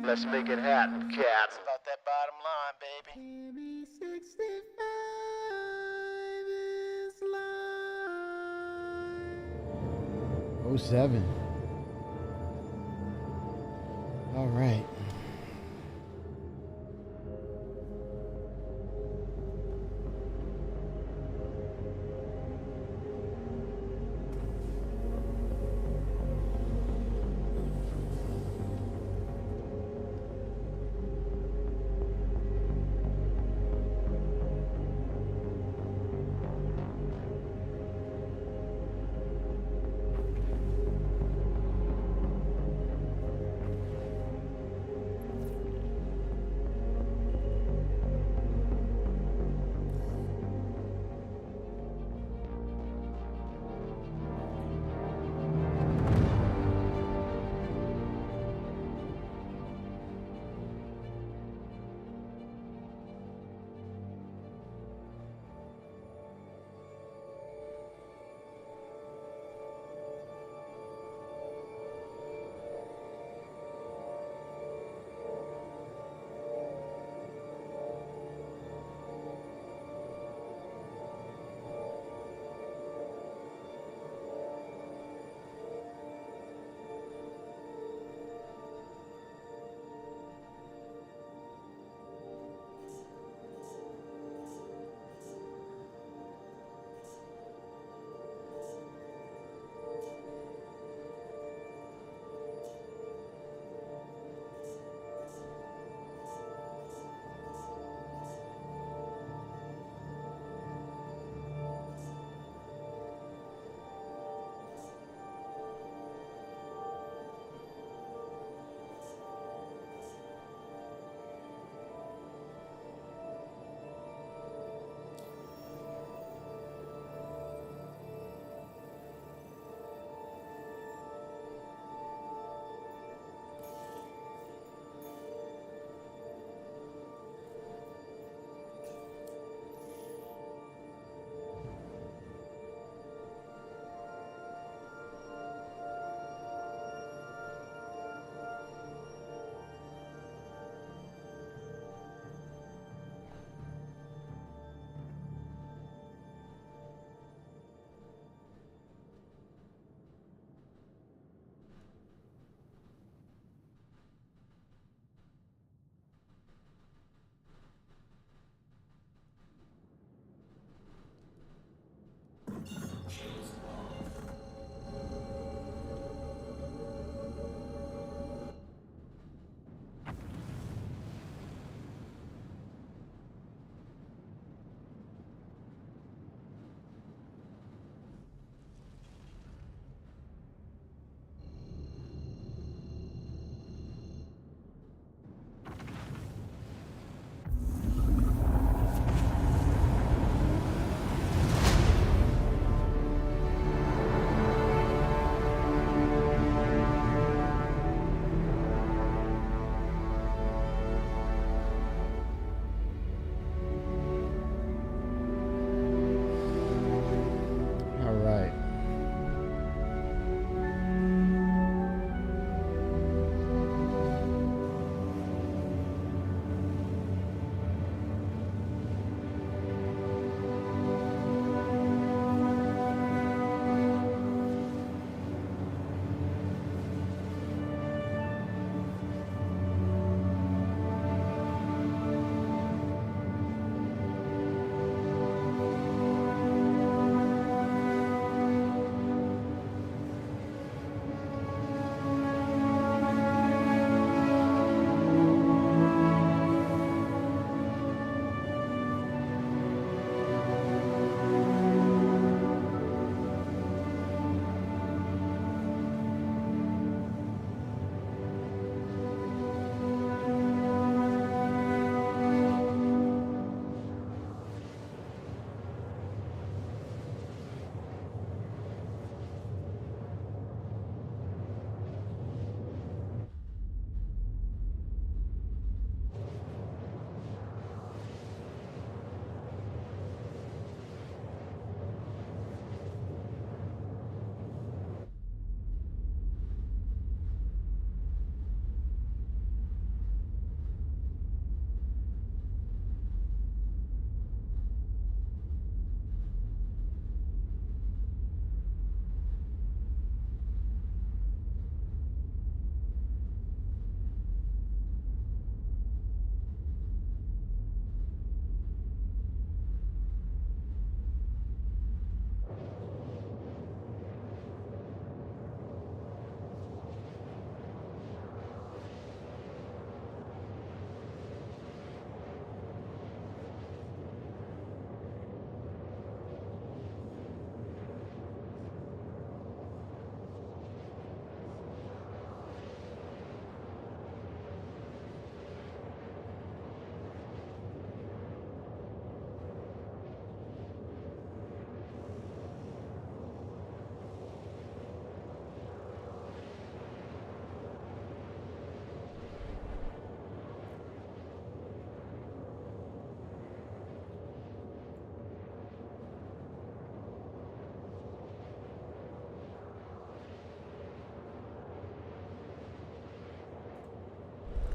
Let's make it happen, cats. About that bottom line, baby. Give me 65 is life. Oh, 07. All right.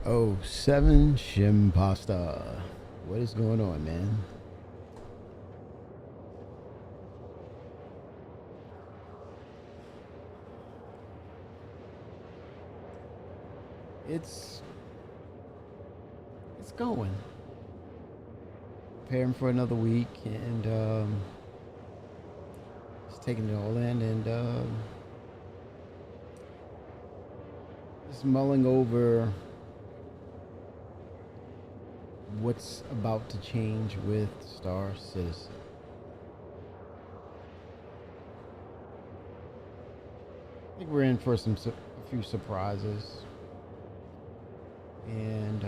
007 Shimpasta. What is going on, man? It's going. Preparing for another week and just taking it all in and just mulling over what's about to change with Star Citizen. I think we're in for a few surprises and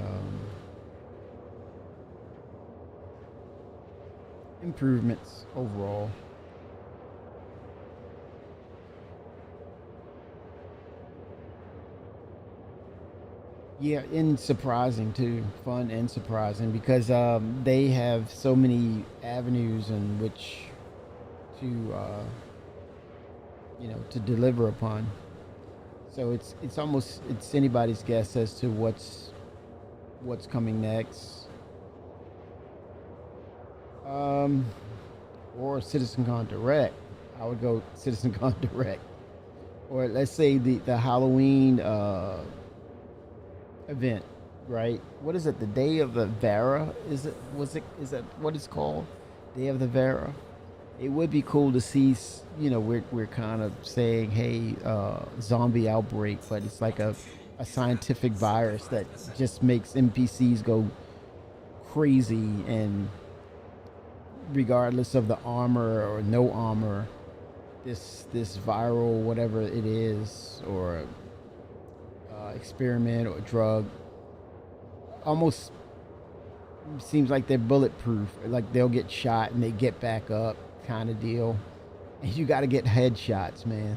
improvements overall. Yeah, and surprising too, fun and surprising because they have so many avenues in which to to deliver upon. So it's almost it's anybody's guess as to what's coming next. Or CitizenCon Direct. I would go CitizenCon Direct. Or let's say the Halloween event, right? What is it? The Day of the Vera? Is that what it's called? Day of the Vera. It would be cool to see. We're kind of saying, hey, zombie outbreak, but it's like a scientific virus that just makes NPCs go crazy, and regardless of the armor or no armor, this viral whatever it is, or experiment or drug, almost seems like they're bulletproof. Like they'll get shot and they get back up, kind of deal. And you got to get headshots, man,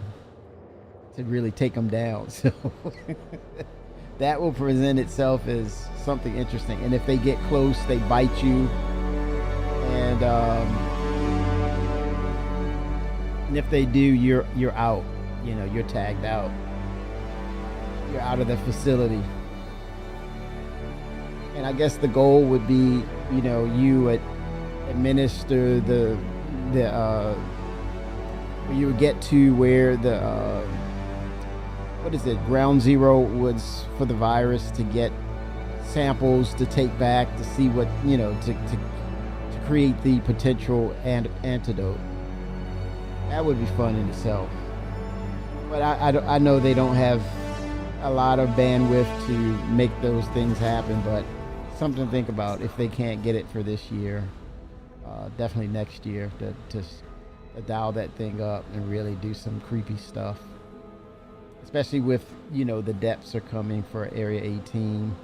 to really take them down. So that will present itself as something interesting. And if they get close, they bite you. And if they do, you're out. You're tagged out. You're out of the facility. And I guess the goal would be, you administer you would get to where the ground zero was for the virus, to get samples to take back to see what to create the potential antidote. That would be fun in itself. But I know they don't have a lot of bandwidth to make those things happen, but something to think about if they can't get it for this year. Definitely next year to dial that thing up and really do some creepy stuff. Especially with, the depths are coming for Area 18.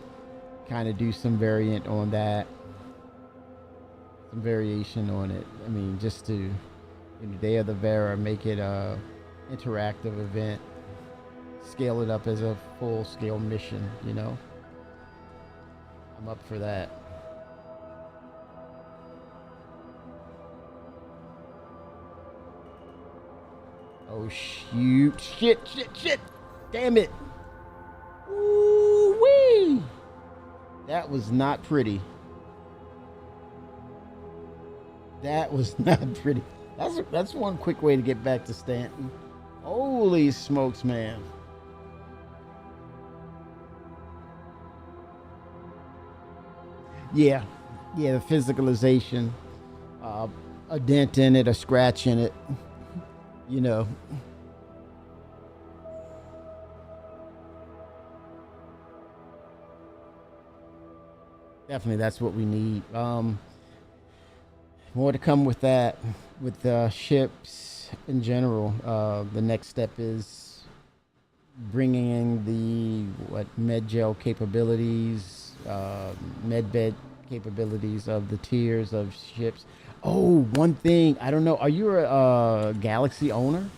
Kind of do some variant on that. Some variation on it. I mean, just to, Day of the Vera, make it a interactive event. Scale it up as a full-scale mission, I'm up for that. Oh, shoot. Shit. Damn it. Ooh-wee. That was not pretty. That's one quick way to get back to Stanton. Holy smokes, man. Yeah, the physicalization, a dent in it, a scratch in it, Definitely, that's what we need. More to come with that, with ships in general. The next step is bringing in the medgel capabilities, medbed capabilities of the tiers of ships. Oh, one thing, I don't know, are you a Galaxy owner?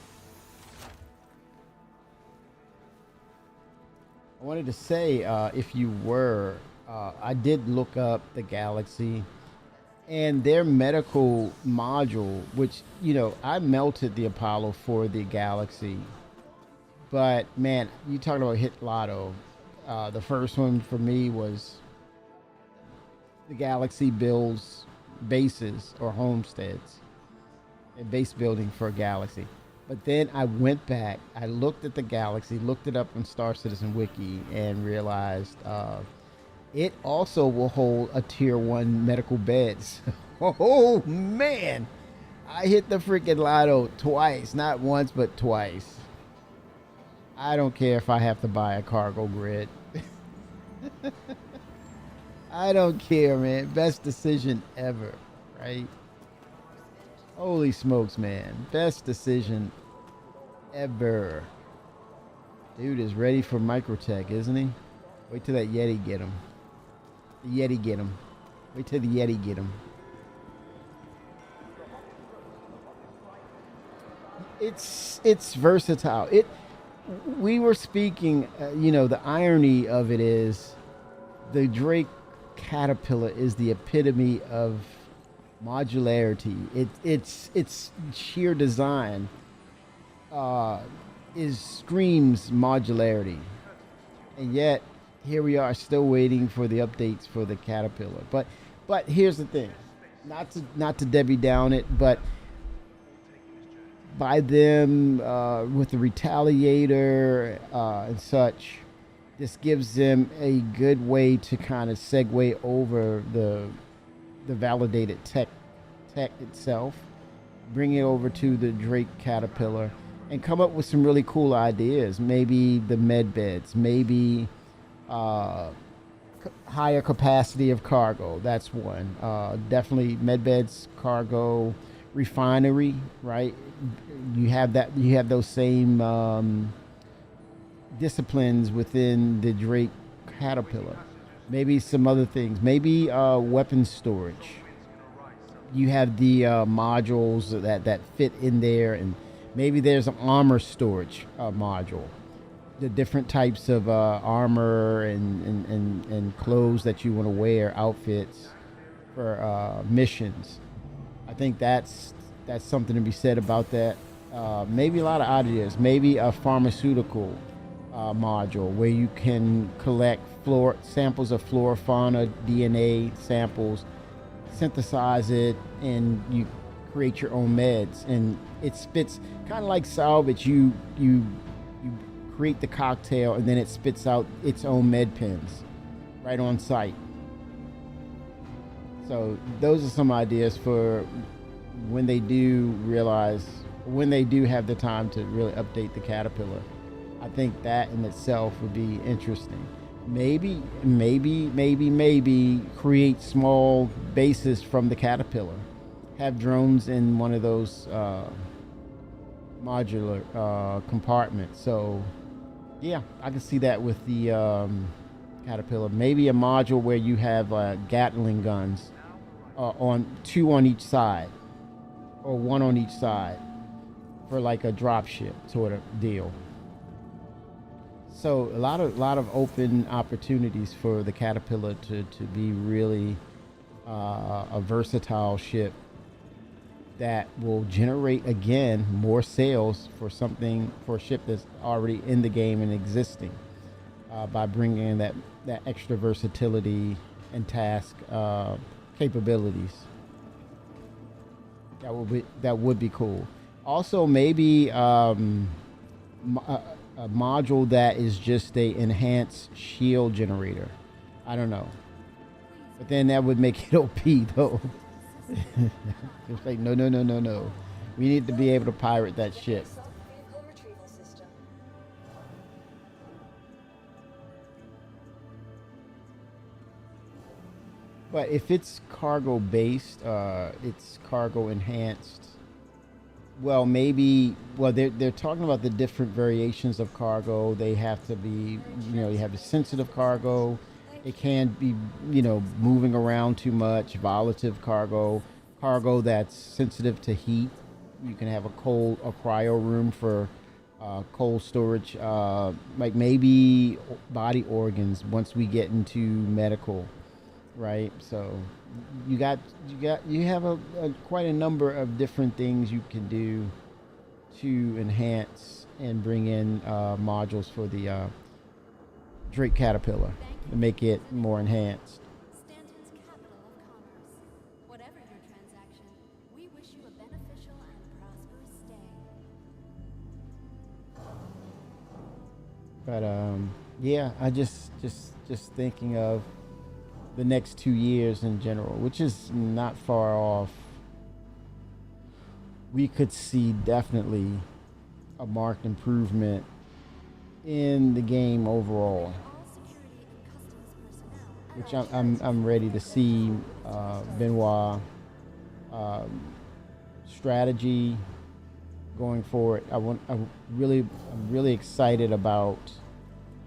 I wanted to say, if you were, I did look up the Galaxy and their medical module, which, I melted the Apollo for the Galaxy. But, man, you talking about hit lotto. The first one for me was the Galaxy builds bases or homesteads, a base building for a Galaxy. But then I went back, I looked at the Galaxy, looked it up on Star Citizen Wiki, and realized it also will hold a tier 1 medical beds. Oh man, I hit the freaking lotto twice, not once, but twice. I don't care if I have to buy a cargo grid. I don't care, man. Best decision ever, right? Holy smokes, man. Best decision ever. Dude is ready for Microtech, isn't he? Wait till that Yeti get him. The Yeti get him. Wait till the Yeti get him. It's versatile. We were speaking, the irony of it is the Drake Caterpillar is the epitome of modularity. Its sheer design screams modularity, and yet here we are still waiting for the updates for the Caterpillar. But here's the thing, not to Debbie Down it, but by them with the Retaliator and such, this gives them a good way to kind of segue over the validated tech itself, bring it over to the Drake Caterpillar, and come up with some really cool ideas. Maybe the med beds, maybe higher capacity of cargo. That's one. Definitely med beds, cargo, refinery. Right? You have that. You have those same disciplines within the Drake Caterpillar. Maybe some other things. Maybe weapon storage. You have the modules that fit in there, and maybe there's an armor storage module. The different types of armor and clothes that you want to wear, outfits for missions. I think that's something to be said about that. Maybe a lot of ideas. Maybe a pharmaceutical module where you can collect samples of flora, fauna, DNA samples, synthesize it, and you create your own meds. And it spits kind of like salvage. You create the cocktail, and then it spits out its own med pens right on site. So those are some ideas for when they do have the time to really update the Caterpillar. I think that in itself would be interesting. Maybe create small bases from the Caterpillar. Have drones in one of those modular compartments. So yeah, I can see that with the Caterpillar. Maybe a module where you have Gatling guns on 2 on each side, or 1 on each side, for like a drop ship sort of deal. So a lot of open opportunities for the Caterpillar to be really a versatile ship that will generate again more sales for a ship that's already in the game and existing, by bringing in that extra versatility and task capabilities. That would be cool. Also, maybe a module that is just a enhanced shield generator. I don't know, but then that would make it OP though. It's like no. We need to be able to pirate that ship. But if it's cargo based, it's cargo enhanced. Well, maybe. Well, they're talking about the different variations of cargo. They have to be, you have the sensitive cargo. It can't be, moving around too much. Volatile cargo that's sensitive to heat. You can have a cryo room for cold storage. Like maybe body organs once we get into medical, right? So you have quite a number of different things you can do to enhance and bring in modules for Drake Caterpillar to make it more enhanced. Stanton's capital of commerce. Whatever your transaction, we wish you a beneficial and prosperous day. But yeah, I just thinking of the next 2 years in general, which is not far off. We could see definitely a marked improvement in the game overall, All security and customs personnel. which I'm ready to see. Benoit strategy going forward. I'm really excited about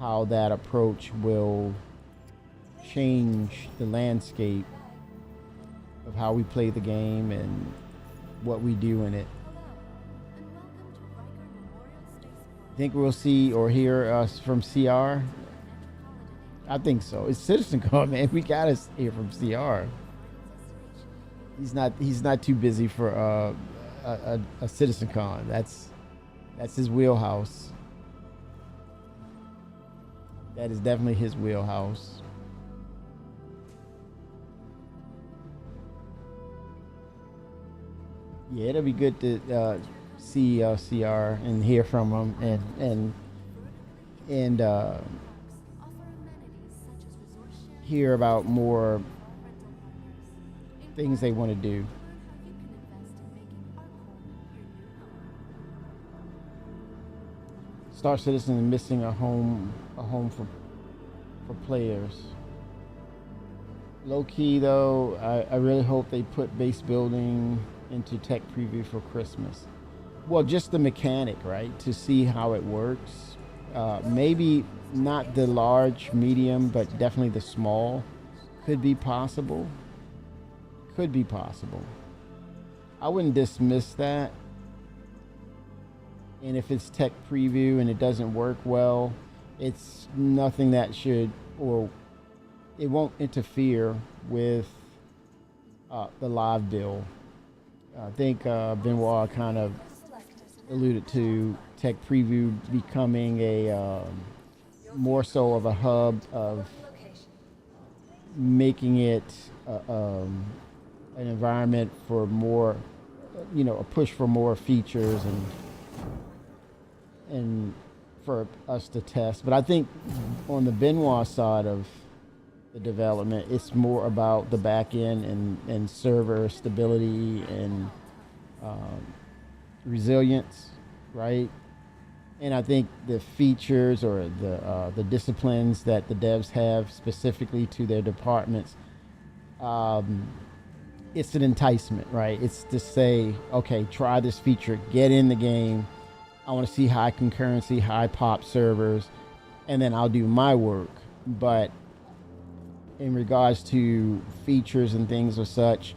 how that approach will change the landscape of how we play the game and what we do in it. Hello, and welcome to Riker Memorial Spaceport. Think we'll see or hear us from CR? Metropolitan I think so. It's CitizenCon, man. We gotta hear from CR. destination. He's not too busy for a CitizenCon. That's his wheelhouse. That is definitely his wheelhouse. Yeah, it'll be good to see CR and hear from him and Offer amenities such as resort sharing, hear about more rental partners. things they want to do. Learn how you can invest in making our home your new home. Star Citizen is missing a home for players. Low key though, I really hope they put base building into tech preview for Christmas. Well, just the mechanic, right? To see how it works. Maybe not the large, medium, but definitely the small could be possible. Could be possible. I wouldn't dismiss that. And if it's tech preview and it doesn't work well, it's nothing that should, or it won't interfere with the live bill. I think Benoit kind of alluded to tech preview becoming a more so of a hub of making it an environment for more, a push for more features and for us to test. But I think on the Benoit side of the development, it's more about the back end and server stability and resilience, right? And I think the features or the disciplines that the devs have specifically to their departments, it's an enticement, right? It's to say, okay, try this feature, get in the game. I want to see high concurrency, high pop servers, and then I'll do my work. But in regards to features and things of such,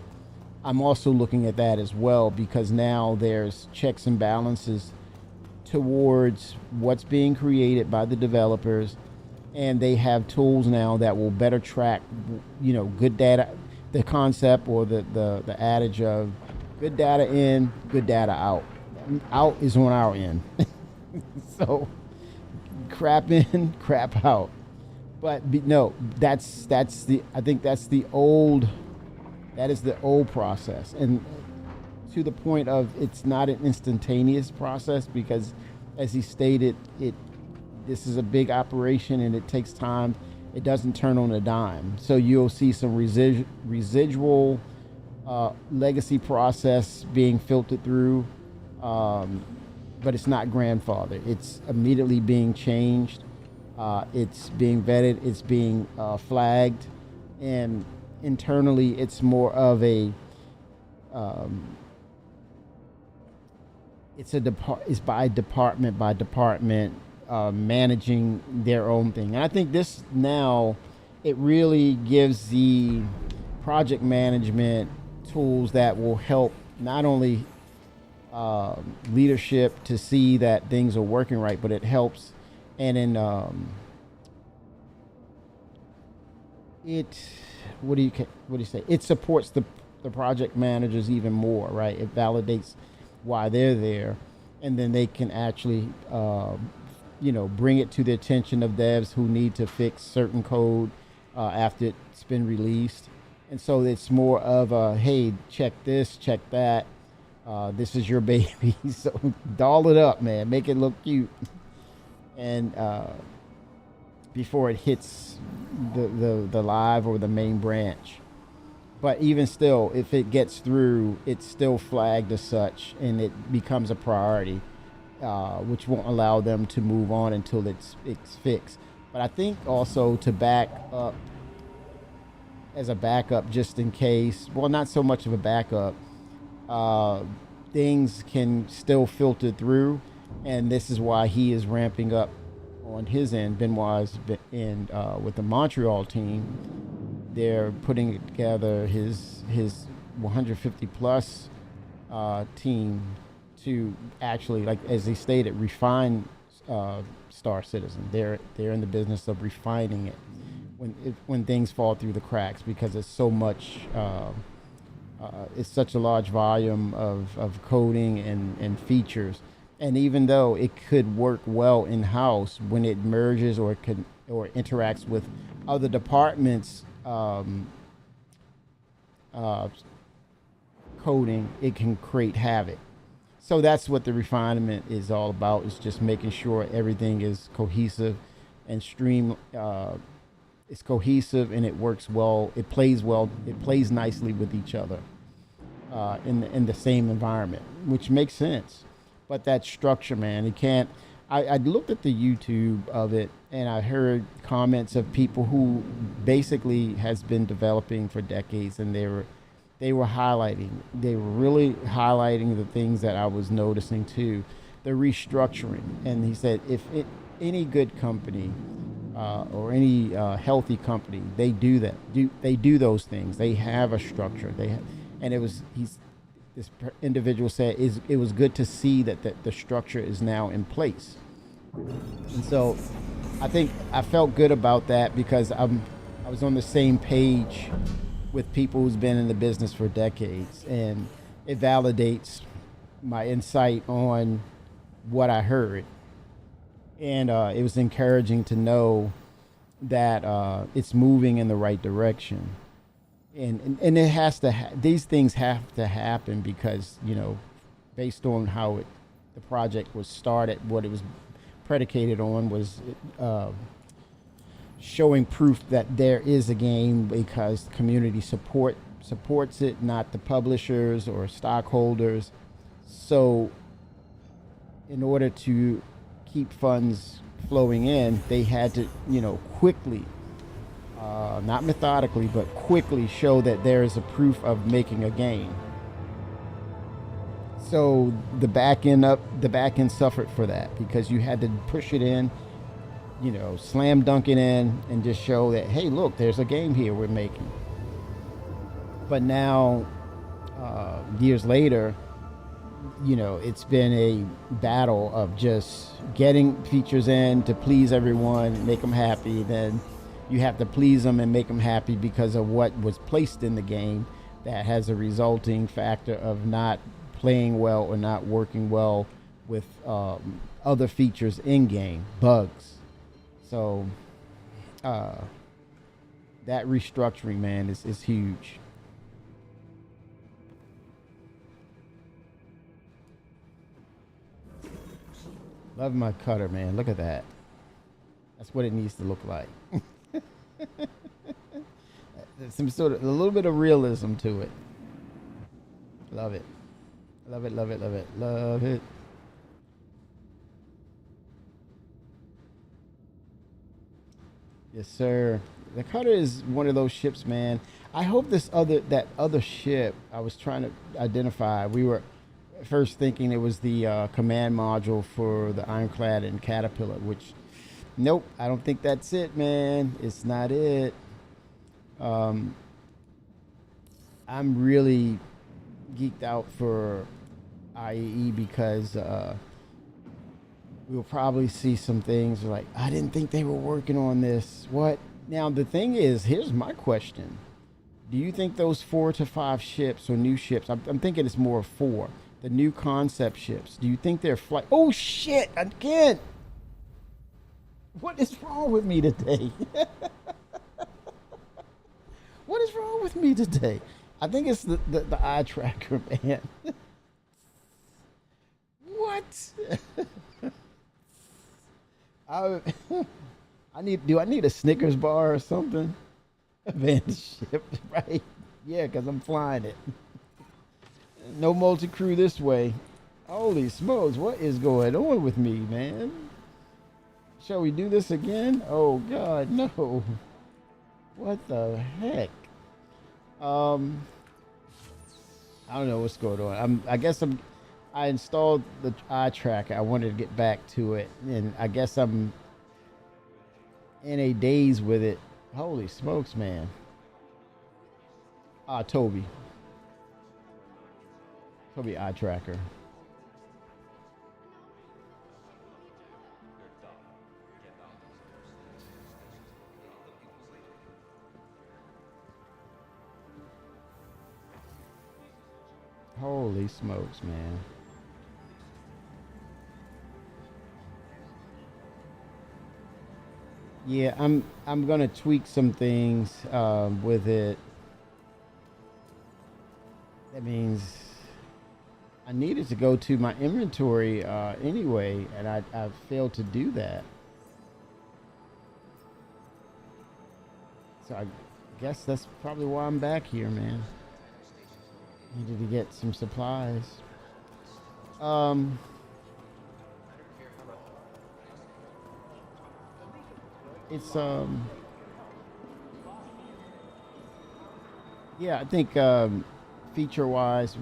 I'm also looking at that as well, because now there's checks and balances towards what's being created by the developers, and they have tools now that will better track, good data, the concept or the adage of good data in, good data out. Out is on our end. So crap in, crap out. But no, that is the old process, and to the point of it's not an instantaneous process, because as he stated, this is a big operation and it takes time. It doesn't turn on a dime. So you'll see some residual legacy process being filtered through, but it's not grandfathered. It's immediately being changed. It's being vetted, it's being flagged, and internally it's more of a it's by department managing their own thing. And I think this now, it really gives the project management tools that will help not only leadership to see that things are working right, but it helps. And in what do you say? It supports the project managers even more, right? It validates why they're there, and then they can actually bring it to the attention of devs who need to fix certain code after it's been released. And so it's more of a, hey, check this, check that. This is your baby. So doll it up, man. Make it look cute. And before it hits the live or the main branch. But even still, if it gets through, it's still flagged as such, and it becomes a priority, which won't allow them to move on until it's fixed. But I think also to back up, as a backup, just in case, well, not so much of a backup, things can still filter through, and this is why he is ramping up on his end. Benoit's in with the Montreal team. They're putting together his 150 plus team to actually, like as they stated, refine Star Citizen. They're in the business of refining it when things fall through the cracks, because it's so much. It's such a large volume of coding and features. And even though it could work well in house, when it merges or interacts with other departments. Coding, it can create havoc. So that's what the refinement is all about, is just making sure everything is cohesive and it's cohesive and it works well, it plays nicely with each other in the same environment, which makes sense. But that structure, man, it can't. I looked at the YouTube of it, and I heard comments of people who basically has been developing for decades, and they were really highlighting the things that I was noticing too, the restructuring. And he said, any good company or any healthy company, they do that. They do those things. They have a structure. This individual said it was good to see that the structure is now in place. And so I think I felt good about that, because I was on the same page with people who's been in the business for decades, and it validates my insight on what I heard. And it was encouraging to know that it's moving in the right direction. And it has to. These things have to happen because, based on how the project was started, what it was predicated on was showing proof that there is a game, because the community supports it, not the publishers or stockholders. So, in order to keep funds flowing in, they had to, quickly. Not methodically, but quickly show that there is a proof of making a game. So the back end suffered for that, because you had to push it in, slam dunk it in, and just show that, hey, look, there's a game here we're making. But now, years later, it's been a battle of just getting features in to please everyone, make them happy. Then you have to please them and make them happy because of what was placed in the game that has a resulting factor of not playing well or not working well with other features in game, bugs. So that restructuring, man, is huge. Love my cutter, man. Look at that. That's what it needs to look like. Some sort of a little bit of realism to it. Love it. Love it, love it, love it, love it. Yes, sir. The cutter is one of those ships, man. I hope that other ship I was trying to identify, we were first thinking it was the command module for the Ironclad and Caterpillar, which, nope, I don't think that's it, man. It's not it. I'm really geeked out for IEE because we'll probably see some things like, I didn't think they were working on this. What? Now, the thing is, here's my question. Do you think those 4 to 5 ships or new ships, I'm thinking it's more of 4, the new concept ships, do you think they're oh shit, again. What is wrong with me today? What is wrong with me today? I think it's the eye tracker, man. What? I do I need a Snickers bar or something? Van ship, right? Yeah, because I'm flying it. No multi-crew this way. Holy smokes, what is going on with me, man? Shall we do this again? Oh God, no. What the heck? I don't know what's going on. I installed the eye tracker. I wanted to get back to it, and I guess I'm in a daze with it. Holy smokes, man. Toby eye tracker. Holy smokes, man. Yeah, I'm gonna tweak some things with it. That means I needed to go to my inventory anyway, and I failed to do that. So I guess that's probably why I'm back here, man. Needed to get some supplies. It's yeah, I think feature wise,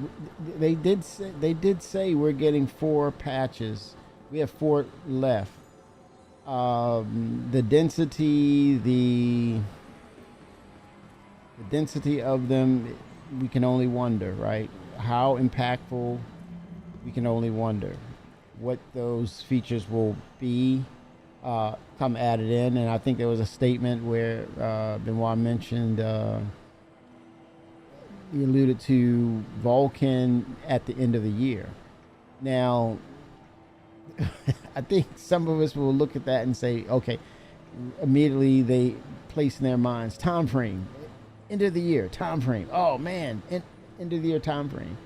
they did say we're getting 4 patches. We have 4 left. The density of them, we can only wonder, right? How impactful, we can only wonder what those features will be come added in. And I think there was a statement where Benoit mentioned he alluded to Vulcan at the end of the year. Now, I think some of us will look at that and say, okay, immediately they place in their minds time frame, end of the year time frame. Oh man, end of the year time frame.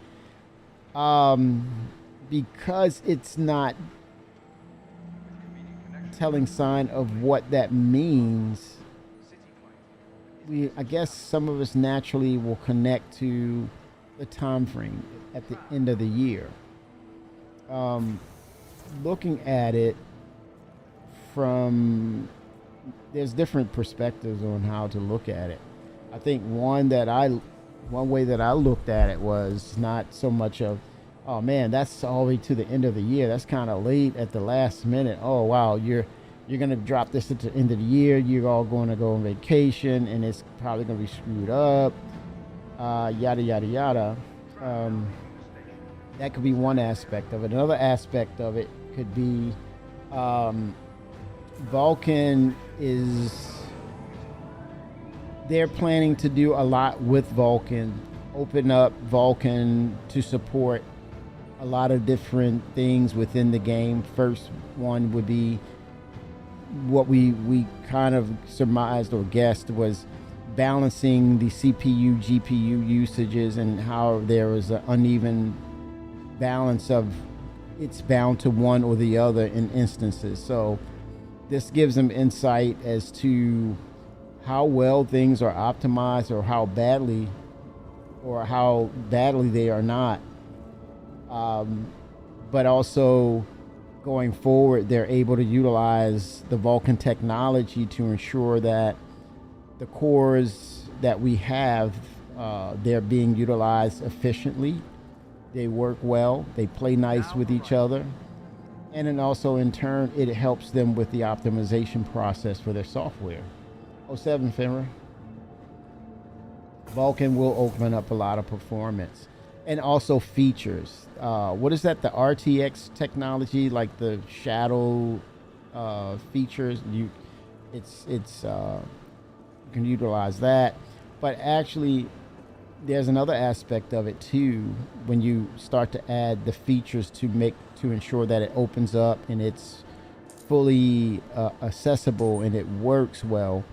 Because it's not telling sign of what that means. I guess some of us naturally will connect to the time frame at the end of the year. Looking at it from, there's different perspectives on how to look at it. I think one way that I looked at it was not so much of, oh man, that's all the way to the end of the year. That's kind of late at the last minute. Oh wow, you're going to drop this at the end of the year. You're all going to go on vacation, and it's probably going to be screwed up. Yada yada yada. That could be one aspect of it. Another aspect of it could be Vulcan is, they're planning to do a lot with Vulcan, open up Vulcan to support a lot of different things within the game. First one would be what we kind of surmised or guessed was balancing the CPU GPU usages, and how there was an uneven balance of it's bound to one or the other in instances. So this gives them insight as to how well things are optimized, or how badly they are not. But also going forward, they're able to utilize the Vulkan technology to ensure that the cores that we have, they're being utilized efficiently. They work well. They play nice with each other. And then also in turn, it helps them with the optimization process for their software. 07 Finra. Vulkan will open up a lot of performance and also features. What is that? The RTX technology, like the shadow features. You can utilize that, but actually, there's another aspect of it too. When you start to add the features to ensure that it opens up and it's fully accessible and it works well.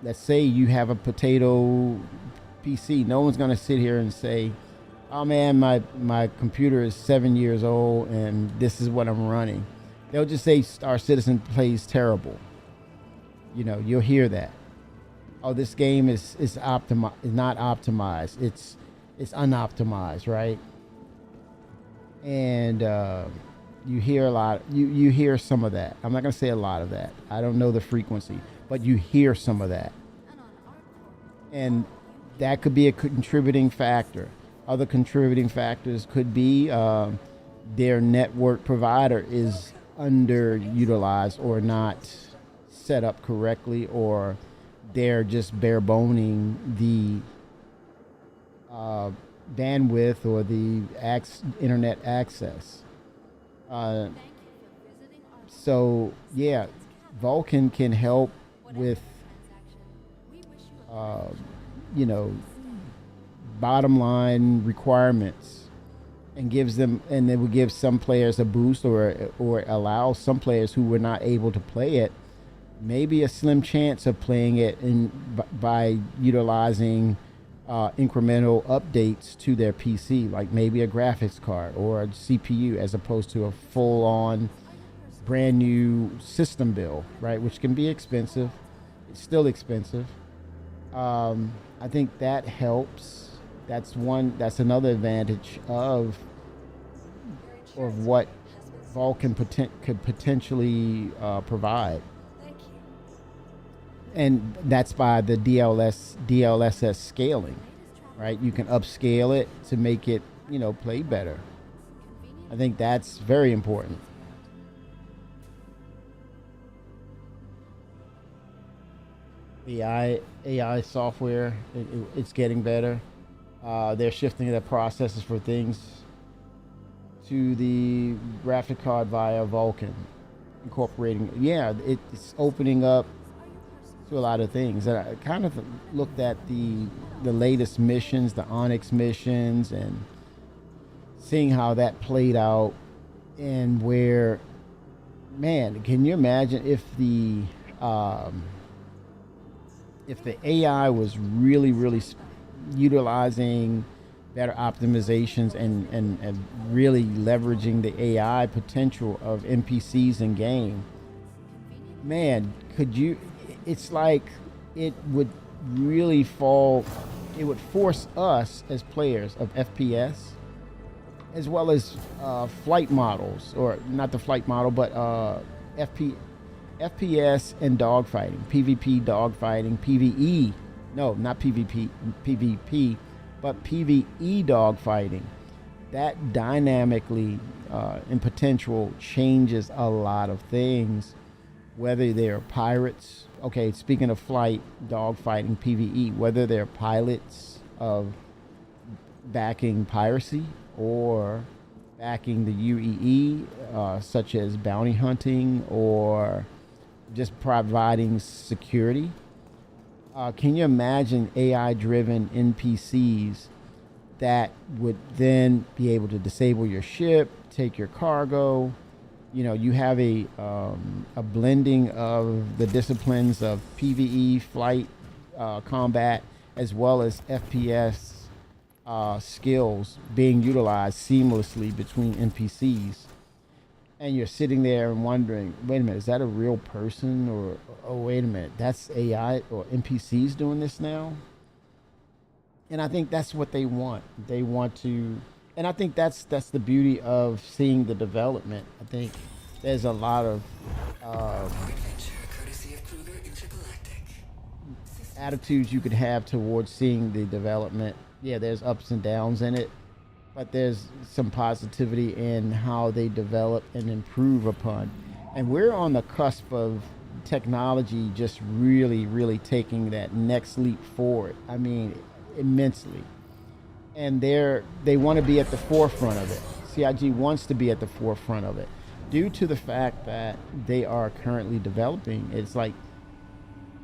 Let's say you have a potato PC. No one's going to sit here and say, oh man, my computer is 7 years old and this is what I'm running. They'll just say our citizen plays terrible. You'll hear that. Oh, this game is not optimized. It's unoptimized, right? And you hear a lot. You hear some of that. I'm not gonna say a lot of that. I don't know the frequency, but you hear some of that, and that could be a contributing factor. Other contributing factors could be their network provider is underutilized or not set up correctly, or they're just bare boning the bandwidth or the internet access. So yeah, Vulkan can help with bottom line requirements, and it will give some players a boost, or allow some players who were not able to play it maybe a slim chance of playing it by utilizing incremental updates to their PC, like maybe a graphics card or a CPU, as opposed to a full-on brand new system build, right? Which can be expensive. It's still expensive. I think that helps. That's another advantage of what Vulkan could potentially provide. And that's by the DLSS scaling, right? You can upscale it to make it, play better. I think that's very important. The AI software, it's getting better. They're shifting their processes for things to the graphic card via Vulkan, incorporating. Yeah, it's opening up to a lot of things. And I kind of looked at the latest missions, the Onyx missions, and seeing how that played out, and where, man, can you imagine if the AI was really utilizing better optimizations and really leveraging the AI potential of NPCs in game? Man, it's like it would really it would force us as players of FPS, as well as flight models, or not the flight model, but FPS and dogfighting, PvP dogfighting, PvE, no, not PvP, but PvE dogfighting. That dynamically and potential changes a lot of things, whether they're pirates. Okay, speaking of flight, dogfighting, PvE, whether they're pilots of backing piracy or backing the UEE, such as bounty hunting or just providing security. Can you imagine AI-driven NPCs that would then be able to disable your ship, take your cargo? You have a blending of the disciplines of PvE, flight, combat, as well as FPS skills being utilized seamlessly between NPCs. And you're sitting there and wondering, wait a minute, is that a real person? Or, oh, wait a minute, that's AI or NPCs doing this now? And I think that's what they want. They want to, and I think that's the beauty of seeing the development. I think there's a lot of attitudes you could have towards seeing the development. Yeah, there's ups and downs in it, but there's some positivity in how they develop and improve upon. And we're on the cusp of technology just really taking that next leap forward. I mean, immensely. And they want to be at the forefront of it. CIG wants to be at the forefront of it due to the fact that they are currently developing. It's like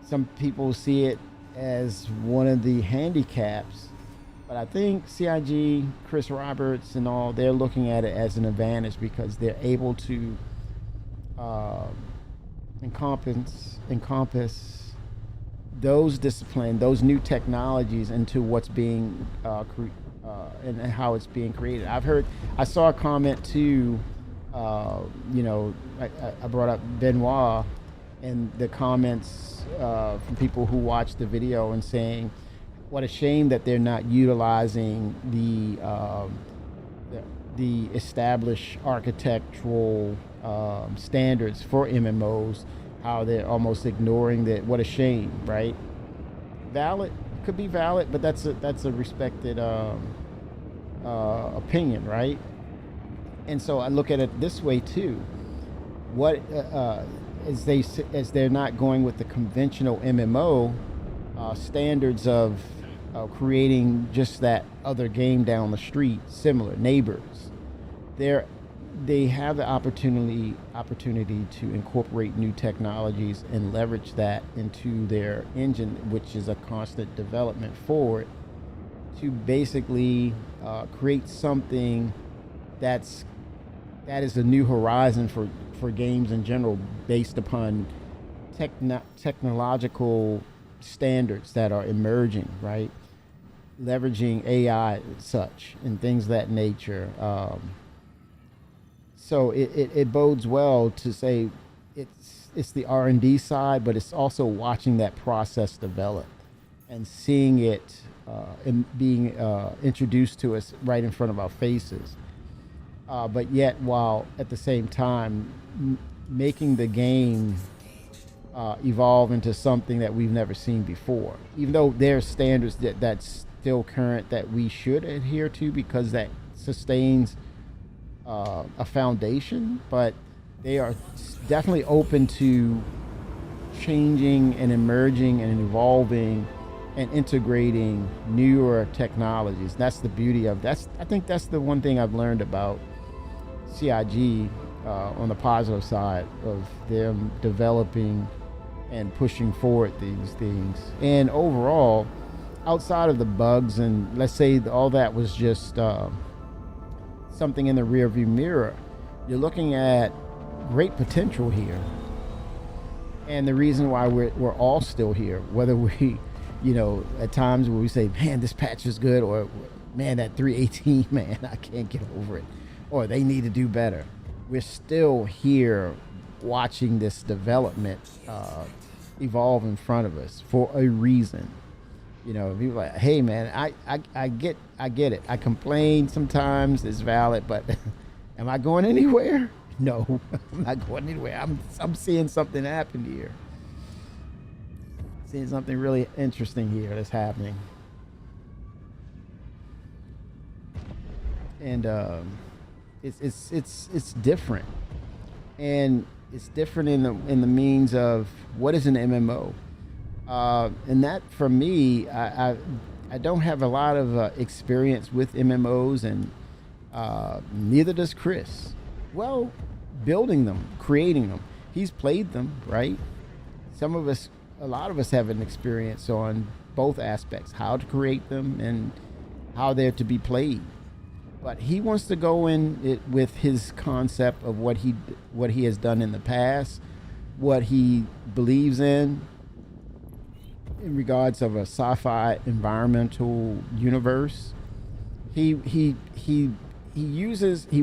some people see it as one of the handicaps, but I think CIG, Chris Roberts and all, they're looking at it as an advantage because they're able to um, encompass those disciplines, those new technologies into what's being and how it's being created. I saw a comment too. I brought up Benoit and the comments from people who watched the video and saying, "What a shame that they're not utilizing the established architectural standards for MMOs. How they're almost ignoring that. What a shame, right? Valid, could be valid, but that's a respected opinion, right? And so I look at it this way too. What as they're not going with the conventional MMO standards of creating just that other game down the street, similar neighbors. They have the opportunity to incorporate new technologies and leverage that into their engine, which is a constant development forward, to basically create something that is a new horizon for games in general, based upon technological standards that are emerging, right? Leveraging AI and such and things of that nature. So it bodes well to say it's the R&D side, but it's also watching that process develop and seeing it being introduced to us right in front of our faces. But yet, while at the same time making the game evolve into something that we've never seen before, even though there are standards that's still current that we should adhere to because that sustains a foundation, but they are definitely open to changing and emerging and evolving and integrating newer technologies. That's the beauty of that's. I think that's the one thing I've learned about CIG on the positive side of them developing and pushing forward these things. And overall, outside of the bugs and let's say all that was just something in the rearview mirror, you're looking at great potential here. And the reason why we're all still here, whether we, at times where we say, man, this patch is good, or man, that 318, man, I can't get over it, or they need to do better. We're still here watching this development evolve in front of us for a reason. People are like, hey man, I get it. I complain sometimes, it's valid, but am I going anywhere? No, I'm not going anywhere. I'm seeing something happen here. Seeing something really interesting here that's happening. And it's different. And it's different in the means of what is an MMO. And that, for me, I don't have a lot of experience with MMOs, and neither does Chris. Well, building them, creating them. He's played them, right? A lot of us have an experience on both aspects, how to create them and how they're to be played. But he wants to go in it with his concept of what he has done in the past, what he believes in regards of a sci-fi environmental universe. He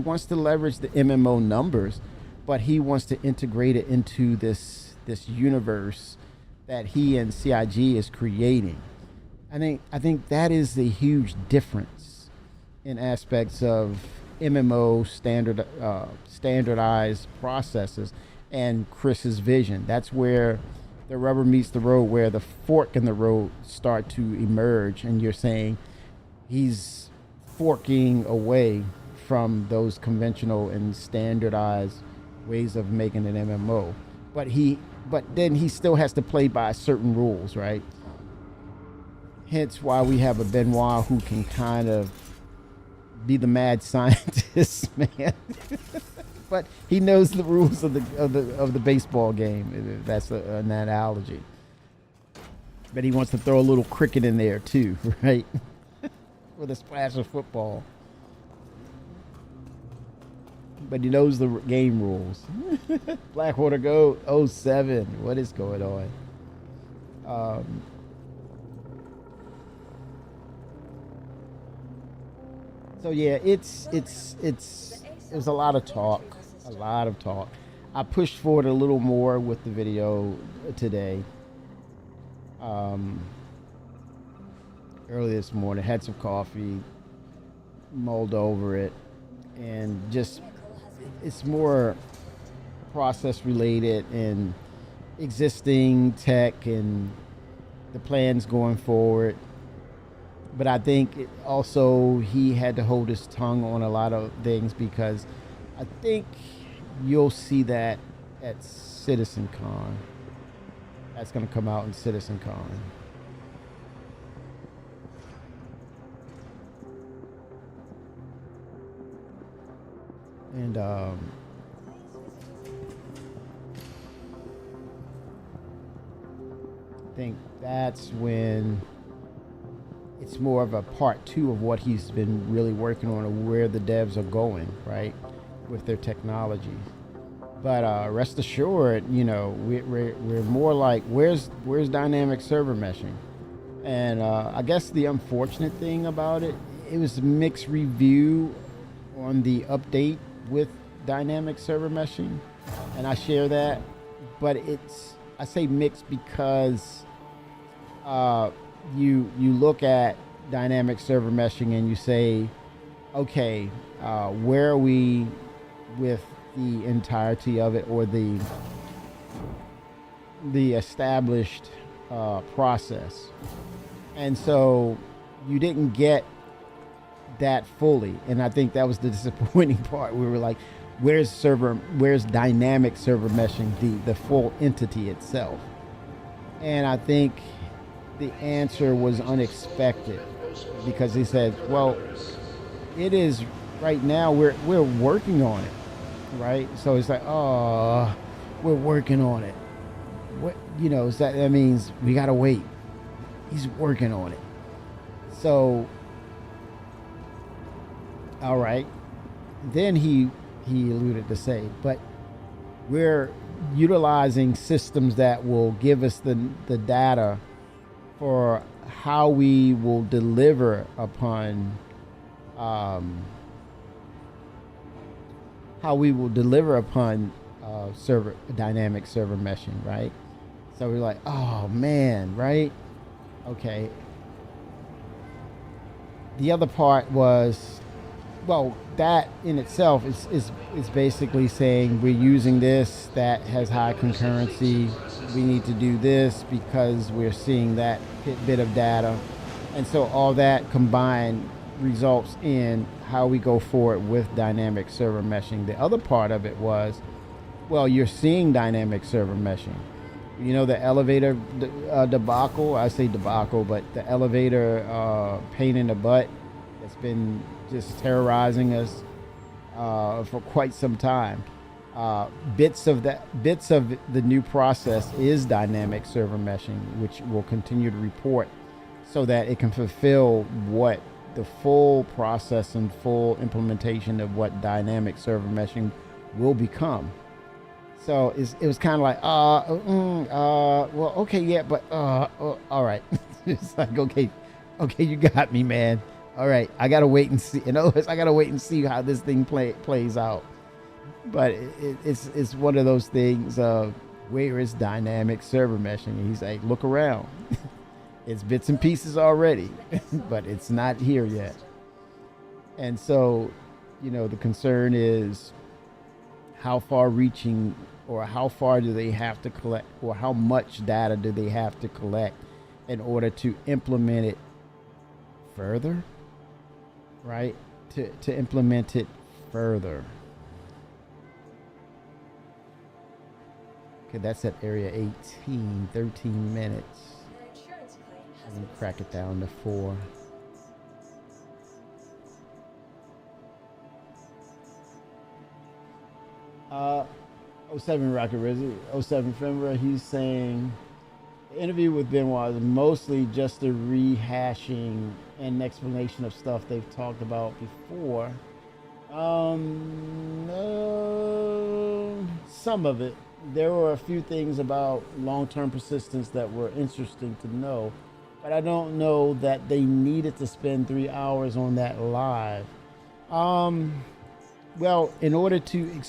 wants to leverage the MMO numbers, but he wants to integrate it into this universe that he and CIG is creating. I think that is the huge difference in aspects of MMO standardized processes and Chris's vision. That's where the rubber meets the road, where the fork in the road start to emerge, and you're saying he's forking away from those conventional and standardized ways of making an MMO. But then he still has to play by certain rules, right? Hence why we have a Benoit who can kind of be the mad scientist, man. But he knows the rules of the baseball game. That's an analogy. But he wants to throw a little cricket in there too, right? With a splash of football. but he knows the game rules. Blackwater Go 07. What is going on? So yeah, it was a lot of talk, a lot of talk. I pushed forward a little more with the video today. Early this morning, had some coffee, mulled over it, and just it's more process related and existing tech and the plans going forward. But I think also he had to hold his tongue on a lot of things because I think you'll see that at CitizenCon. That's going to come out in CitizenCon. And I think that's when it's more of a part 2 of what he's been really working on, and where the devs are going, right, with their technology. But rest assured, we're more like, where's dynamic server meshing? And I guess the unfortunate thing about it was a mixed review on the update with dynamic server meshing, and I share that. But I say mixed because you look at dynamic server meshing and you say, okay, where are we with the entirety of it, or the established process? And so you didn't get that fully, and I think that was the disappointing part. We were like, where's dynamic server meshing, the full entity itself? And I think the answer was unexpected, because he said, well, it is right now, we're working on it, right? So it's like, oh, we're working on it. What, that means we gotta wait. He's working on it. So all right, then he alluded to say, but we're utilizing systems that will give us the data for how we will deliver upon dynamic server meshing, right? So we're like, oh man, right? Okay. The other part was, well, that in itself is basically saying we're using this that has high concurrency. We need to do this because we're seeing that bit of data. And so all that combined results in how we go forward with dynamic server meshing. The other part of it was, well, you're seeing dynamic server meshing. The elevator debacle, I say debacle, but the elevator pain in the butt that's been just terrorizing us for quite some time. Bits of the new process is dynamic server meshing, which will continue to report so that it can fulfill what the full process and full implementation of what dynamic server meshing will become. So it was kind of like, well, okay, yeah, but all right. It's like, okay, you got me, man. All right, I gotta wait and see. In other words, I gotta wait and see how this thing plays out. But it's one of those things of where is dynamic server meshing? And he's like, look around. It's bits and pieces already, but it's not here yet. And so, the concern is how far reaching, or how far do they have to collect, or how much data do they have to collect in order to implement it further, right? To implement it further. Okay, that's at area 18, 13 minutes. I'm gonna crack it down to 4. Uh, 07 Rocket Rizzy, 07 Femra, he's saying the interview with Benoit is mostly just a rehashing and explanation of stuff they've talked about before. Some of it. There were a few things about long-term persistence that were interesting to know, but I don't know that they needed to spend 3 hours on that live. Um, well, in order to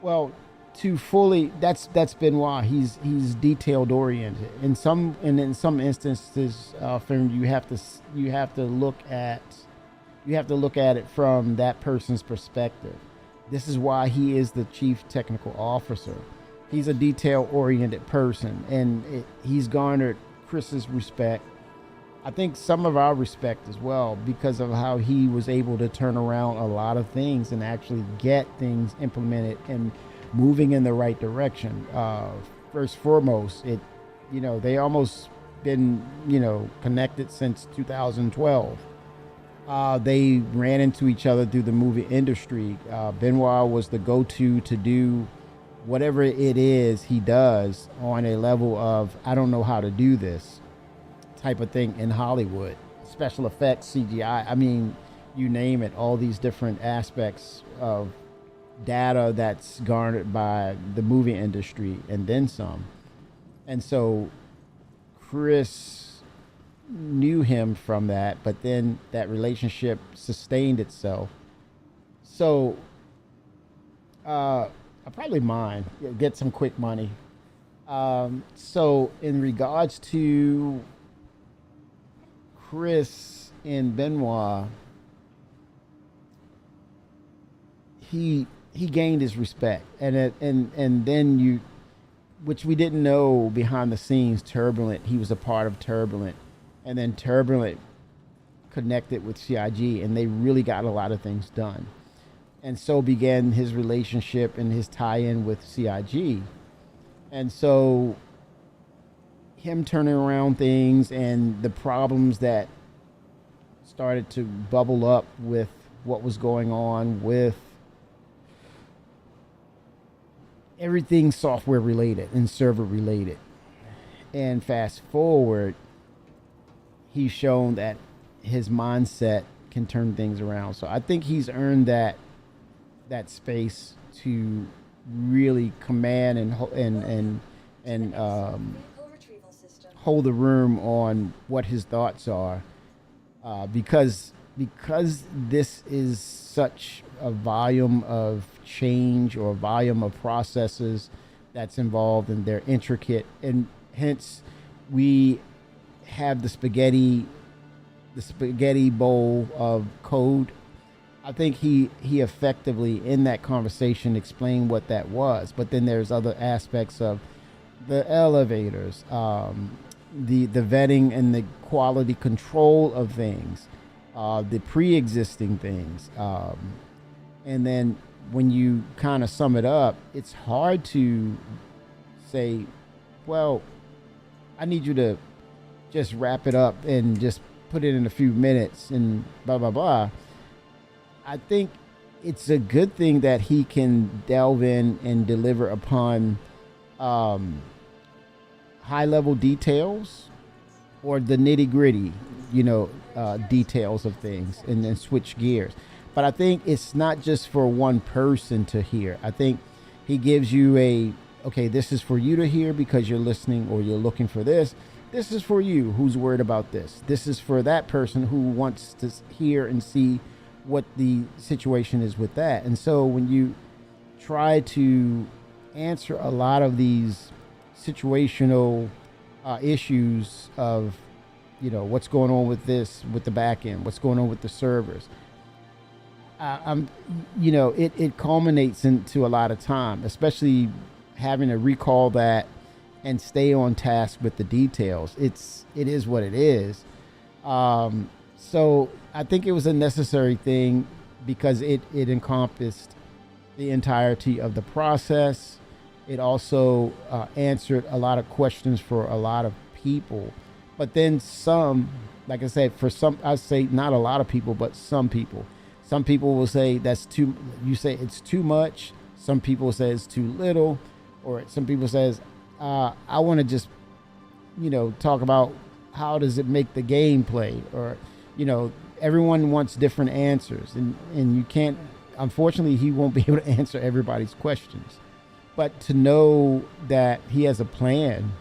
well, to fully, that's Benoit. He's detailed oriented. In some instances, from you have to look at it from that person's perspective. This is why he is the chief technical officer. He's a detail oriented person, and he's garnered Chris's respect. I think some of our respect as well, because of how he was able to turn around a lot of things and actually get things implemented and moving in the right direction. First foremost, they almost been connected since 2012. They ran into each other through the movie industry. Benoit was the go-to to do whatever it is he does on a level of, I don't know how to do this type of thing in Hollywood. Special effects, CGI, I mean, you name it, all these different aspects of data that's garnered by the movie industry and then some. And so Chris knew him from that, but then that relationship sustained itself. So I probably mine, get some quick money. So in regards to Chris and Benoit, he gained his respect, and then which we didn't know behind the scenes, Turbulent, he was a part of Turbulent, and then Turbulent connected with CIG, and they really got a lot of things done. And so began his relationship and his tie-in with CIG. And so him turning around things and the problems that started to bubble up with what was going on with everything software related and server related. And fast forward, he's shown that his mindset can turn things around. So I think he's earned that space to really command and hold the room on what his thoughts are, because this is such a volume of change or volume of processes that's involved, and they're intricate, and hence we have the spaghetti bowl of code. I think he effectively in that conversation explained what that was, but then there's other aspects of the elevators, the vetting and the quality control of things, the pre-existing things, and then when you kind of sum it up, it's hard to say, well, I need you to just wrap it up and just put it in a few minutes and blah blah blah. I think it's a good thing that he can delve in and deliver upon high level details or the nitty gritty, details of things, and then switch gears. But I think it's not just for one person to hear. I think he gives you okay, this is for you to hear because you're listening or you're looking for this. This is for you who's worried about this. This is for that person who wants to hear and see what the situation is with that. And so when you try to answer a lot of these situational issues of, what's going on with this, with the back end, what's going on with the servers, it culminates into a lot of time, especially having to recall that and stay on task with the details. It is what it is. So I think it was a necessary thing because it encompassed the entirety of the process. It also answered a lot of questions for a lot of people. But then some, like I said, for some, I say not a lot of people, but some people. Some people will say that's too, you say it's too much. Some people say it's too little. Or some people says, I want to just, talk about how does it make the game play, or, everyone wants different answers, and you can't. Unfortunately, he won't be able to answer everybody's questions. But to know that he has a plan,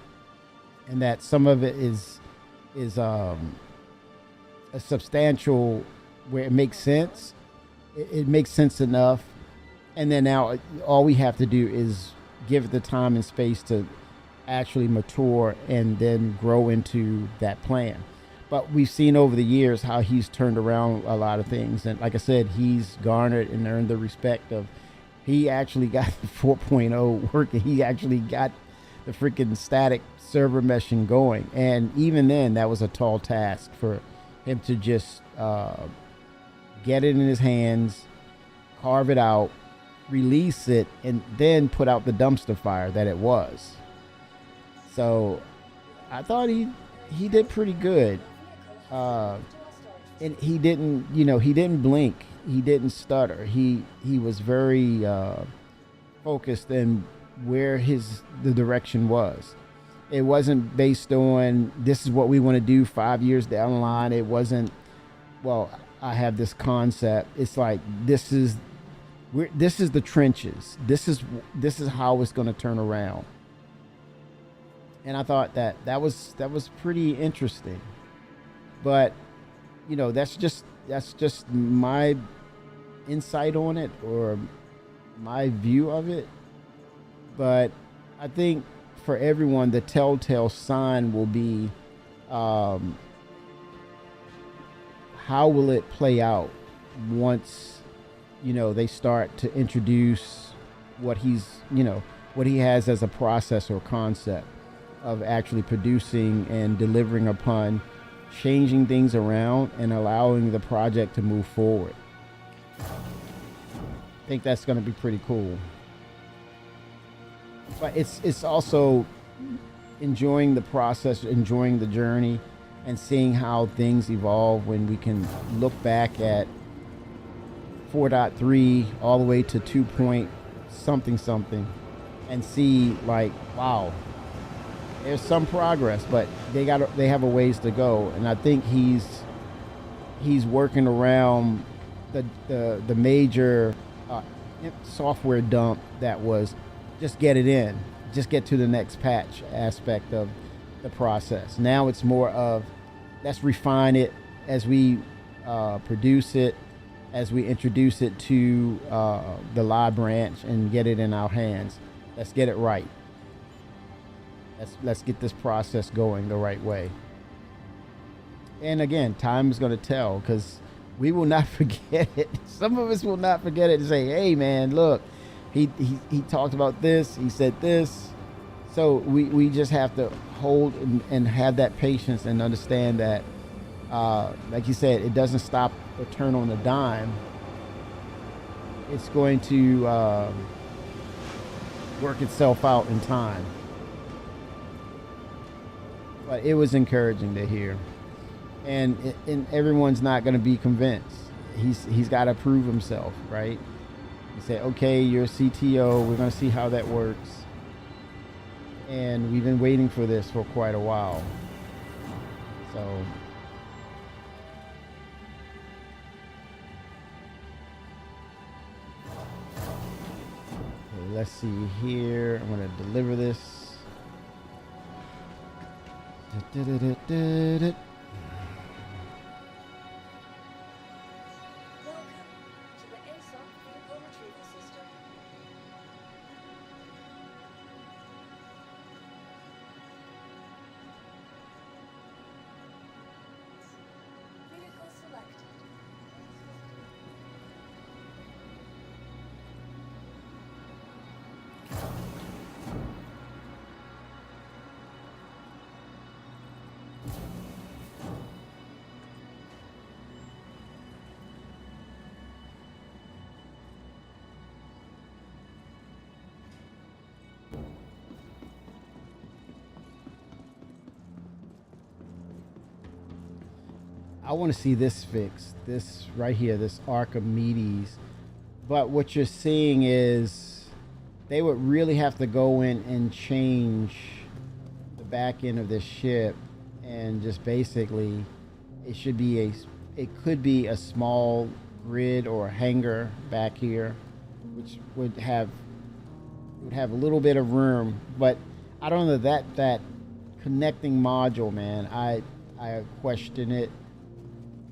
and that some of it is a substantial, where it makes sense. It makes sense enough, and then now all we have to do is give it the time and space to actually mature and then grow into that plan. But we've seen over the years how he's turned around a lot of things. And like I said, he's garnered and earned the respect of, he actually got the 4.0 working. He actually got the freaking static server meshing going. And even then, that was a tall task for him to just get it in his hands, carve it out, release it, and then put out the dumpster fire that it was. So I thought he did pretty good. And he didn't blink. He didn't stutter. He was very focused in where the direction was. It wasn't based on, this is what we want to do 5 years down the line. It wasn't, well, I have this concept. It's like, this is the trenches. This is how it's going to turn around. And I thought that was pretty interesting. But that's just my insight on it, or my view of it. But I think for everyone, the telltale sign will be, how will it play out once they start to introduce what he has as a process or concept of actually producing and delivering upon, changing things around and allowing the project to move forward. I think that's going to be pretty cool. But it's also enjoying the process, enjoying the journey, and seeing how things evolve when we can look back at 4.3 all the way to 2 point something and see, like, wow, there's some progress, but they have a ways to go. And I think he's working around the major software dump that was just get it in, just get to the next patch aspect of the process. Now it's more of, let's refine it as we produce it, as we introduce it to the live branch and get it in our hands. Let's get it right. Let's get this process going the right way. And again, time is going to tell, because we will not forget it. Some of us will not forget it and say, hey man, look, he talked about this, he said this. So we just have to hold and have that patience and understand that, like you said, it doesn't stop or turn on a dime. It's going to work itself out in time. But it was encouraging to hear, and everyone's not going to be convinced. He's got to prove himself, right? He said, okay, you're a CTO. We're going to see how that works. And we've been waiting for this for quite a while. So okay, let's see here. I'm going to deliver this. Welcome to the ASOP vehicle retrieval system. Vehicle selected. I want to see this fixed. This right here, this Archimedes. But what you're seeing is they would really have to go in and change the back end of this ship, and just basically it should be it could be a small grid or a hangar back here, which would have a little bit of room. But I don't know that connecting module, man. I question it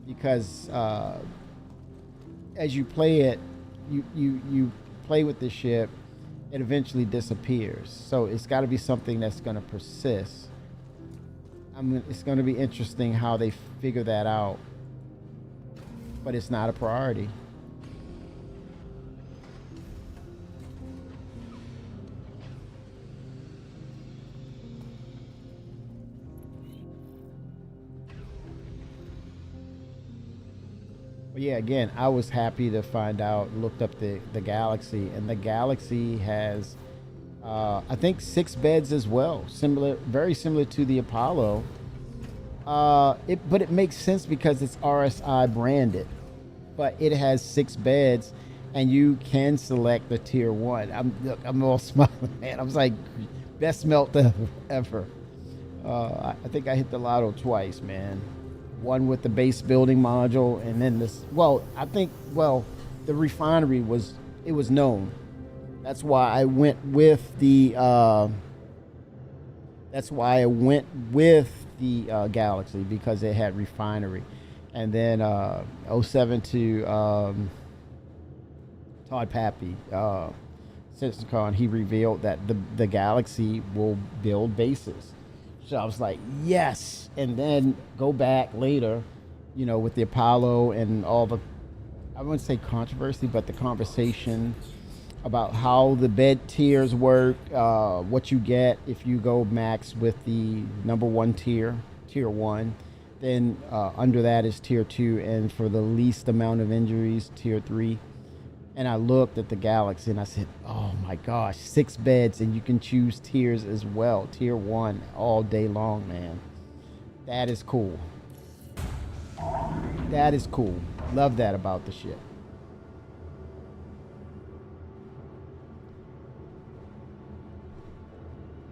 because as you play it, you play with the ship, it eventually disappears. So it's got to be something that's going to persist. It's going to be interesting how they figure that out, but it's not a priority. But yeah, again, I was happy to find out, looked up the Galaxy, and the Galaxy has, I think, 6 beds as well. Very similar to the Apollo. But it makes sense because it's RSI branded. But it has 6 beds, and you can select the tier 1. I'm all smiling, man. I was like, best melt ever. I think I hit the lotto twice, man. One with the base building module, and then this. The refinery was known. That's why I went with the. Galaxy, because it had refinery, and then 07 to Todd Pappy, CitizenCon, he revealed that the Galaxy will build bases. So I was like, yes. And then go back later, with the Apollo and all the, I wouldn't say controversy, but the conversation about how the bed tiers work, what you get if you go max with the number 1 tier 1. Then under that is tier 2, and for the least amount of injuries, tier 3. And I looked at the Galaxy and I said, oh my gosh, 6 beds, and you can choose tiers as well. Tier 1 all day long, man. That is cool. That is cool. Love that about the ship.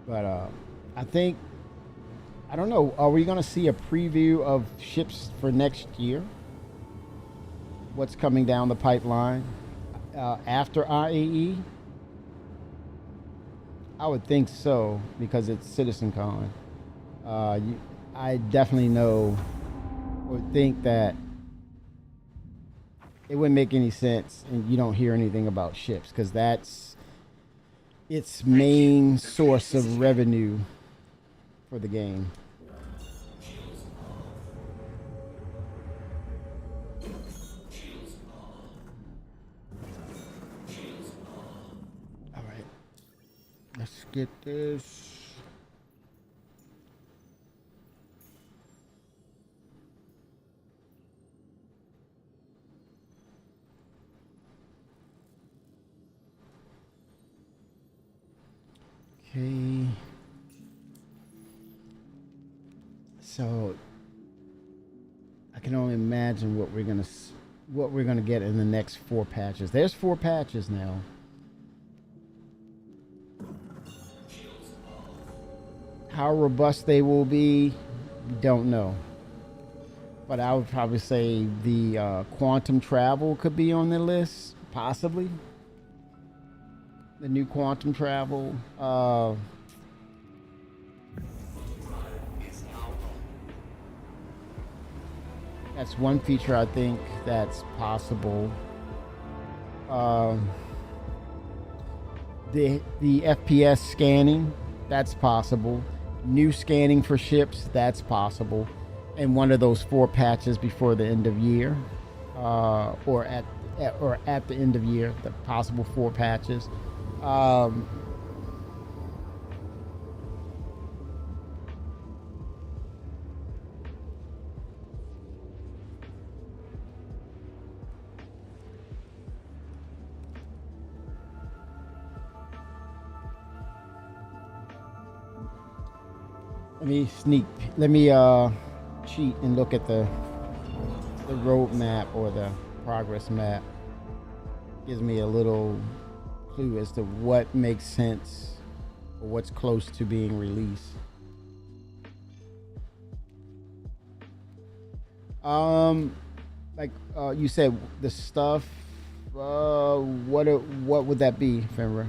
But I don't know, are we going to see a preview of ships for next year? What's coming down the pipeline? After IAE? I would think so, because it's CitizenCon. I definitely would think that it wouldn't make any sense and you don't hear anything about ships, because that's its main source of revenue for the game. Let's get this. Okay. So I can only imagine what we're gonna get in the next 4 patches. There's 4 patches now. How robust they will be, don't know. But I would probably say the quantum travel could be on the list, possibly. The new quantum travel. That's one feature I think that's possible. The FPS scanning, that's possible. New scanning for ships, that's possible. And one of those 4 patches before the end of year, or at the end of year, the possible 4 patches. Let me cheat and look at the roadmap or the progress map. Gives me a little clue as to what makes sense or what's close to being released. Like you said, the stuff. What would that be, Fenrir?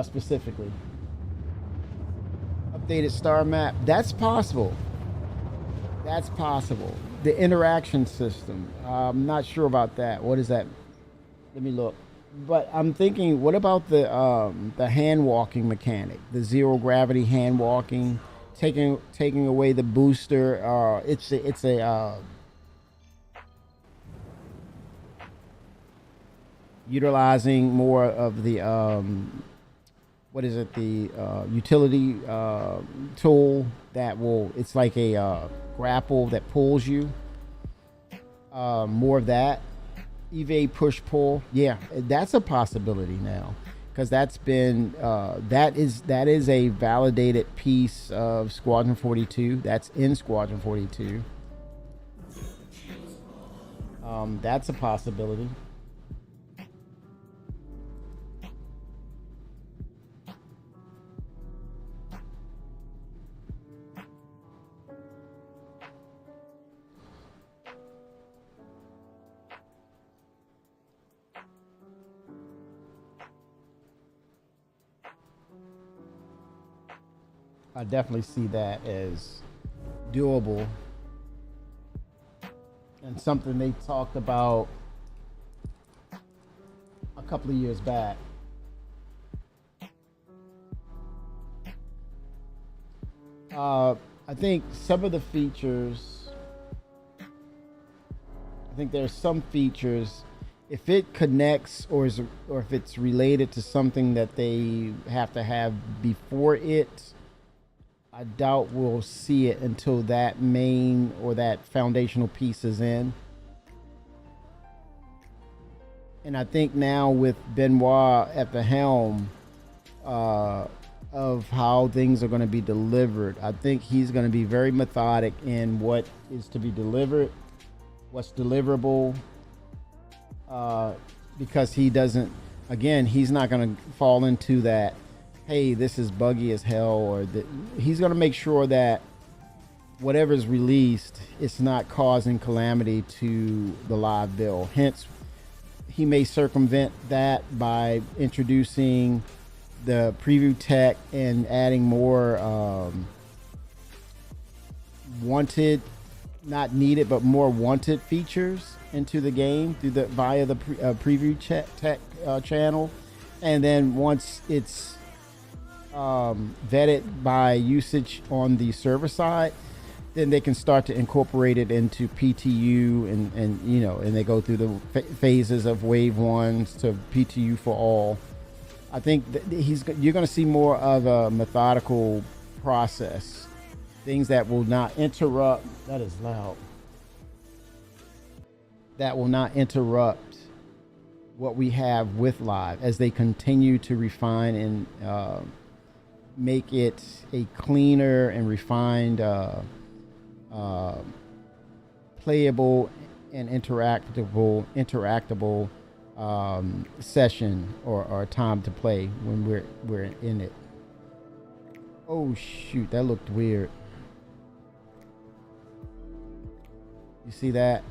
Specifically, updated star map. That's possible. That's possible. The interaction system. I'm not sure about that. What is that? Let me look. But I'm thinking, what about the hand walking mechanic, the zero gravity hand walking, taking away the booster? It's a utilizing more of the what is it, the utility tool that will, it's like a grapple that pulls you, more of that evade push pull. Yeah, that's a possibility now, because that's been that is a validated piece of Squadron 42. That's in Squadron 42. That's a possibility. I definitely see that as doable and something they talked about a couple of years back. I think some of the features, I think there's some features, if it connects or if it's related to something that they have to have before it, I doubt we'll see it until that main or that foundational piece is in. And I think now with Benoit at the helm of how things are going to be delivered, I think he's going to be very methodic in what is to be delivered, what's deliverable, because he doesn't, again, he's not going to fall into that, hey, this is buggy as hell, or that. He's going to make sure that whatever's released, it's not causing calamity to the live build. Hence, he may circumvent that by introducing the preview tech and adding more wanted, not needed, but more wanted features into the game through via the preview tech channel. And then once it's vetted by usage on the server side, then they can start to incorporate it into PTU, and and they go through the phases of wave ones to PTU for all. I think that you're going to see more of a methodical process, things that will not interrupt. That is loud. That will not interrupt what we have with live as they continue to refine and make it a cleaner and refined, playable and interactable session or time to play when we're in it. Oh shoot, that looked weird. You see that?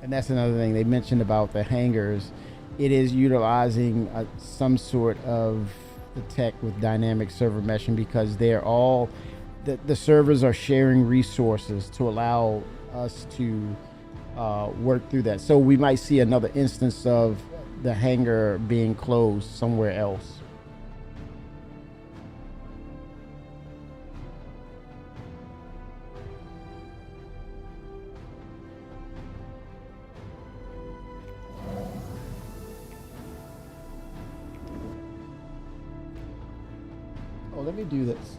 And that's another thing they mentioned about the hangars. It is utilizing some sort of the tech with dynamic server meshing, because they're all the servers are sharing resources to allow us to work through that. So we might see another instance of the hangar being closed somewhere else. Oh, let me do this.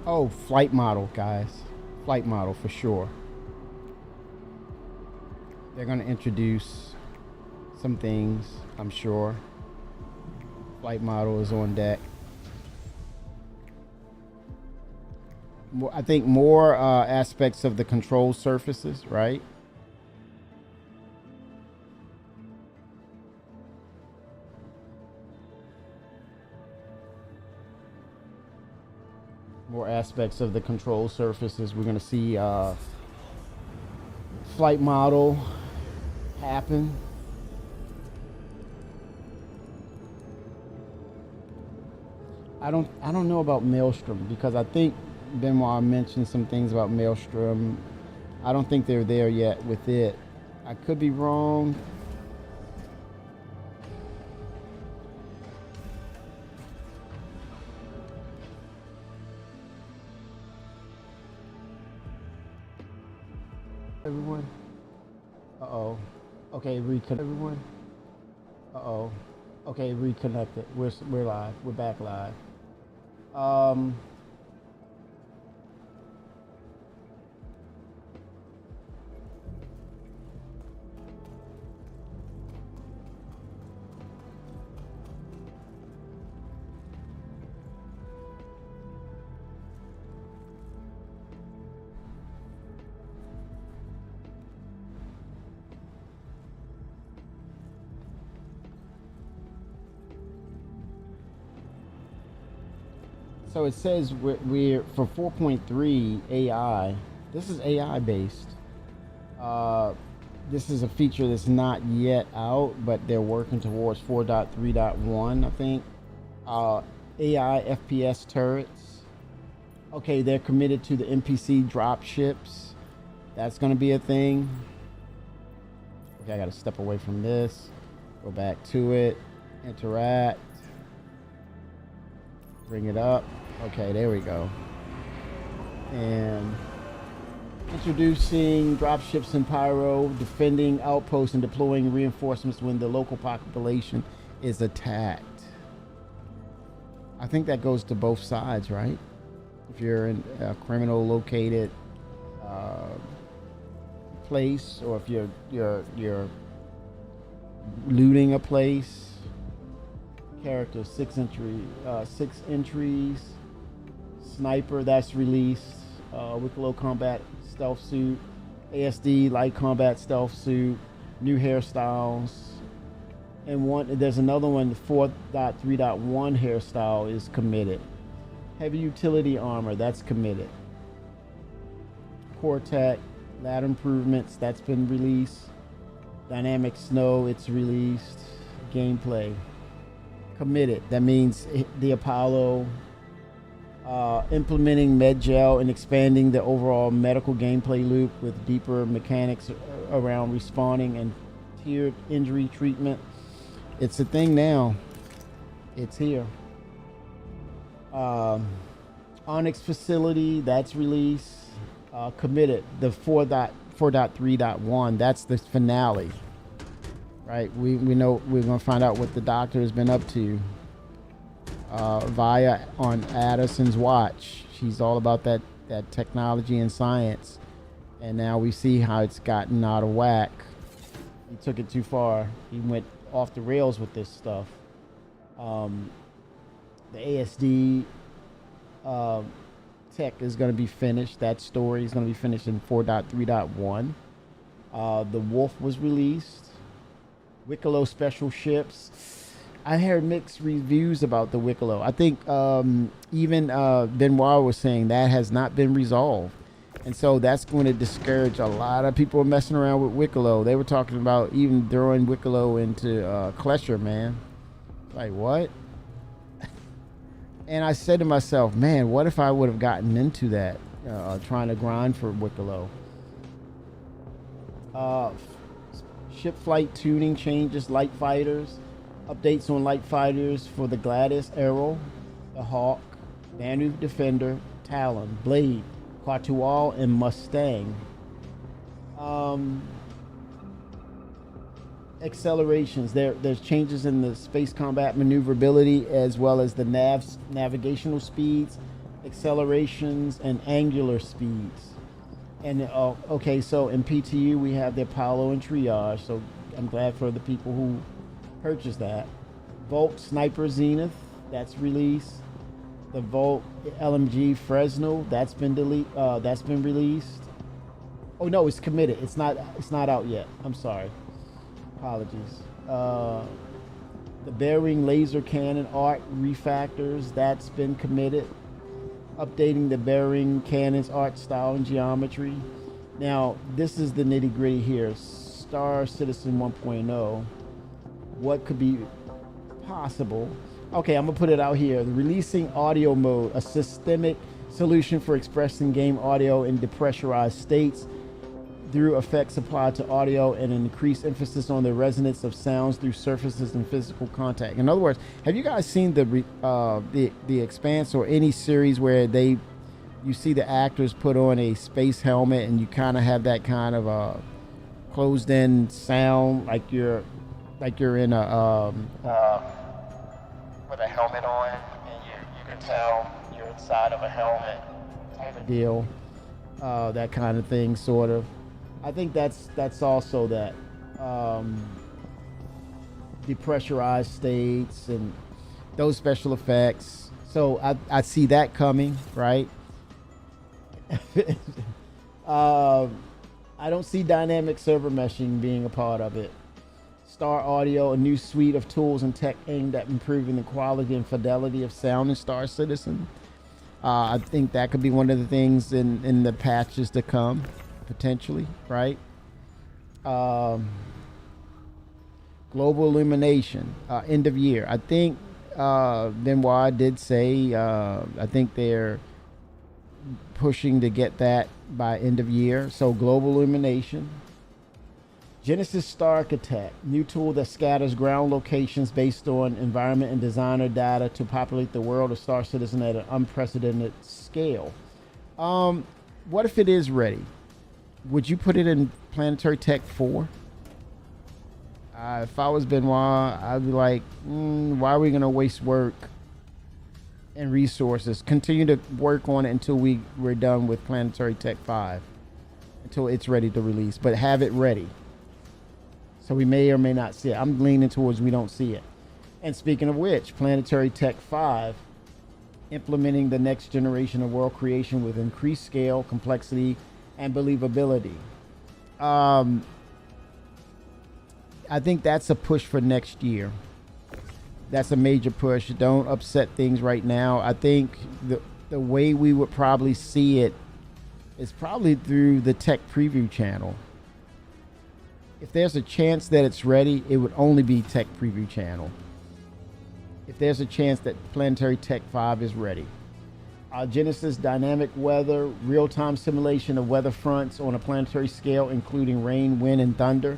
Oh, Oh, flight model, guys. Flight model for sure. They're going to introduce some things, I'm sure. Flight model is on deck. I think more aspects of the control surfaces, right? More aspects of the control surfaces. We're going to see flight model happen. I don't know about Maelstrom, because I think Benoit mentioned some things about Maelstrom. I don't think they're there yet with it. I could be wrong. Everyone. Uh-oh. Okay, reconnect everyone. Uh-oh. Okay, reconnected. We're live. We're back live. So it says we're for 4.3 AI. This is AI based. This is a feature that's not yet out, but they're working towards 4.3.1, I think. AI FPS turrets. Okay, they're committed to the NPC drop ships. That's going to be a thing. Okay, I got to step away from this. Go back to it. Interact. Bring it up. Okay, there we go. And introducing dropships in Pyro, defending outposts and deploying reinforcements when the local population is attacked. I think that goes to both sides, right? If you're in a criminal located place, or if you're looting a place. Character 6 entries. Sniper, that's released. Wicklow combat stealth suit. ASD light combat stealth suit. New hairstyles. And there's another one, the 4.3.1 hairstyle is committed. Heavy utility armor, that's committed. Core tech, ladder improvements, that's been released. Dynamic snow, it's released. Gameplay. Committed. That means the Apollo, implementing MedGel and expanding the overall medical gameplay loop with deeper mechanics around respawning and tiered injury treatment. It's a thing now. It's here. Onyx facility, that's released. Committed. The 4.3.1, that's the finale. Right, we know we're gonna find out what the Doctor has been up to. Via on Addison's watch, she's all about that technology and science, and now we see how it's gotten out of whack. He took it too far. He went off the rails with this stuff. The ASD tech is going to be finished. That story is going to be finished in 4.3.1. The Wolf was released. Wicklow special ships. I heard mixed reviews about the Wicklow. I think even Benoit was saying that has not been resolved. And so that's going to discourage a lot of people messing around with Wicklow. They were talking about even throwing Wicklow into Klesher, man. Like, what? And I said to myself, man, what if I would have gotten into that, trying to grind for Wicklow? Ship flight tuning changes, light fighters, updates on light fighters for the Gladys, Arrow, the Hawk, Danube Defender, Talon, Blade, Quatual, and Mustang. Accelerations. There's changes in the space combat maneuverability as well as the navigational speeds. accelerations, and angular speeds. And okay, so in PTU we have the Apollo and Triage. So I'm glad for the people who purchased that. Volt Sniper Zenith, that's released. The Volt LMG Fresnel, that's been released. Oh no, it's committed. It's not out yet. I'm sorry. Apologies. The Bearing Laser Cannon Art Refactors, that's been committed. Updating the Bearing Cannon's art style and geometry. Now, this is the nitty gritty here. Star Citizen 1.0. What could be possible? Okay, I'm gonna put it out here. Releasing audio mode, a systemic solution for expressing game audio in depressurized states through effects applied to audio and an increased emphasis on the resonance of sounds through surfaces and physical contact. In other words, have you guys seen the Expanse or any series where you see the actors put on a space helmet and you kind of have that kind of a closed-in sound, like you're in a with a helmet on, and you can tell you're inside of a helmet type of deal, that kind of thing, sort of. I think that's also that depressurized states and those special effects. So I see that coming, right? I don't see dynamic server meshing being a part of it. Star Audio, a new suite of tools and tech aimed at improving the quality and fidelity of sound in Star Citizen. I think that could be one of the things in the patches to come, potentially, right? Global illumination, end of year. I think Benoit did say, I think they're pushing to get that by end of year. So global illumination. Genesis Star Architect, new tool that scatters ground locations based on environment and designer data to populate the world of Star Citizen at an unprecedented scale. What if it is ready? Would you put it in Planetary Tech 4? If I was Benoit, I'd be like, why are we going to waste work and resources? Continue to work on it until we're done with Planetary Tech 5, until it's ready to release, but have it ready. So we may or may not see it. I'm leaning towards we don't see it. And speaking of which, Planetary Tech 5, implementing the next generation of world creation with increased scale, complexity, and believability. I think that's a push for next year. That's a major push. Don't upset things right now. I think the way we would probably see it is probably through the tech preview channel. If there's a chance that it's ready, it would only be tech preview channel. If there's a chance that Planetary Tech 5 is ready. Genesis dynamic weather, real-time simulation of weather fronts on a planetary scale, including rain, wind, and thunder.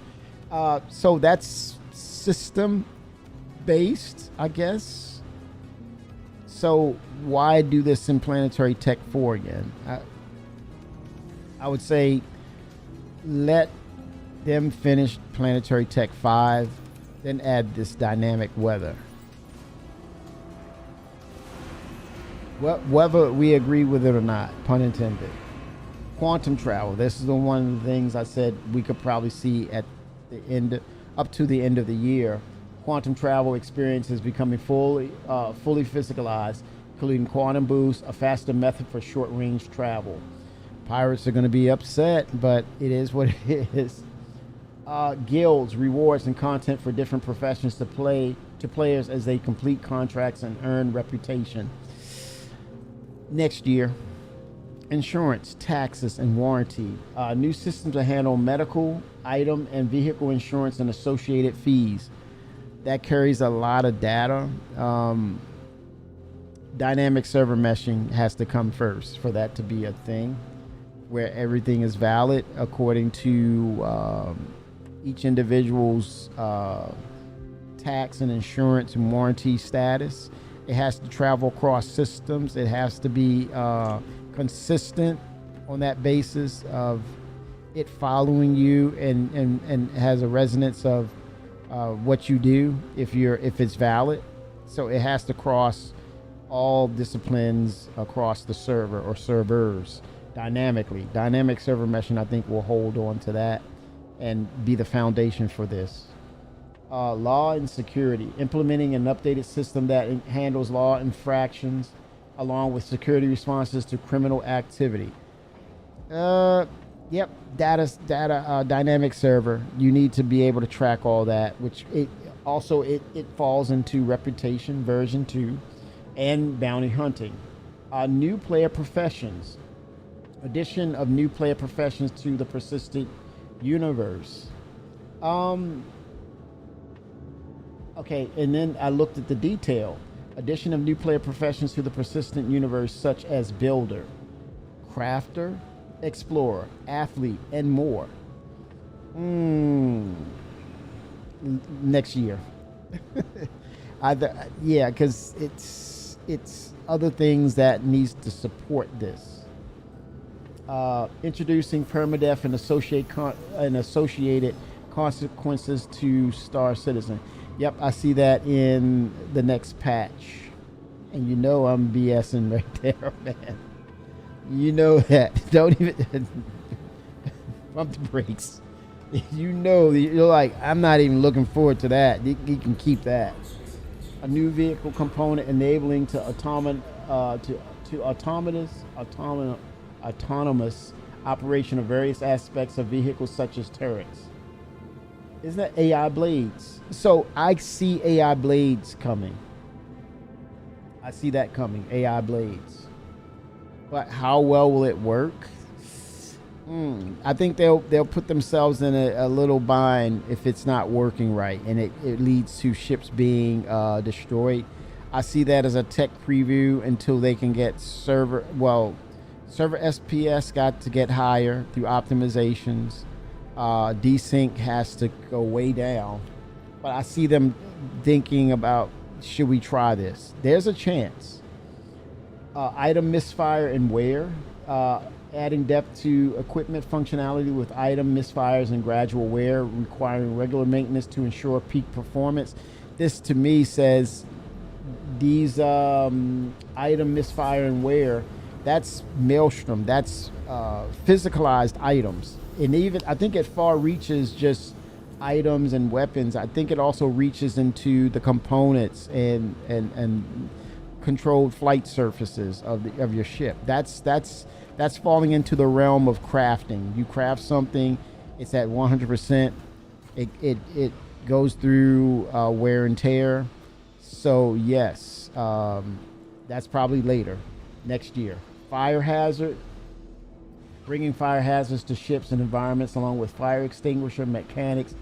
So that's system-based, I guess. So why do this in Planetary Tech 4 again? I would say let them finish Planetary Tech 5, then add this dynamic weather. Whether we agree with it or not, pun intended. Quantum travel. This is one of the things I said we could probably see at the end, up to the end of the year. Quantum travel experience is becoming fully physicalized, including quantum boost, a faster method for short-range travel. Pirates are going to be upset, but it is what it is. Guilds, rewards, and content for different professions to players as they complete contracts and earn reputation. Next year, insurance, taxes, and warranty. New systems to handle medical, item, and vehicle insurance and associated fees. That carries a lot of data. Dynamic server meshing has to come first for that to be a thing, where everything is valid according to each individual's tax and insurance and warranty status. It has to travel across systems. It has to be consistent on that basis of it following you and has a resonance of what you do if it's valid. So it has to cross all disciplines across the server or servers dynamically. Dynamic server meshing, I think, will hold on to that and be the foundation for this. Law and security, implementing an updated system that handles law infractions along with security responses to criminal activity. Yep, data dynamic server. You need to be able to track all that, which it falls into reputation version 2 and bounty hunting. New player professions. Addition of new player professions to the persistent universe. Okay, and then I looked at the detail. Addition of new player professions to the persistent universe, such as builder, crafter, explorer, athlete, and more. Next year. Yeah, because it's other things that needs to support this. Introducing permadeath and associated consequences to Star Citizen. Yep, I see that in the next patch. And you know I'm BSing right there, man. You know that. Don't even pump the brakes. You know, you're like, I'm not even looking forward to that. You can keep that. A new vehicle component enabling to autonomous operation of various aspects of vehicles such as turrets. Isn't that AI blades? So I see AI blades coming. I see that coming, AI blades. But how well will it work? I think they'll put themselves in a little bind if it's not working right, and it leads to ships being destroyed. I see that as a tech preview until they can get server SPS got to get higher through optimizations. Desync has to go way down, but I see them thinking about, should we try this? There's a chance. Item misfire and wear, adding depth to equipment functionality with item misfires and gradual wear, requiring regular maintenance to ensure peak performance. This to me says these item misfire and wear, that's Maelstrom, that's physicalized items. And even, I think it far reaches just items and weapons. I think it also reaches into the components and controlled flight surfaces of your ship. That's falling into the realm of crafting. You craft something, it's at 100%. It goes through wear and tear. So yes, that's probably later, next year. Fire hazard. Bringing fire hazards to ships and environments along with fire extinguisher mechanics,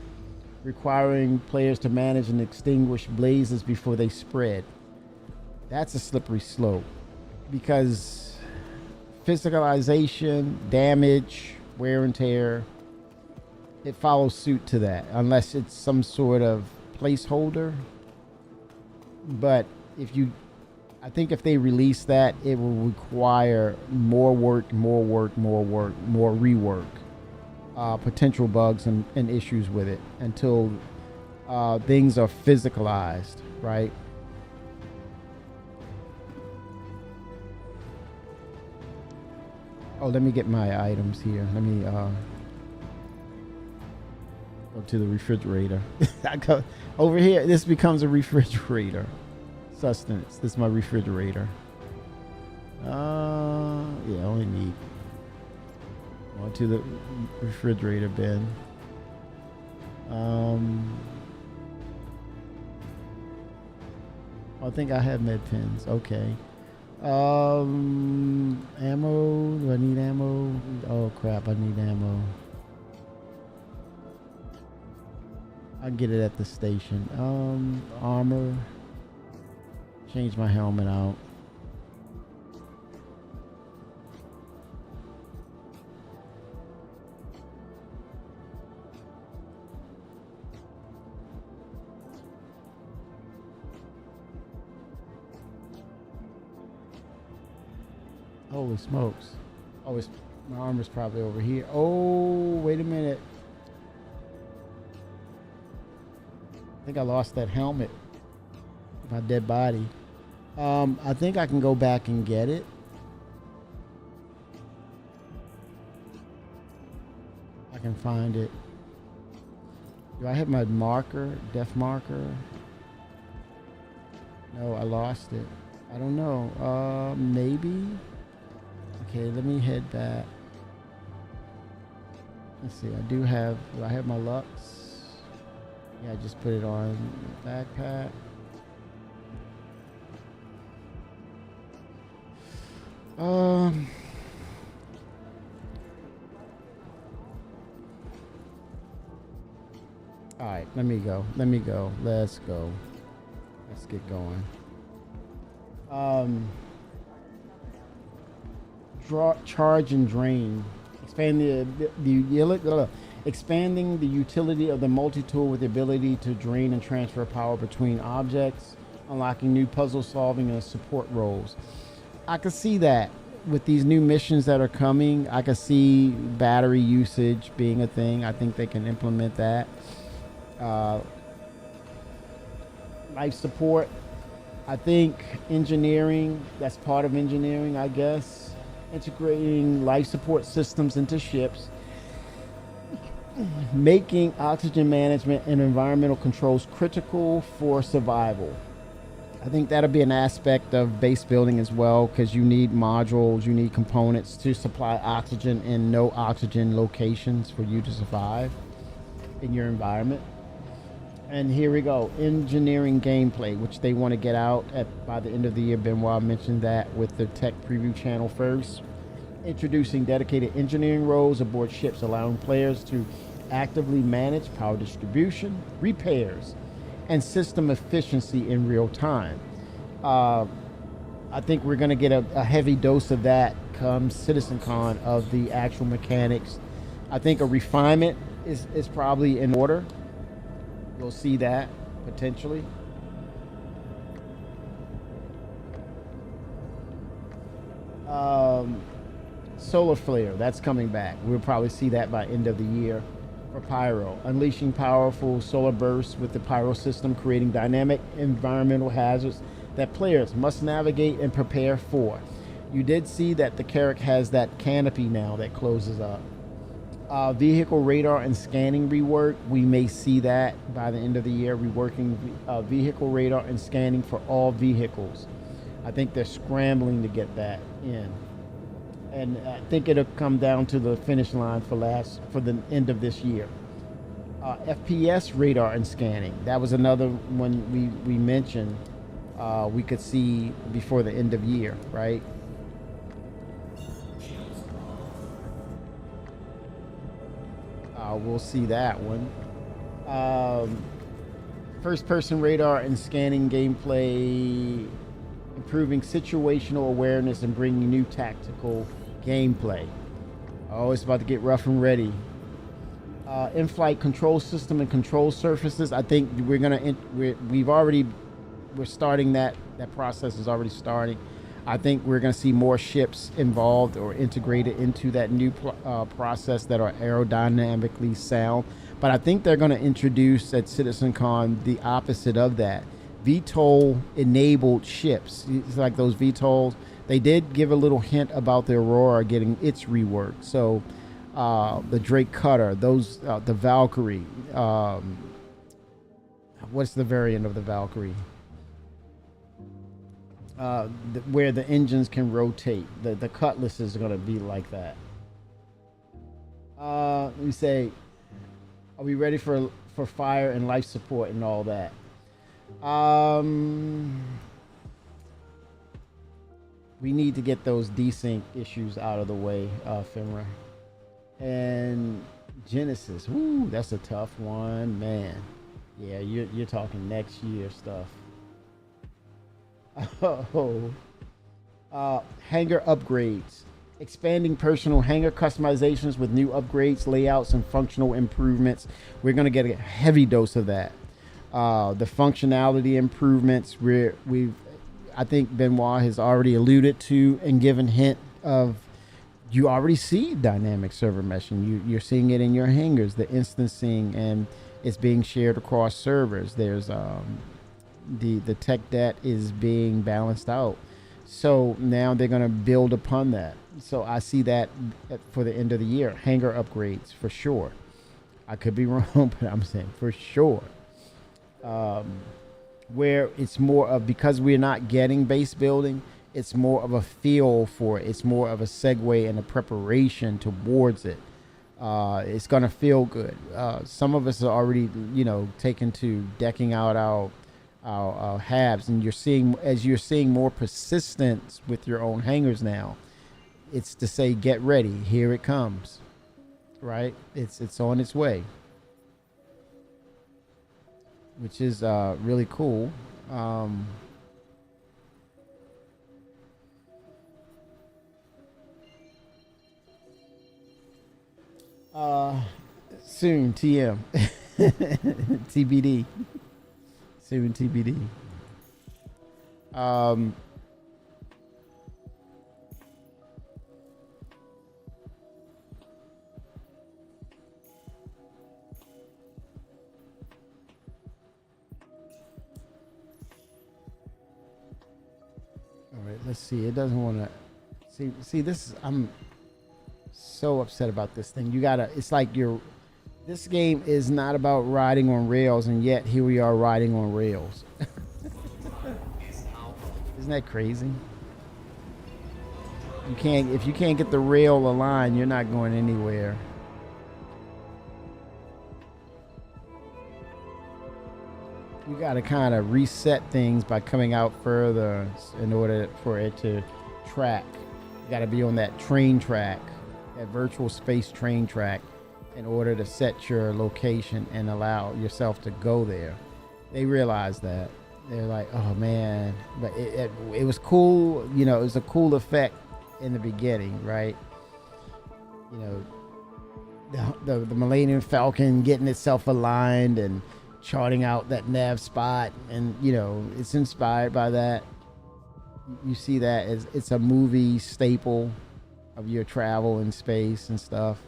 requiring players to manage and extinguish blazes before they spread. That's a slippery slope because physicalization, damage, wear and tear, it follows suit to that unless it's some sort of placeholder. But I think if they release that, it will require more work, more rework, potential bugs and issues with it until things are physicalized, right? Oh, let me get my items here. Let me go to the refrigerator. I go over here. This becomes a refrigerator. Sustenance. This is my refrigerator. Yeah, I only need one to the refrigerator bin. I think I have med pens. Okay. Ammo. Do I need ammo? Oh crap! I need ammo. I'll get it at the station. Armor. Change my helmet out. Holy smokes. Oh, my armor's probably over here. Oh, wait a minute. I think I lost that helmet. My dead body. I think I can go back and get it. I can find it. Do I have my marker, def marker? No, I lost it. I don't know. Maybe. Okay, let me head back. Let's see. Do I have my Lux? Yeah, I just put it on the backpack. All right, let me go. Let's go. Let's get going. Charge and drain. Expanding the utility of the multi-tool with the ability to drain and transfer power between objects, unlocking new puzzle solving and support roles. I can see that with these new missions that are coming. I can see battery usage being a thing. I think they can implement that. Life support. I think engineering, that's part of engineering, I guess. Integrating life support systems into ships. Making oxygen management and environmental controls critical for survival. I think that'll be an aspect of base building as well, because you need modules, you need components to supply oxygen in no oxygen locations for you to survive in your environment. And here we go, engineering gameplay, which they want to get out by the end of the year. Benoit mentioned that with the tech preview channel first. Introducing dedicated engineering roles aboard ships, allowing players to actively manage power distribution, repairs, and system efficiency in real time. I think we're going to get a heavy dose of that come CitizenCon of the actual mechanics. I think a refinement is probably in order. You'll see that potentially. Solar flare, that's coming back. We'll probably see that by end of the year. For Pyro, unleashing powerful solar bursts with the Pyro system, creating dynamic environmental hazards that players must navigate and prepare for. You did see that the Carrack has that canopy now that closes up. Vehicle radar and scanning rework, we may see that by the end of the year. Reworking vehicle radar and scanning for all vehicles. I think they're scrambling to get that in. And I think it'll come down to the finish line for the end of this year. FPS radar and scanning. That was another one we mentioned we could see before the end of year, right? We'll see that one. First-person radar and scanning gameplay, improving situational awareness and bringing new tactical gameplay. Oh, it's about to get rough and ready. In-flight control system and control surfaces. I think we're starting that process is already starting. I think we're going to see more ships involved or integrated into that new process that are aerodynamically sound. But I think they're going to introduce at CitizenCon the opposite of that. VTOL-enabled ships. It's like those VTOLs. They did give a little hint about the Aurora getting its rework. So the Drake Cutter, the Valkyrie. What's the variant of the Valkyrie? Where the engines can rotate. The Cutlass is going to be like that. Let me say, are we ready for fire and life support and all that? We need to get those desync issues out of the way, Finra. And Genesis, woo, that's a tough one, man. Yeah, you're talking next year stuff. Hangar upgrades. Expanding personal hangar customizations with new upgrades, layouts, and functional improvements. We're going to get a heavy dose of that. The functionality improvements, I think Benoit has already alluded to and given hint of. You already see dynamic server meshing. You're seeing it in your hangars, the instancing, and it's being shared across servers. There's The tech debt is being balanced out. So now they're going to build upon that. So I see that for the end of the year. Hangar upgrades for sure. I could be wrong, but I'm saying for sure. Where it's more of, because we're not getting base building, it's more of a feel for it. It's more of a segue and a preparation towards it. It's gonna feel good. Some of us are already, taken to decking out our halves, and you're seeing more persistence with your own hangers now. It's to say, get ready. Here it comes. Right? It's on its way, which is really cool. Soon, TM. TBD. Soon, TBD. All right, let's see. It doesn't want to see this. I'm so upset about this thing. It's like this game is not about riding on rails, and yet here we are riding on rails. Isn't that crazy? If you can't get the rail aligned, you're not going anywhere. You got to kind of reset things by coming out further in order for it to track. You got to be on that train track, that virtual space train track, in order to set your location and allow yourself to go there. They realize that. They're like, oh man, but it was cool. It was a cool effect in the beginning, right? The Millennium Falcon getting itself aligned and charting out that nav spot, and it's inspired by that. You see that as it's a movie staple of your travel in space and stuff.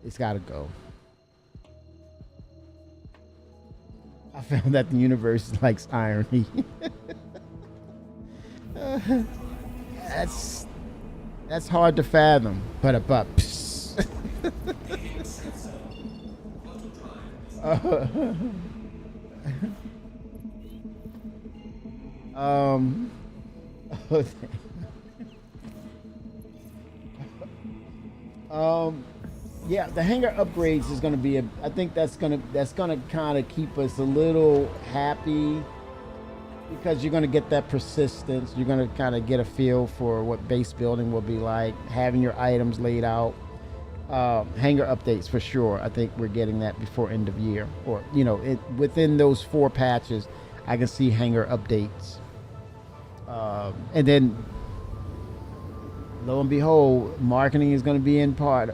It's got to go. I found that the universe likes irony. That's hard to fathom. But yeah, the hangar upgrades is going to be I think that's going to kind of keep us a little happy, because you're going to get that persistence. You're going to kind of get a feel for what base building will be like, having your items laid out. Hangar updates for sure. I think we're getting that before end of year, or within those 4 patches, I can see hangar updates. And then, lo and behold, marketing is going to be a part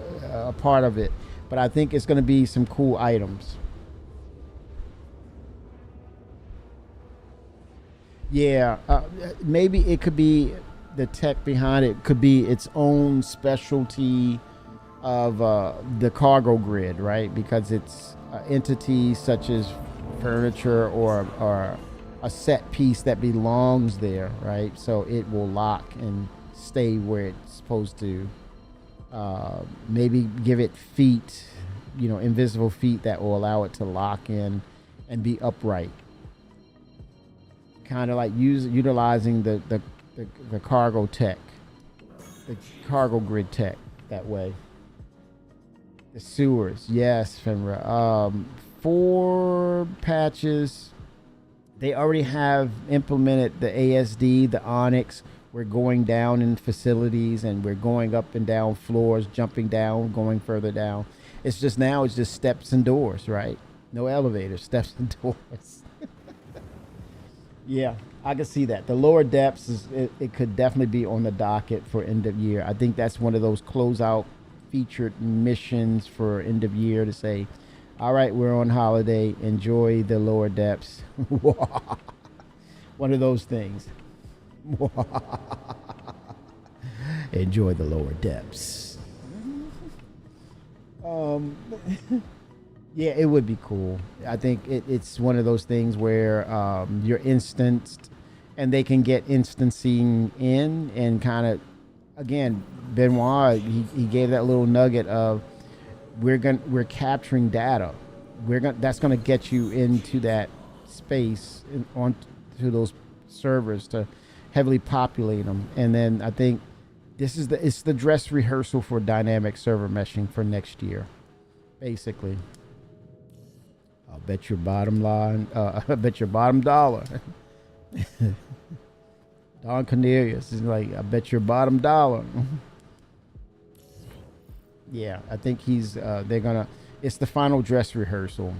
of it. But I think it's going to be some cool items. Yeah, maybe it could be the tech behind it could be its own specialty of the cargo grid, right? Because it's entities such as furniture or a set piece that belongs there, right? So it will lock and stay where it's supposed to. Maybe give it feet, invisible feet that will allow it to lock in and be upright. Kind of like utilizing the cargo tech, the cargo grid tech that way. The sewers, yes, Fenra. 4 patches. They already have implemented the ASD, the Onyx. We're going down in facilities, and we're going up and down floors, jumping down, going further down. It's just steps and doors, right? No elevators, steps and doors. Yeah, I can see that. The lower depths, it could definitely be on the docket for end of year. I think that's one of those closeout featured missions for end of year to say, all right, we're on holiday. Enjoy the lower depths. One of those things. Enjoy the lower depths. Yeah, it would be cool. I think it's one of those things where you're instanced, and they can get instancing in and kind of, again, Benoit. He gave that little nugget of we're capturing data. That's gonna get you into that space and onto those servers to heavily populate them, and then I think it's the dress rehearsal for dynamic server meshing for next year, basically. I'll bet your bottom line. I bet your bottom dollar. Don Cornelius is like, I bet your bottom dollar. Yeah, I think they're gonna. It's the final dress rehearsal.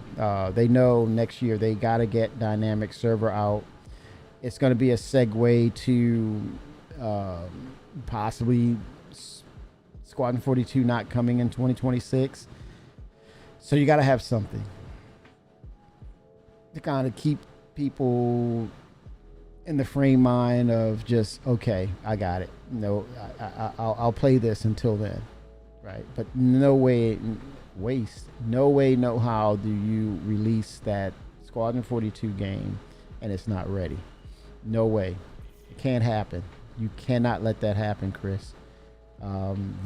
They know next year they got to get dynamic server out. It's going to be a segue to possibly Squadron 42 not coming in 2026. So you got to have something to kind of keep people in the frame mind of just, okay, I got it. No, I'll play this until then, right? But no way, no how do you release that Squadron 42 game and it's not ready? No way. It can't happen. You cannot let that happen, Chris.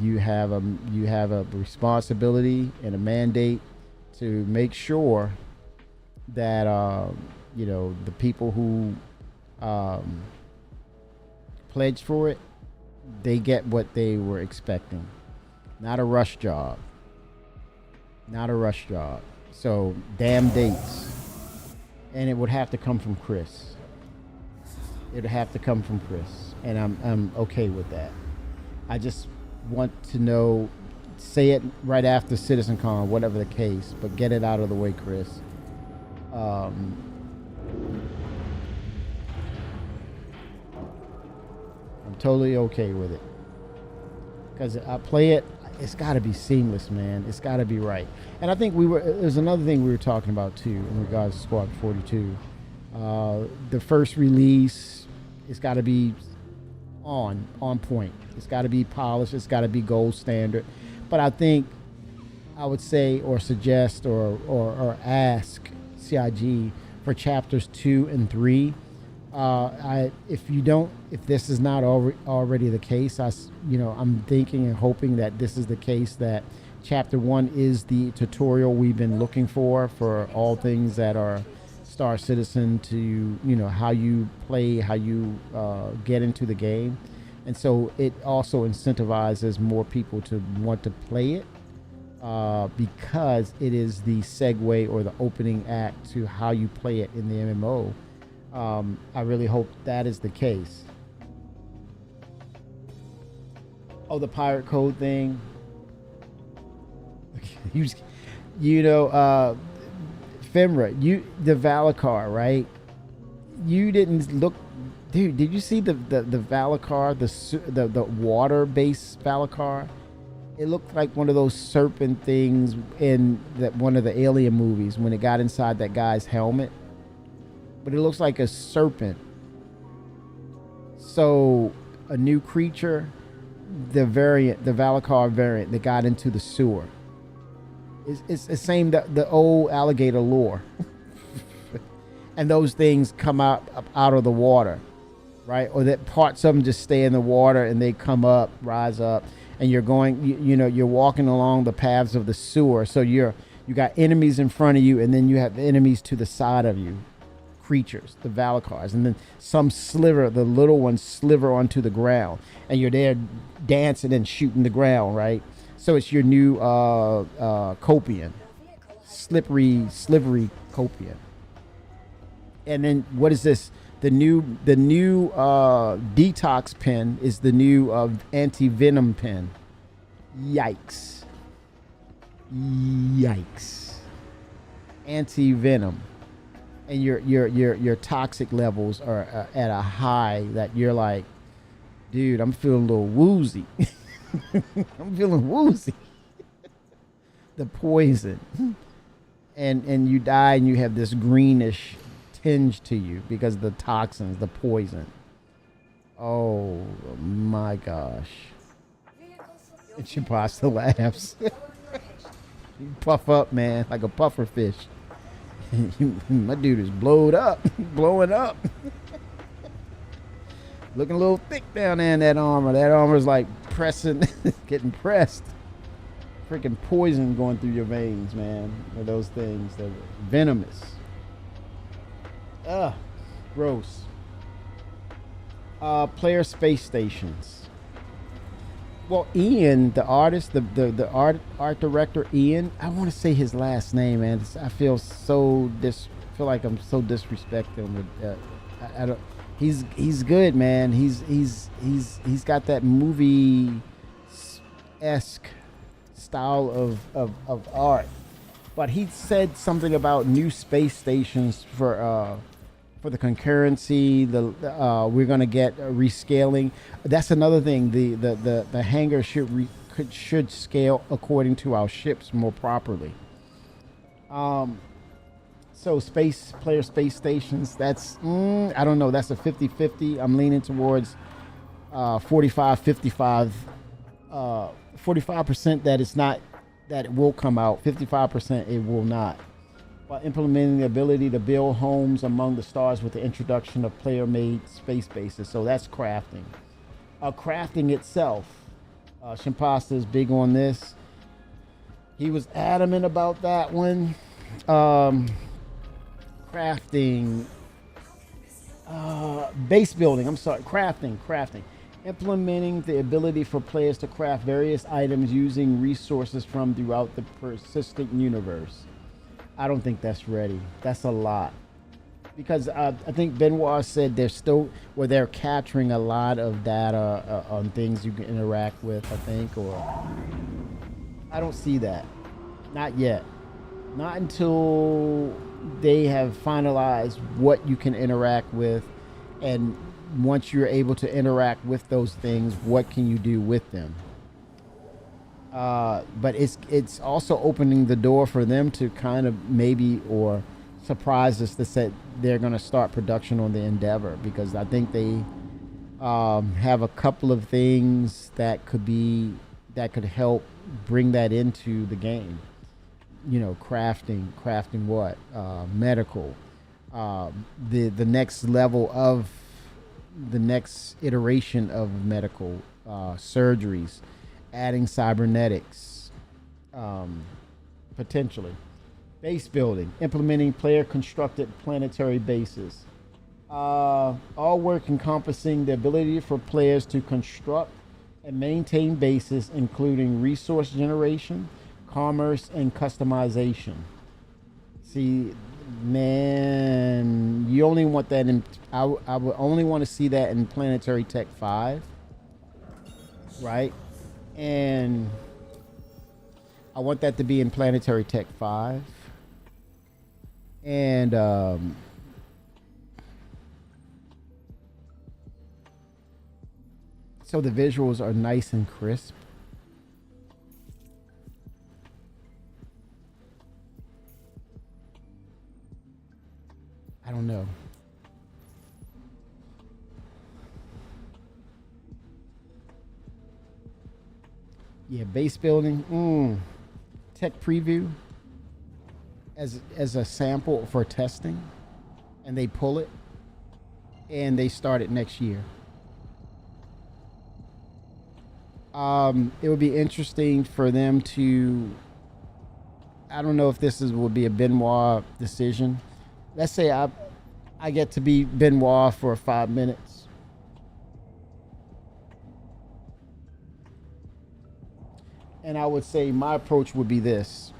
You have a responsibility and a mandate to make sure that the people who pledged for it, they get what they were expecting. Not a rush job. So damn dates, and it would have to come from Chris. And I'm okay with that. I just want to know, say it right after CitizenCon, whatever the case, but get it out of the way, Chris. I'm totally okay with it, because I play it. It's got to be seamless, man. It's got to be right. And I think there's another thing we were talking about too in regards to Squad 42. The first release, it's got to be on point. It's got to be polished. It's got to be gold standard. But I think I would say, or suggest, or ask CIG for chapters 2 and 3. If this is not already the case, I'm thinking and hoping that this is the case, that chapter 1 is the tutorial we've been looking for all things that are Star Citizen, to how you play, how you get into the game. And so it also incentivizes more people to want to play it, because it is the segue or the opening act to how you play it in the MMO. I really hope that is the case. Oh, the pirate code thing. Femra, the Valacar, right? You didn't look, dude. Did you see the Valacar, the water-based Valacar? It looked like one of those serpent things in one of the Alien movies when it got inside that guy's helmet. But it looks like a serpent. So a new creature, the Valacar variant that got into the sewer. It's the same, the old alligator lore. And those things come out of the water, right? Or that parts of them just stay in the water and they come up, rise up, and you're going, you're walking along the paths of the sewer. So you got enemies in front of you, and then you have enemies to the side of you. Creatures, the Valacars, and then the little ones sliver onto the ground, and you're there dancing and shooting the ground, right? So it's your new Copian, slivery Copian. And then what is this? The new detox pen is the new anti-venom pen. Yikes! Anti-venom. And your toxic levels are at a high that you're like, dude, I'm feeling a little woozy. I'm feeling woozy. The poison. And you die and you have this greenish tinge to you because of the toxins, the poison. Oh my gosh. And she pasta laughs. You puff up, man, like a puffer fish. My dude is blowed up, blowing up. Looking a little thick down there in that armor. That armor's like pressing, getting pressed. Freaking poison going through your veins, man. With those things. They're venomous. Ugh. Gross. Player space stations. Well, Ian, the artist, the art director, Ian. I want to say his last name, man. I feel feel like I'm so disrespecting. I don't. He's good, man. He's got that movie esque style of art. But he said something about new space stations for the concurrency. We're gonna get rescaling. That's another thing. The hangar should scale according to our ships more properly. So player space stations. That's I don't know. That's a 50-50. I'm leaning towards 45-55. 45% that it's not, that it will come out. 55% it will not. By implementing the ability to build homes among the stars with the introduction of player-made space bases. So that's crafting. Crafting itself. Shimpasta is big on this. He was adamant about that one. Crafting. Base building. I'm sorry. Crafting. Implementing the ability for players to craft various items using resources from throughout the persistent universe. I don't think that's ready. That's a lot. Because I think Benoit said they're capturing a lot of data on things you can interact with, I think, or I don't see that. Not yet. Not until they have finalized what you can interact with, and once you're able to interact with those things, what can you do with them? But it's also opening the door for them to kind of maybe or surprise us that said they're going to start production on the Endeavor, because I think they have a couple of things that could help bring that into the game. You know, crafting what? Medical. The next level of the next iteration of medical surgeries, adding cybernetics, potentially. Base building, implementing player-constructed planetary bases. All work encompassing the ability for players to construct and maintain bases, including resource generation, commerce, and customization. See, man, you only want that in. I would only want to see that in Planetary Tech 5, right? And I want that to be in Planetary Tech 5. And so the visuals are nice and crisp. I don't know. Yeah, base building. Tech preview as a sample for testing, and they pull it, and they start it next year. It would be interesting for them to. I don't know if would be a Benoit decision. Let's say I get to be Benoit for 5 minutes. And I would say my approach would be this.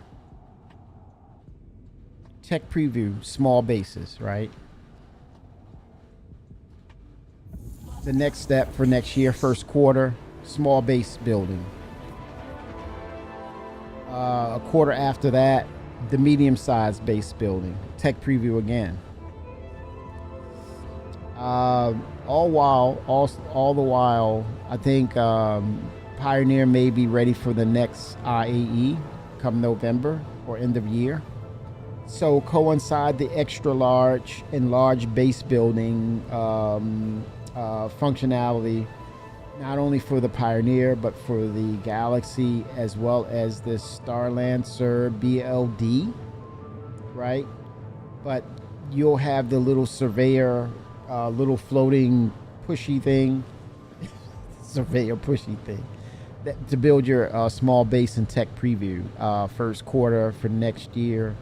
Tech preview, small bases, right? The next step for next year, first quarter, small base building. A quarter after that, the medium-sized base building. Tech preview again. All the while, I think Pioneer may be ready for the next IAE come November or end of year. So coincide the extra large and large base building functionality not only for the Pioneer, but for the Galaxy, as well as this Star Lancer BLD, right? But you'll have the little surveyor, little floating pushy thing, surveyor pushy thing, to build your small base and tech preview. First quarter for next year,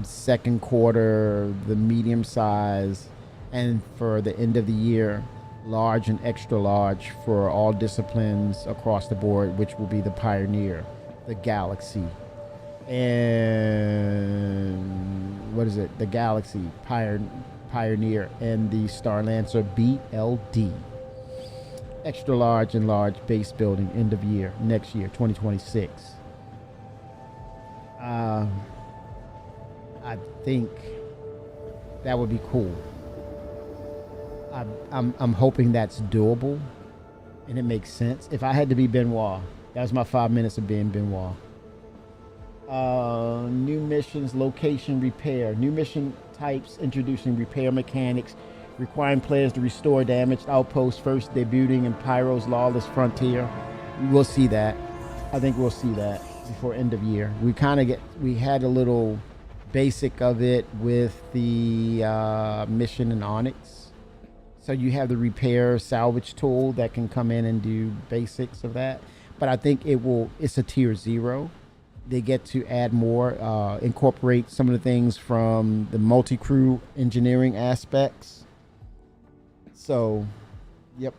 second quarter, the medium size, and for the end of the year, large and extra large for all disciplines across the board, which will be the Pioneer, the Galaxy, and what is it? The Galaxy, Pioneer, and the Star Lancer BLD. Extra large and large base building, end of year, next year, 2026. I think that would be cool. I'm hoping that's doable and it makes sense. If I had to be Benoit, that was my 5 minutes of being Benoit. New missions, location, repair. New mission types introducing repair mechanics, requiring players to restore damaged outposts, first debuting in Pyro's Lawless Frontier. We'll see that. I think we'll see that before end of year. We had a little basic of it with the mission in Onyx. So you have the repair salvage tool that can come in and do basics of that. But I think it's a tier 0. They get to add more, incorporate some of the things from the multi-crew engineering aspects. So, yep.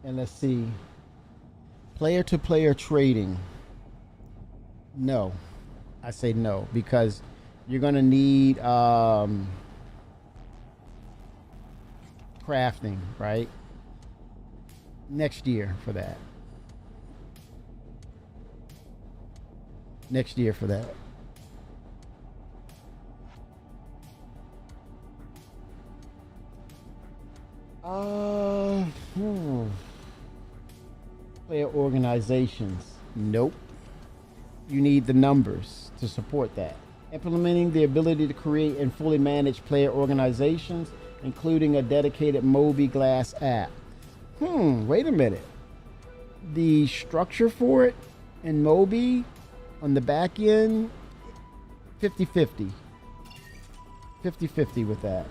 And let's see. Player-to-player trading. No. I say no, because you're going to need crafting, right? Next year for that. Player organizations. Nope. You need the numbers to support that. Implementing the ability to create and fully manage player organizations, including a dedicated Moby Glass app. Wait a minute. The structure for it in Moby on the back end, 50-50. 50-50 with that.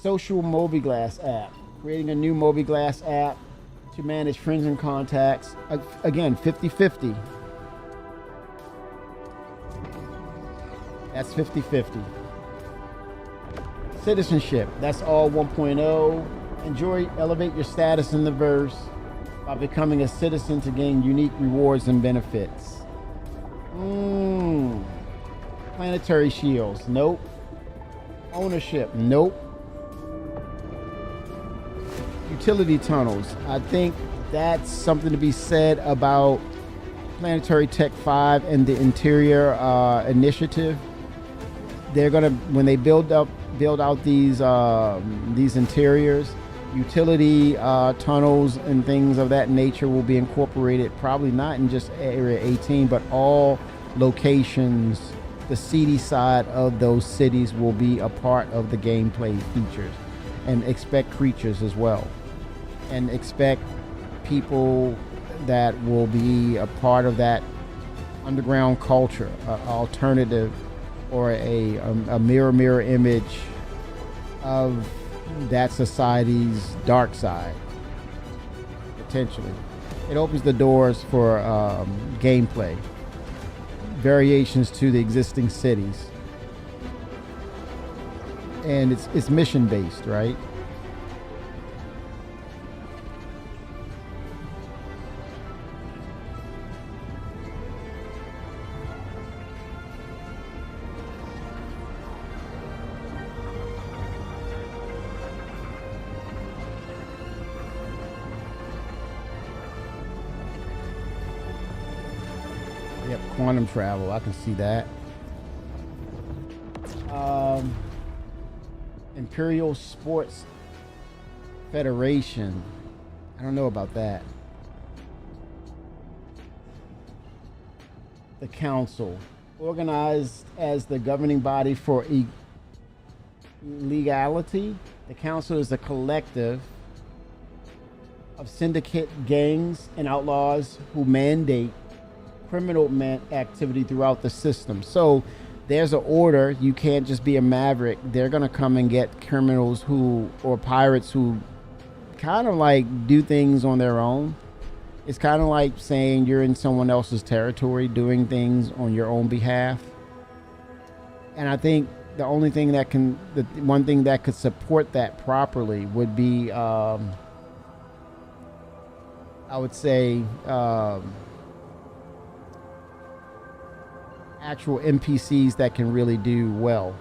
Social Moby Glass app. Creating a new Moby Glass app to manage friends and contacts. Again, 50-50. That's 50-50. Citizenship. That's all 1.0. Elevate your status in the verse by becoming a citizen to gain unique rewards and benefits. Planetary shields. Nope. Ownership. Nope. Utility tunnels. I think that's something to be said about Planetary Tech 5 and the Interior Initiative. They're gonna, when they build out these interiors, utility tunnels and things of that nature will be incorporated. Probably not in just Area 18, but all locations. The seedy side of those cities will be a part of the gameplay features, and expect creatures as well, and expect people that will be a part of that underground culture, alternative, or a mirror image of that society's dark side, potentially. It opens the doors for gameplay, variations to the existing cities, and it's mission based, right? Yep, quantum travel. I can see that. Imperial Sports Federation. I don't know about that. the council, organized as the governing body for legality. The council is a collective of syndicate gangs and outlaws who mandate criminal activity throughout the system. So there's an order. You can't just be a maverick. They're going to come and get criminals or pirates who kind of like do things on their own. It's kind of like saying you're in someone else's territory doing things on your own behalf. And I think the one thing that could support that properly would be, I would say, actual NPCs that can really do well.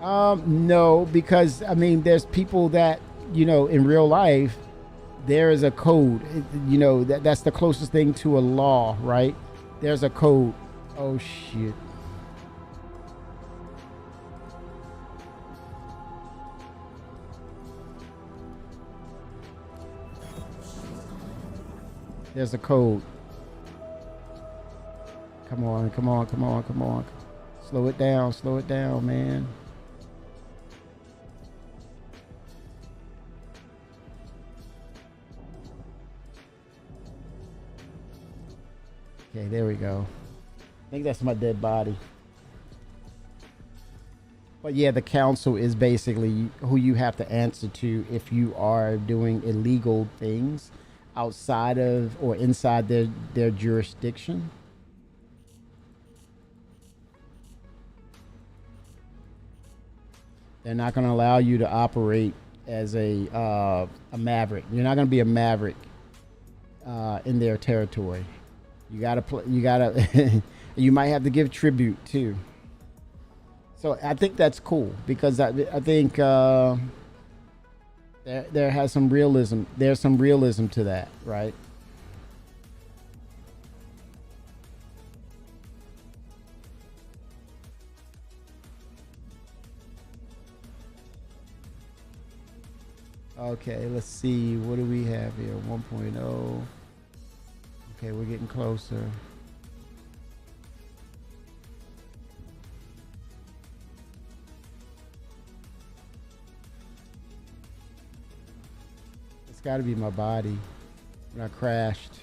No, because I mean, there's people that, in real life, there is a code. That's the closest thing to a law, right? There's a code. Oh shit. There's a code. Come on. Slow it down, man. Okay, there we go. I think that's my dead body. But yeah, the council is basically who you have to answer to if you are doing illegal things outside of or inside their jurisdiction. They're not going to allow you to operate as a maverick. You're not going to be a maverick in their territory. You gotta you might have to give tribute too. So I think that's cool because I think there has some realism. There's some realism to that, right? Okay, let's see. What do we have here? 1.0. Okay, we're getting closer. It's got to be my body when I crashed.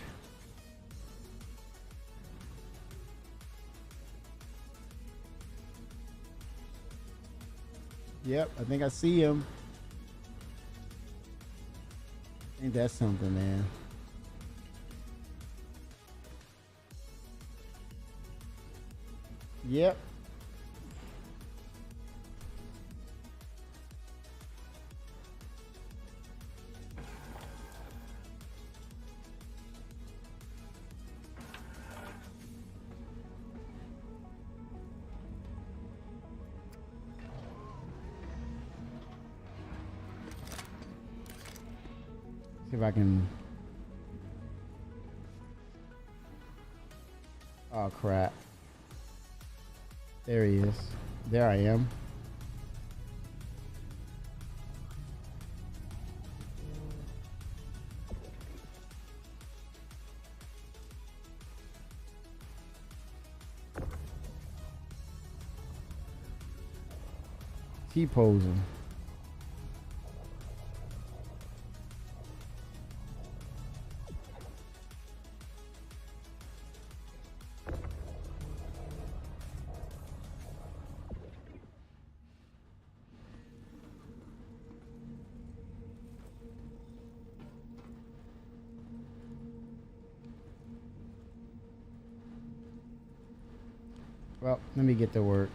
Yep, I think I see him. Ain't that something, man? Yep. See if I can. Oh crap. There he is. There I am. T-posing. Well, let me get to work.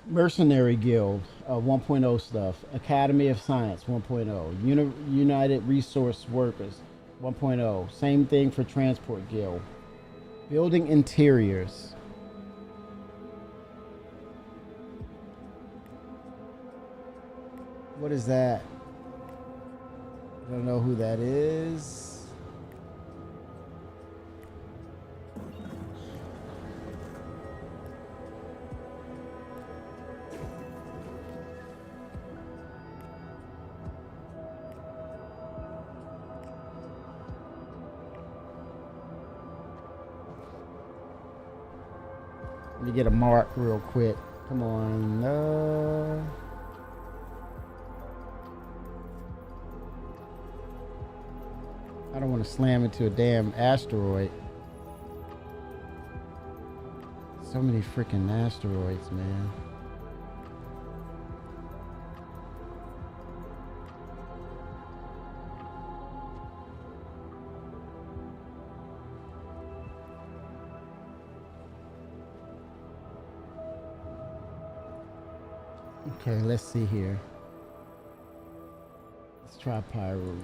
Mercenary Guild 1.0 stuff. Academy of Science 1.0. United Resource Workers 1.0. Same thing for Transport Guild. Building Interiors. What is that? I don't know who that is. Let me get a mark real quick. Come on. I don't want to slam into a damn asteroid. So many freaking asteroids, man. Okay, let's see here. Let's try Pyro.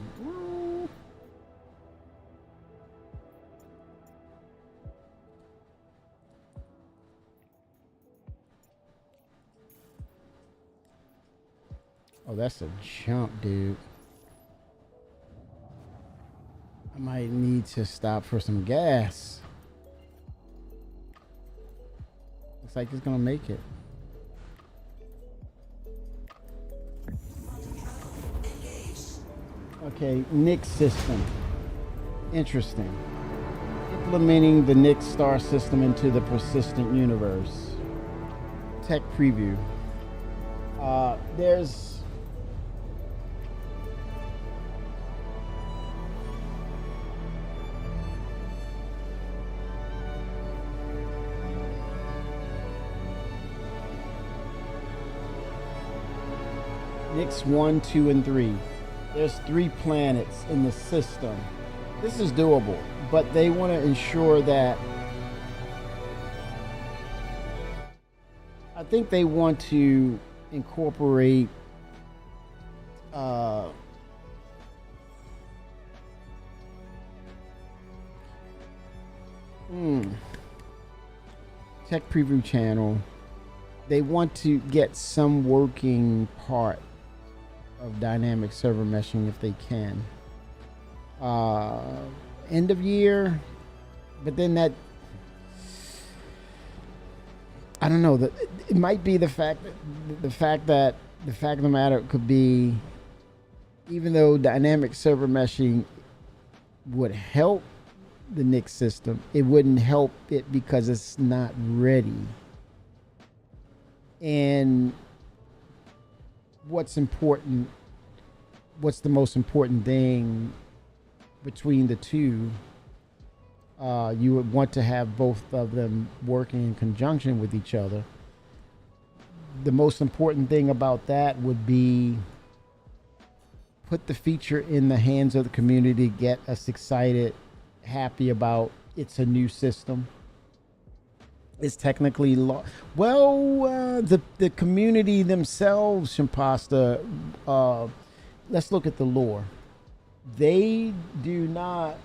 Oh, that's a jump, dude. I might need to stop for some gas. Looks like it's gonna make it. Okay, Nix system. Interesting. Implementing the Nix star system into the persistent universe. Tech preview. There's Nix 1, 2, and 3. There's 3 planets in the system. This is doable, but they want to ensure that. I think they want to incorporate tech preview channel. They want to get some working part of dynamic server meshing if they can. End of year, but then that, I don't know, that it might be the fact of the matter could be, even though dynamic server meshing would help the Nix system, it wouldn't help it because it's not ready. And what's the most important thing between the two? You would want to have both of them working in conjunction with each other. The most important thing about that would be put the feature in the hands of the community, get us excited, happy about it's a new system. It's technically the community themselves, Shimpasta, let's look at the lore. They do not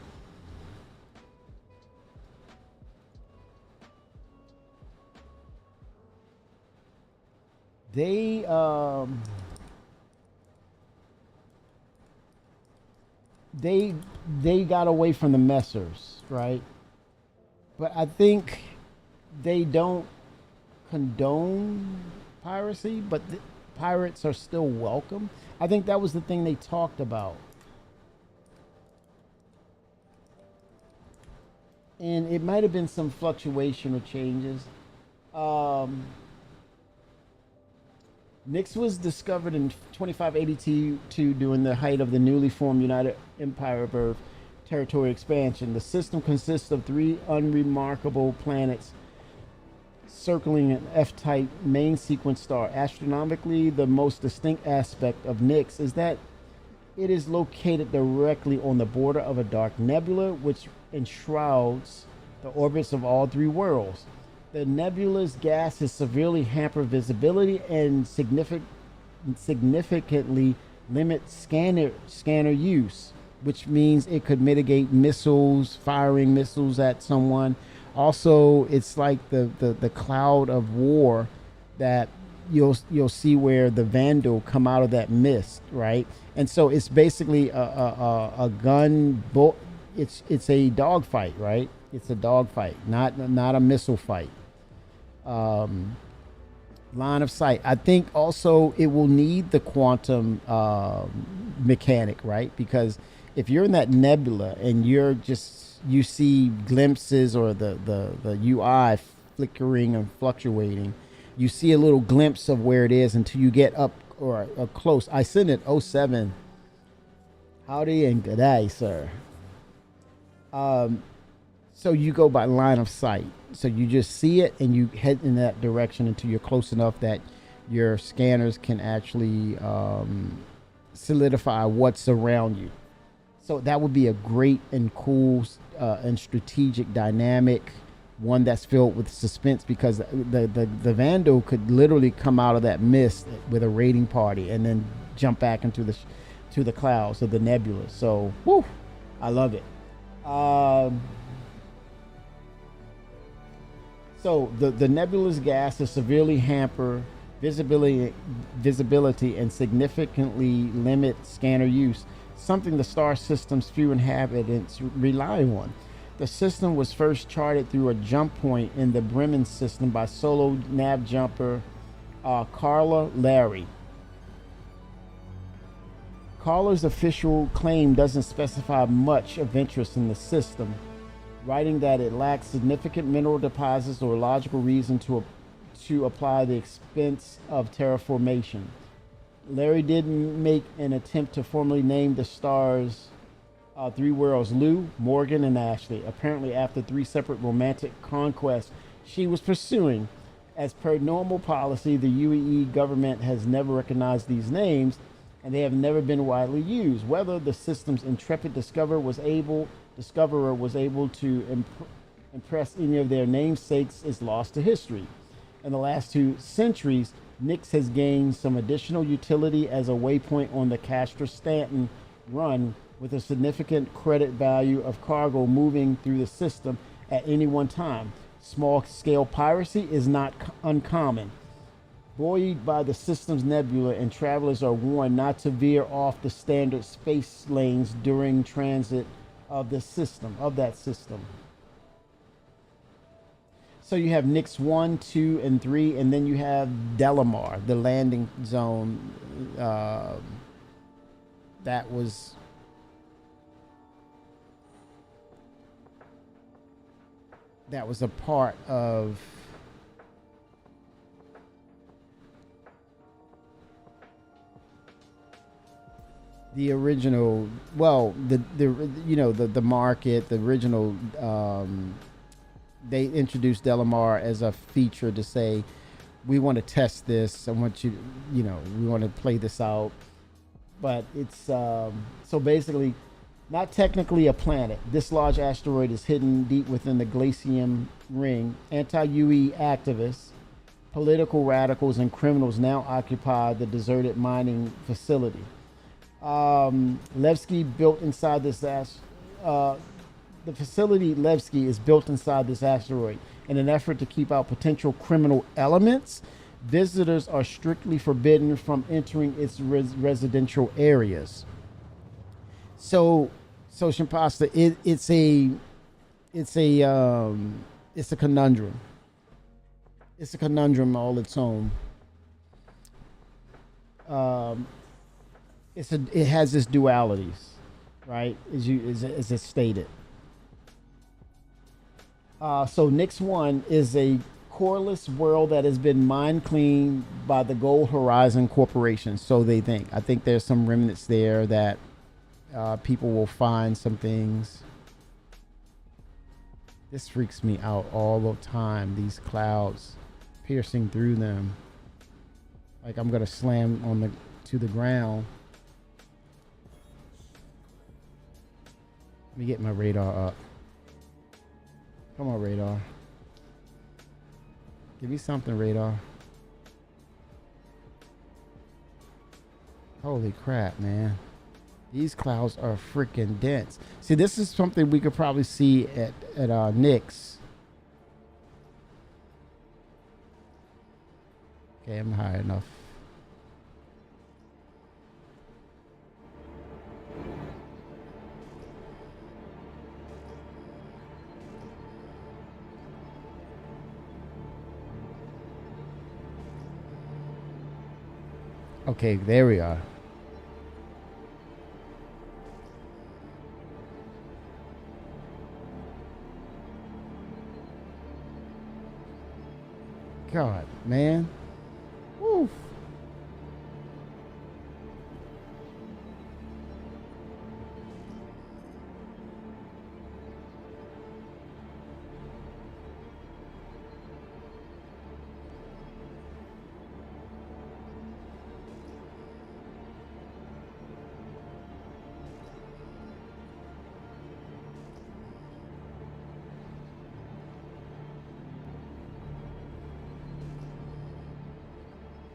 they got away from the messers, right? But I think they don't condone piracy, but the pirates are still welcome. I think that was the thing they talked about. And it might have been some fluctuation or changes. Nix was discovered in 2582 during the height of the newly formed United Empire of Earth territory expansion. The system consists of 3 unremarkable planets circling an F-type main sequence star. Astronomically, the most distinct aspect of Nix is that it is located directly on the border of a dark nebula which enshrouds the orbits of all 3 worlds. The nebula's gases severely hamper visibility and significantly limit scanner use, which means it could mitigate missiles, firing missiles at someone. Also, it's like the cloud of war that you'll see where the Vandal come out of that mist, right? And so it's basically a gun. It's a dogfight, right? It's a dogfight, not a missile fight. Line of sight. I think also it will need the quantum mechanic, right? Because if you're in that nebula and you see glimpses or the UI flickering and fluctuating. You see a little glimpse of where it is until you get up or close. I sent it '07. Howdy and good day, sir. So you go by line of sight. So you just see it and you head in that direction until you're close enough that your scanners can actually solidify what's around you. So that would be a great and cool and strategic dynamic, one that's filled with suspense, because the Vandal could literally come out of that mist with a raiding party and then jump back into the clouds of the nebula. So, whoo, I love it. So the nebulous gas is severely hamper visibility and significantly limit scanner use, something the star system's few inhabitants rely on. The system was first charted through a jump point in the Bremen system by solo nav jumper Carla Larry. Carla's official claim doesn't specify much of interest in the system, writing that it lacks significant mineral deposits or logical reason to apply the expense of terraformation. Larry did make an attempt to formally name the star's three worlds: Lou, Morgan, and Ashley, apparently after 3 separate romantic conquests she was pursuing. As per normal policy, the UEE government has never recognized these names, and they have never been widely used. Whether the system's intrepid discoverer was able to impress any of their namesakes is lost to history. In the last 2 centuries, Nix has gained some additional utility as a waypoint on the Castor-Stanton run, with a significant credit value of cargo moving through the system at any one time. Small-scale piracy is not uncommon. Buoyed by the system's nebula, and travelers are warned not to veer off the standard space lanes during transit of that system. So you have Nix 1, 2, and 3, and then you have Delamar, the landing zone that was a part of the original, the market, the original. They introduced Delamar as a feature to say, we want to test this. I want you, we want to play this out. But it's so basically not technically a planet. This large asteroid is hidden deep within the Glacium ring. Anti-UE activists, political radicals, and criminals now occupy the deserted mining facility. Levski built inside this the facility Levski is built inside this asteroid. In an effort to keep out potential criminal elements, visitors are strictly forbidden from entering its residential areas. So Shimpasta, it's a conundrum. It's a conundrum all its own. It has its dualities, right? As it's stated. So Nix 1 is a coreless world that has been mined clean by the Gold Horizon Corporation. So they think. I think there's some remnants there that people will find some things. This freaks me out all the time. These clouds piercing through them. Like I'm gonna slam to the ground. Let me get my radar up. Come on, radar. Give me something, radar. Holy crap, man. These clouds are freaking dense. See, this is something we could probably see at Nix. Okay, I'm high enough. Okay, there we are. God, man. Woo.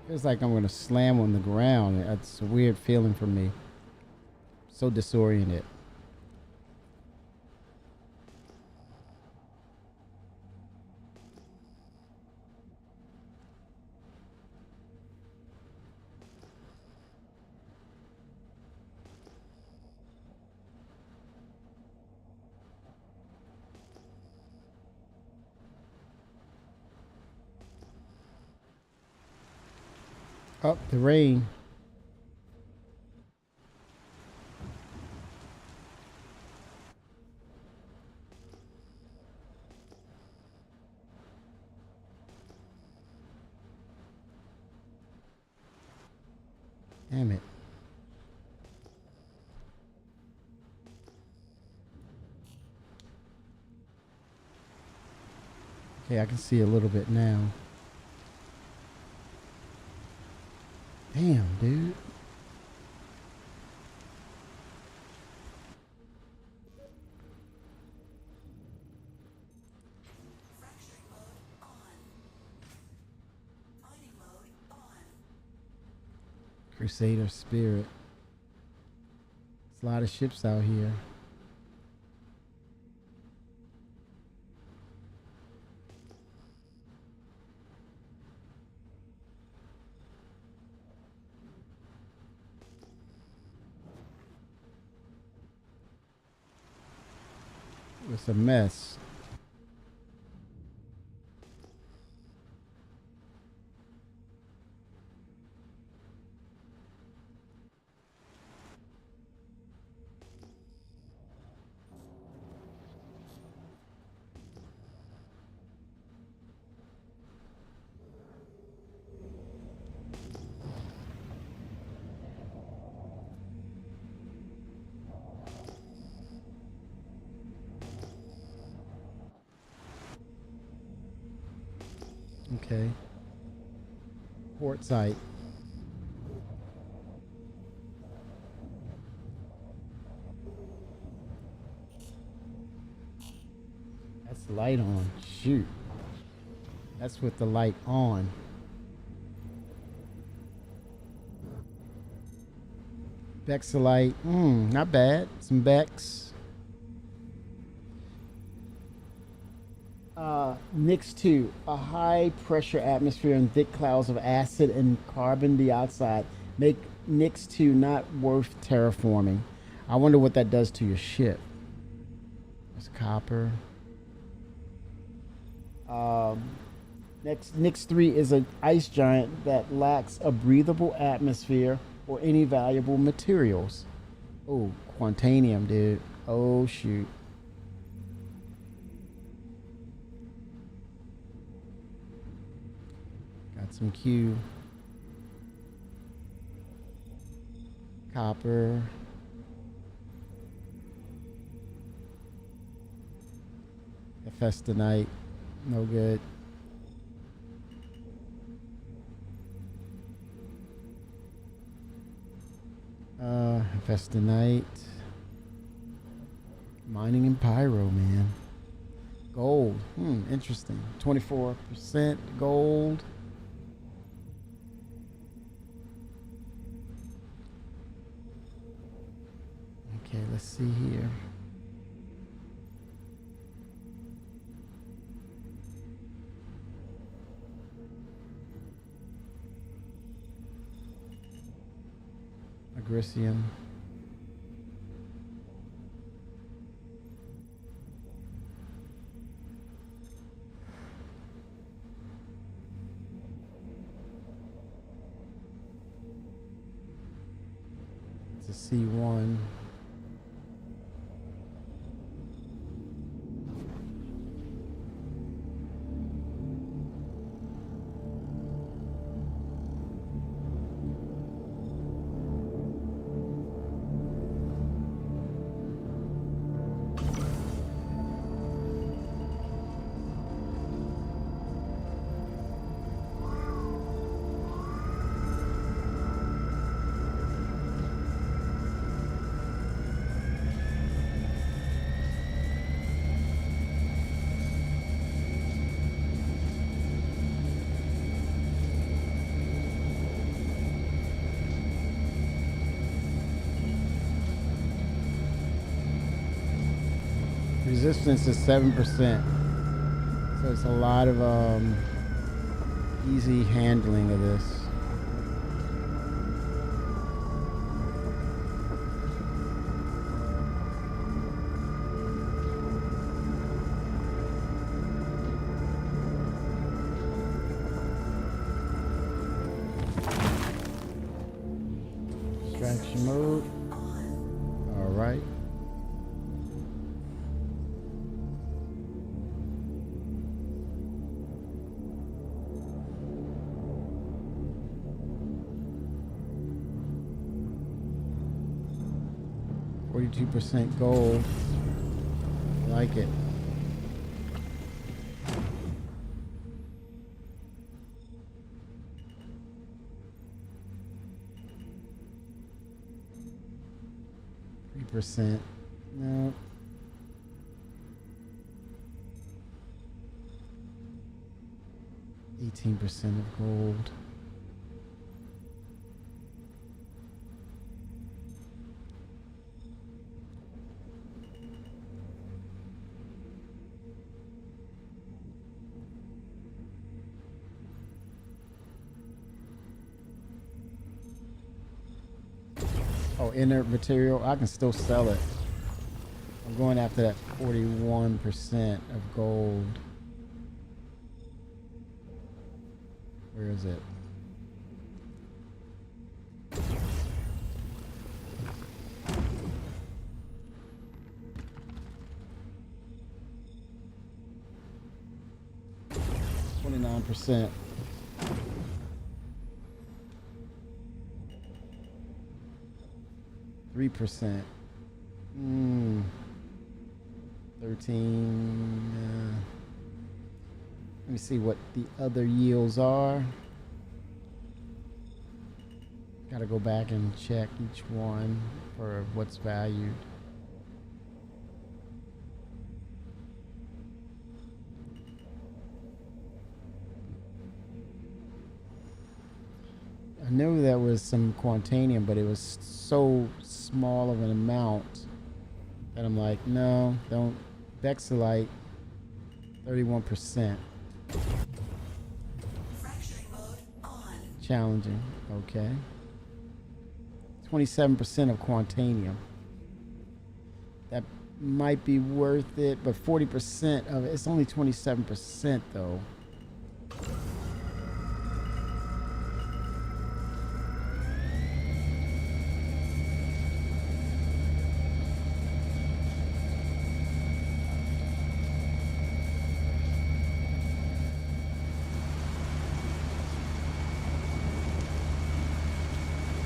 Feels like I'm gonna slam on the ground. That's a weird feeling for me. So disoriented. Up the rain. Damn it. Okay, I can see a little bit now. Damn, dude. Fracturing mode on. Mining mode on. Crusader Spirit. There's a lot of ships out here. It's a mess. Okay. Port site. That's the light on. Shoot. That's with the light on. Bexalite. Not bad. Some Bex. Nix 2, a high pressure atmosphere and thick clouds of acid and carbon dioxide make Nix 2 not worth terraforming. I wonder what that does to your ship. There's copper. Nix 3 is an ice giant that lacks a breathable atmosphere or any valuable materials. Oh, Quantanium, dude. Oh, shoot. Got some Q. Copper. Festinite. No good. Festinite. Mining and pyro, man. Gold. Interesting. 24% gold. Okay, let's see here. Agricium. It's a C1. Resistance is 7%. So it's a lot of easy handling of this. Extraction mode. All right. %, gold. I like it. %. No. %, of gold. Oh, inert material. I can still sell it. I'm going after that 41% of gold. Where is it? %. 3%. 13. Let me see what the other yields are. Gotta go back and check each one for what's valued. I knew there was some quantanium, but it was so small of an amount that I'm like, no, don't. Vexillite, 31%. Fracturing mode on. Challenging, okay. 27% of quantanium. That might be worth it, but 40% of it, it's only 27% though.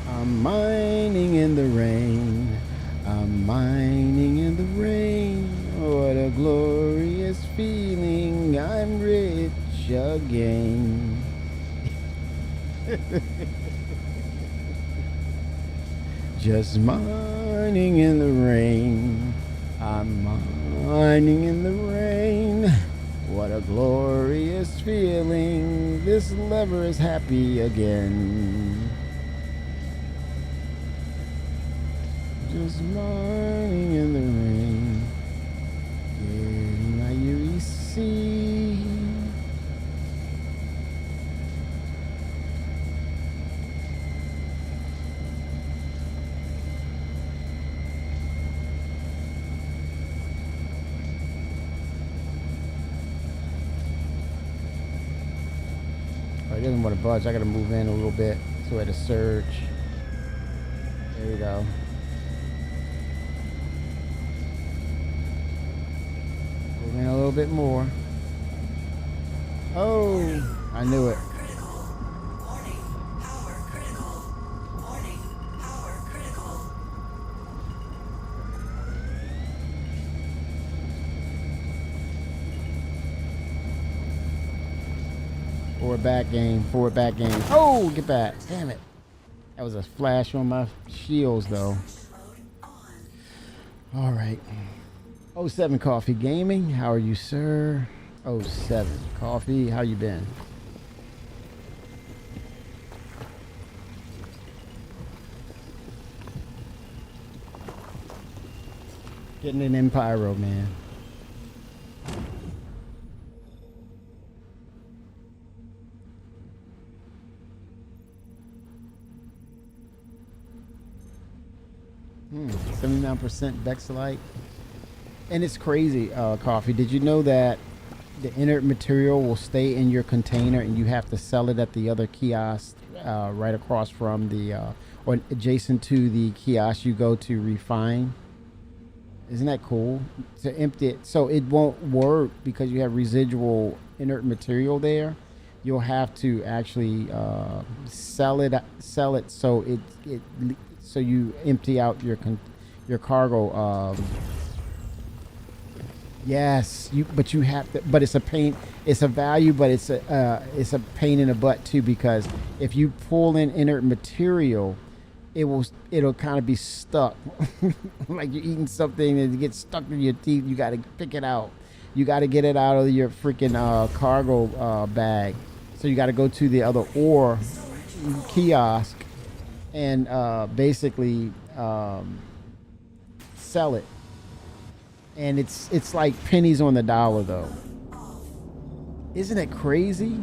I'm mining in the rain. I'm mining in the rain. What a glorious feeling. I'm rich again. Just mining in the rain. I'm mining in the rain. What a glorious feeling. This lever is happy again. Just mining in the rain, getting my UEC. Oh, he doesn't want to budge. I got to move in a little bit so I had to surge. There we go. In a little bit more. Oh, I knew it. Critical. Warning. Power critical. Warning. Power critical. Forward back game. Forward back game. Oh, get back. Damn it. That was a flash on my shields though. All right. 07 Coffee Gaming, how are you, sir? 07 Coffee, how you been? Getting an Empyro, man. 79% Bexalite. And it's crazy, Coffee. Did you know that the inert material will stay in your container and you have to sell it at the other kiosk right across from the, or adjacent to the kiosk you go to refine? Isn't that cool? To empty it. So it won't work because you have residual inert material there. You'll have to actually sell it so so you empty out your cargo. Yes, but you have to. But it's a pain. It's a value, but it's a pain in the butt too, because if you pull in inert material, it'll kind of be stuck, like you're eating something and it gets stuck in your teeth. You got to pick it out. You got to get it out of your freaking cargo bag. So you got to go to the other ore kiosk and basically sell it. And it's like pennies on the dollar, though. Isn't it crazy?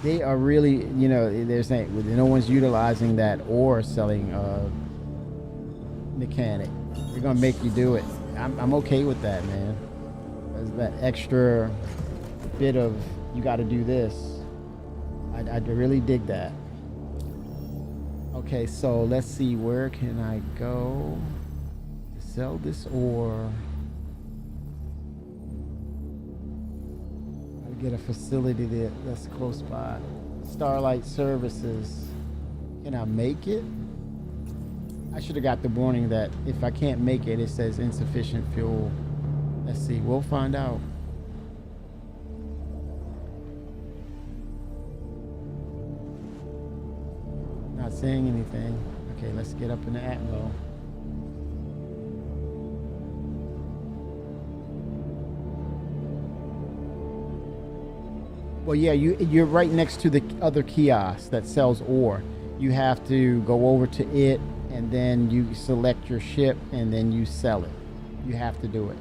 They are really, they're saying no one's utilizing that ore selling mechanic. They're gonna make you do it. I'm okay with that, man. There's that extra bit of you got to do this. I really dig that. Okay, so let's see, where can I go to sell this ore? I'll get a facility that's close by. Starlight Services. Can I make it? I should have got the warning that if I can't make it, it says insufficient fuel. Let's see, we'll find out. Not saying anything. Okay, let's get up in the Atmo. Well, yeah, you're right next to the other kiosk that sells ore. You have to go over to it, and then you select your ship, and then you sell it. You have to do it.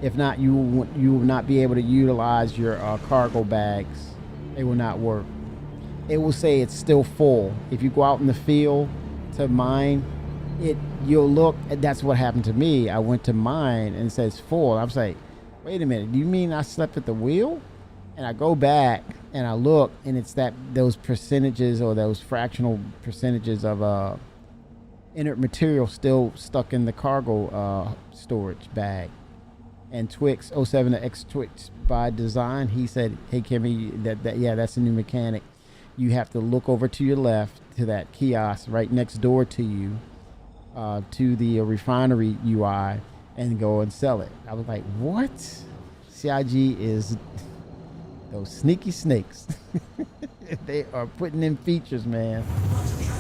If not, you will not be able to utilize your cargo bags. They will not work. It will say it's still full. If you go out in the field to mine, you'll look. That's what happened to me. I went to mine and it says full. I was like, wait a minute. Do you mean I slept at the wheel? And I go back and I look, and it's those percentages or those fractional percentages of inert material still stuck in the cargo storage bag. And Twix 07 to X Twix by design, he said, "Hey Kimmy, that's a new mechanic. You have to look over to your left to that kiosk right next door to you, to the refinery UI, and go and sell it." I was like, what? CIG is those sneaky snakes. They are putting in features, man.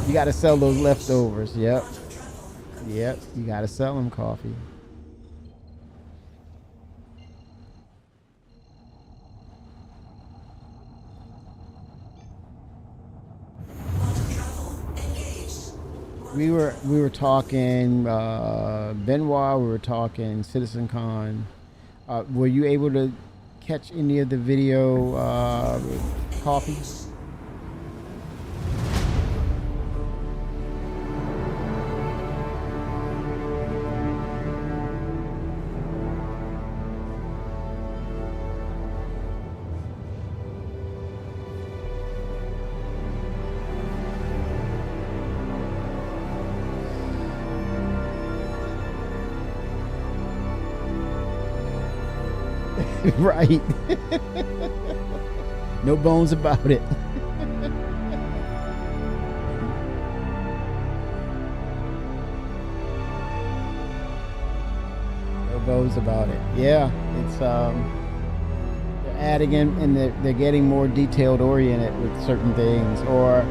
You got to sell those leftovers. Yep. You got to sell them, Coffee. We were talking Benoit. We were talking Citizen Con. Were you able to catch any of the video, Coffee? Right. No bones about it. No bones about it. Yeah, it's they're adding in, and they're getting more detailed oriented with certain things, or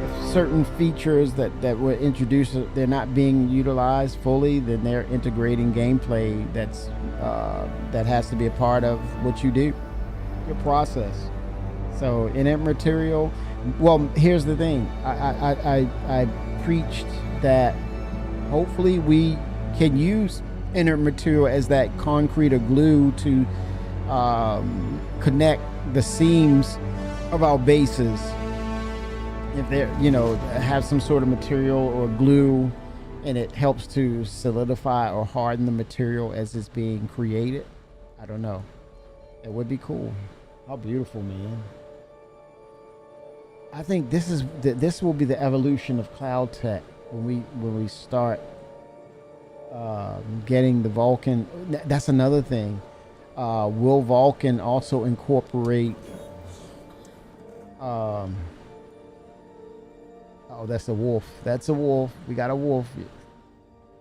if certain features that were introduced, they're not being utilized fully, then they're integrating gameplay that has to be a part of what you do, your process. So inert material, well, here's the thing. I preached that hopefully we can use inert material as that concrete or glue to connect the seams of our bases if they're, have some sort of material or glue, and it helps to solidify or harden the material as it's being created. I don't know. It would be cool. How beautiful, man. I think this will be the evolution of cloud tech when we start getting the Vulkan. That's another thing. Will Vulkan also incorporate? Oh, that's a wolf. That's a wolf. We got a wolf.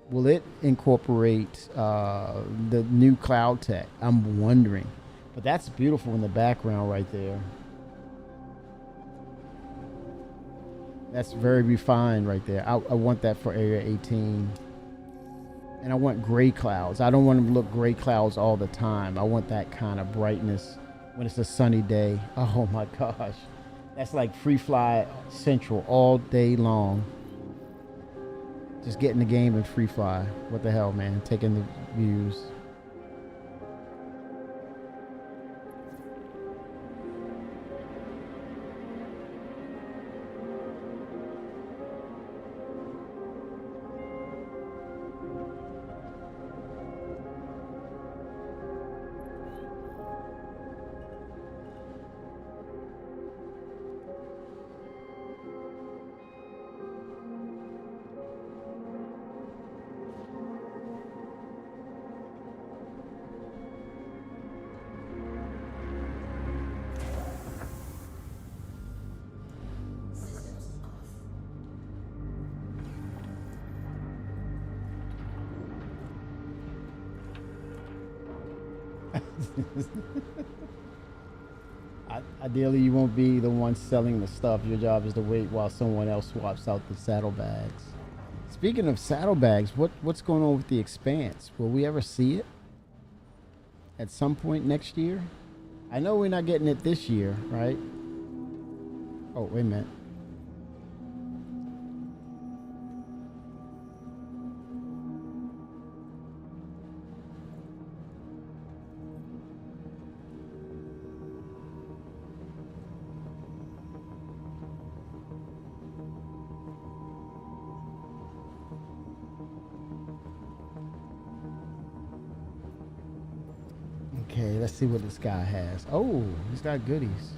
Will it incorporate the new cloud tech? I'm wondering. But that's beautiful in the background right there. That's very refined right there. I want that for Area 18. And I want gray clouds. I don't want them to look gray clouds all the time. I want that kind of brightness when it's a sunny day. Oh my gosh. That's like Free Fly Central all day long. Just getting the game in Free Fly. What the hell, man? Taking the views. Ideally, you won't be the one selling the stuff. Your job is to wait while someone else swaps out the saddlebags. Speaking of saddlebags, what's going on with the Expanse? Will we ever see it at some point next year? I know we're not getting it this year, right? Oh, wait a minute. Okay, let's see what this guy has. Oh, he's got goodies.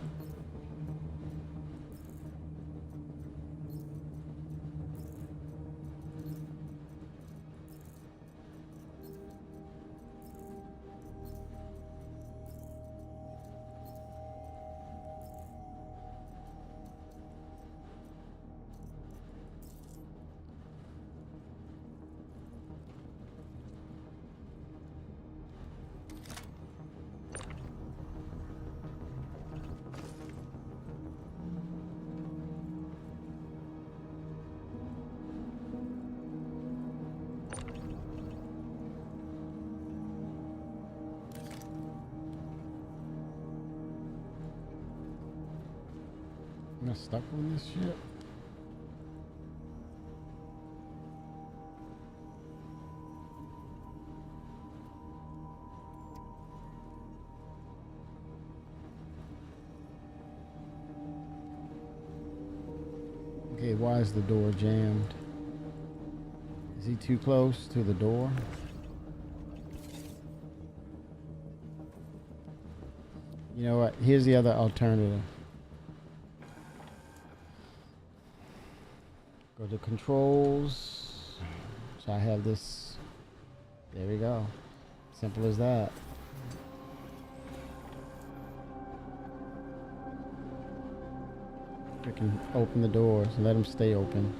Am I stuck on this shit? Okay, why is the door jammed? Is he too close to the door? You know what? Here's the other alternative. Go to controls. So I have this. There we go. Simple as that. Freaking open the doors and let them stay open.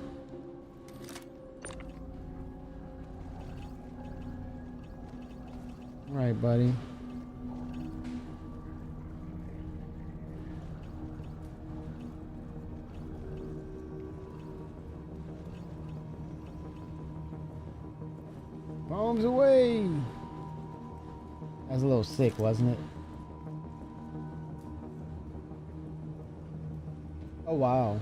All right, buddy. Bombs away. That was a little sick, wasn't it? Oh wow.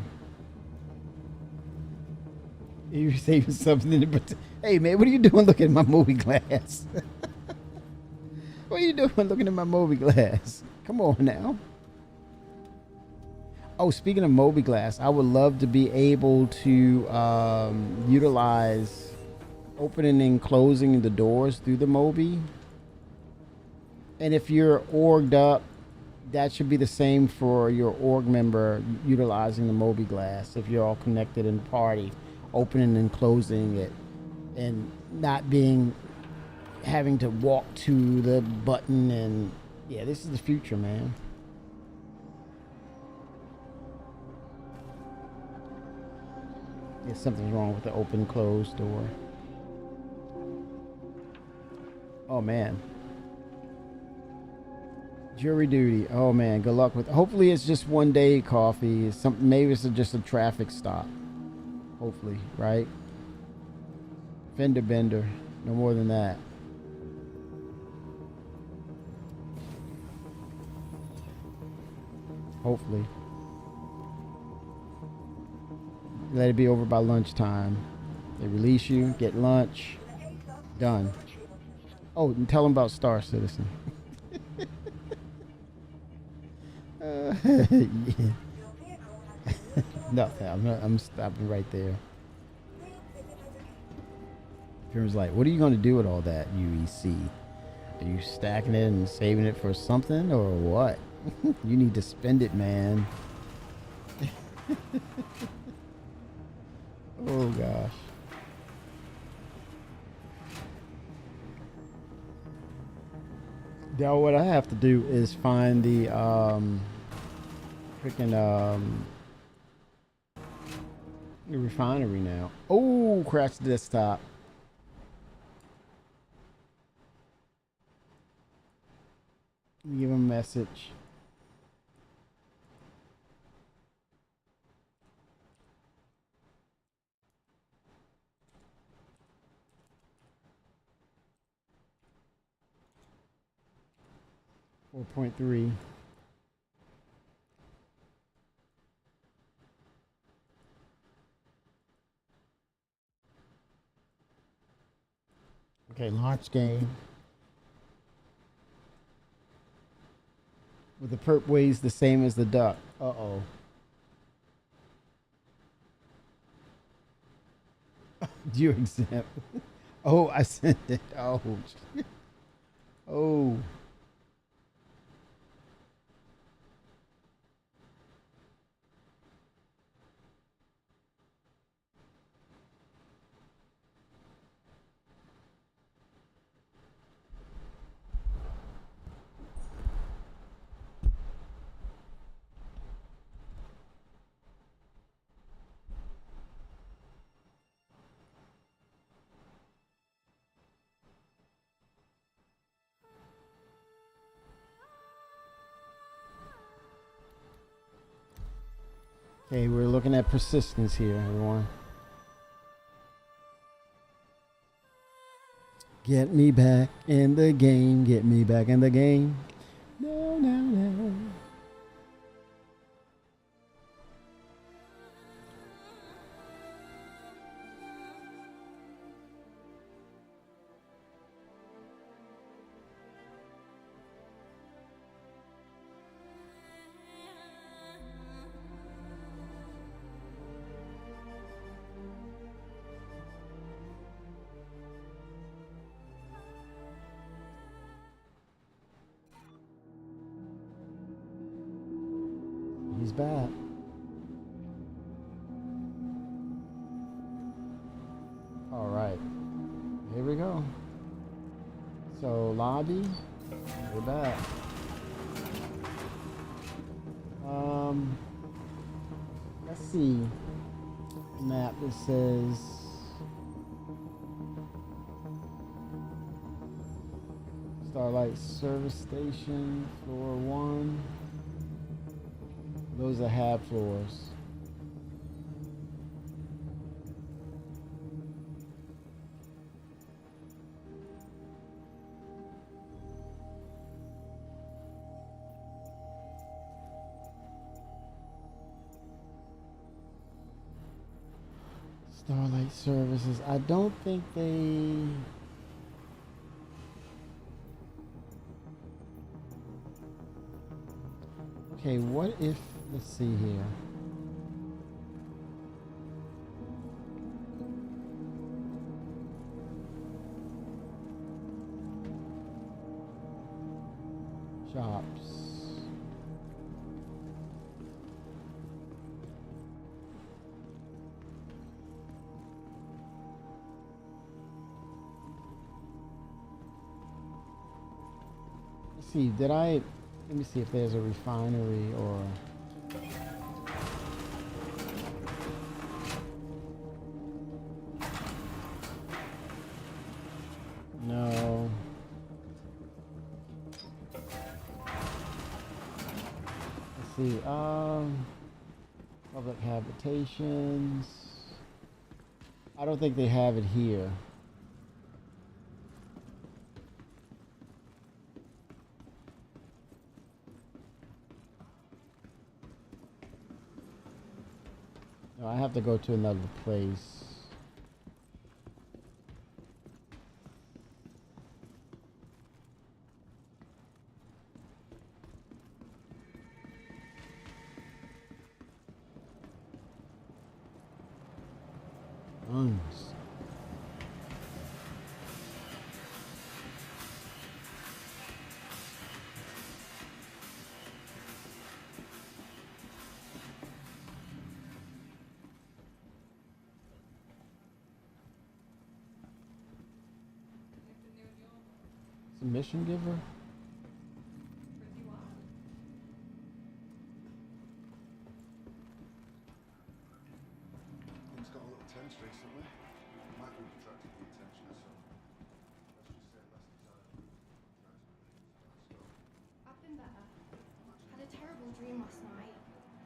You saving something in the Hey man, what are you doing looking at my movie glass? What are you doing looking at my movie glass? Come on now. Oh, speaking of Mobi I would love to be able to utilize opening and closing the doors through the Mobi. And if you're orged up, that should be the same for your org member utilizing the Mobi if you're all connected in party, opening and closing it, and not being having to walk to the button. And yeah, this is the future, man. Yeah, something's wrong with the open closed door. Oh man. Jury duty. Oh man, good luck with. Hopefully, it's just one day coffee. Maybe it's just a traffic stop. Hopefully, right? Fender bender. No more than that. Hopefully. Let it be over by lunchtime. They release you. Get lunch. Done. Oh, and tell them about Star Citizen. Yeah. No, I'm stopping right there. Jim's like, what are you going to do with all that UEC? Are you stacking it and saving it for something or what? You need to spend it, man. Oh gosh. Now what I have to do is find the freaking the refinery now. Oh, crash the desktop. Give him a message. .3. Okay, launch game. With the perp weighs the same as the duck. Uh-oh. Do you exempt? Oh, I sent it. Oh. Oh. Okay, we're looking at persistence here, everyone. Get me back in the game. Get me back in the game. No, no, no. He's back. All right. Here we go. So, lobby. We're back. Let's see. Map that says Starlight Service Station, floor 1. Those are hab floors. Starlight Services. I don't think they... Okay, what if Let's see here. Shops. Let's see, let me see if there's a refinery or... No. Let's see, public habitations. I don't think they have it here. No, I have to go to another place. Guns. Submission giver? Things got a little tense recently. Might be attracting the attention of some. Let's just say less desirable. I've been better. Had a terrible dream last night.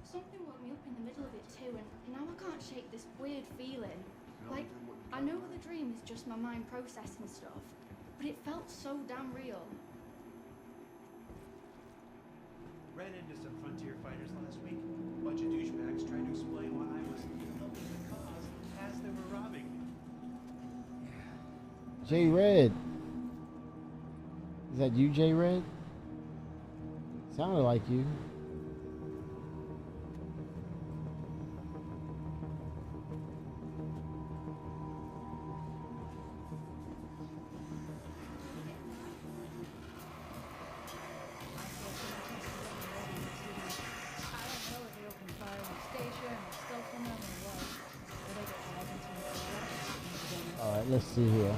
Something woke me up in the middle of it too, and now I can't shake this weird feeling. Like, I know the dream is just my mind processing stuff, but it felt so damn real. Ran into some frontier fighters last week. Bunch of douchebags trying to explain why I was helping the cause as they were robbing me. J Red. Is that you, J Red? Sounded like you. Alright, let's see here.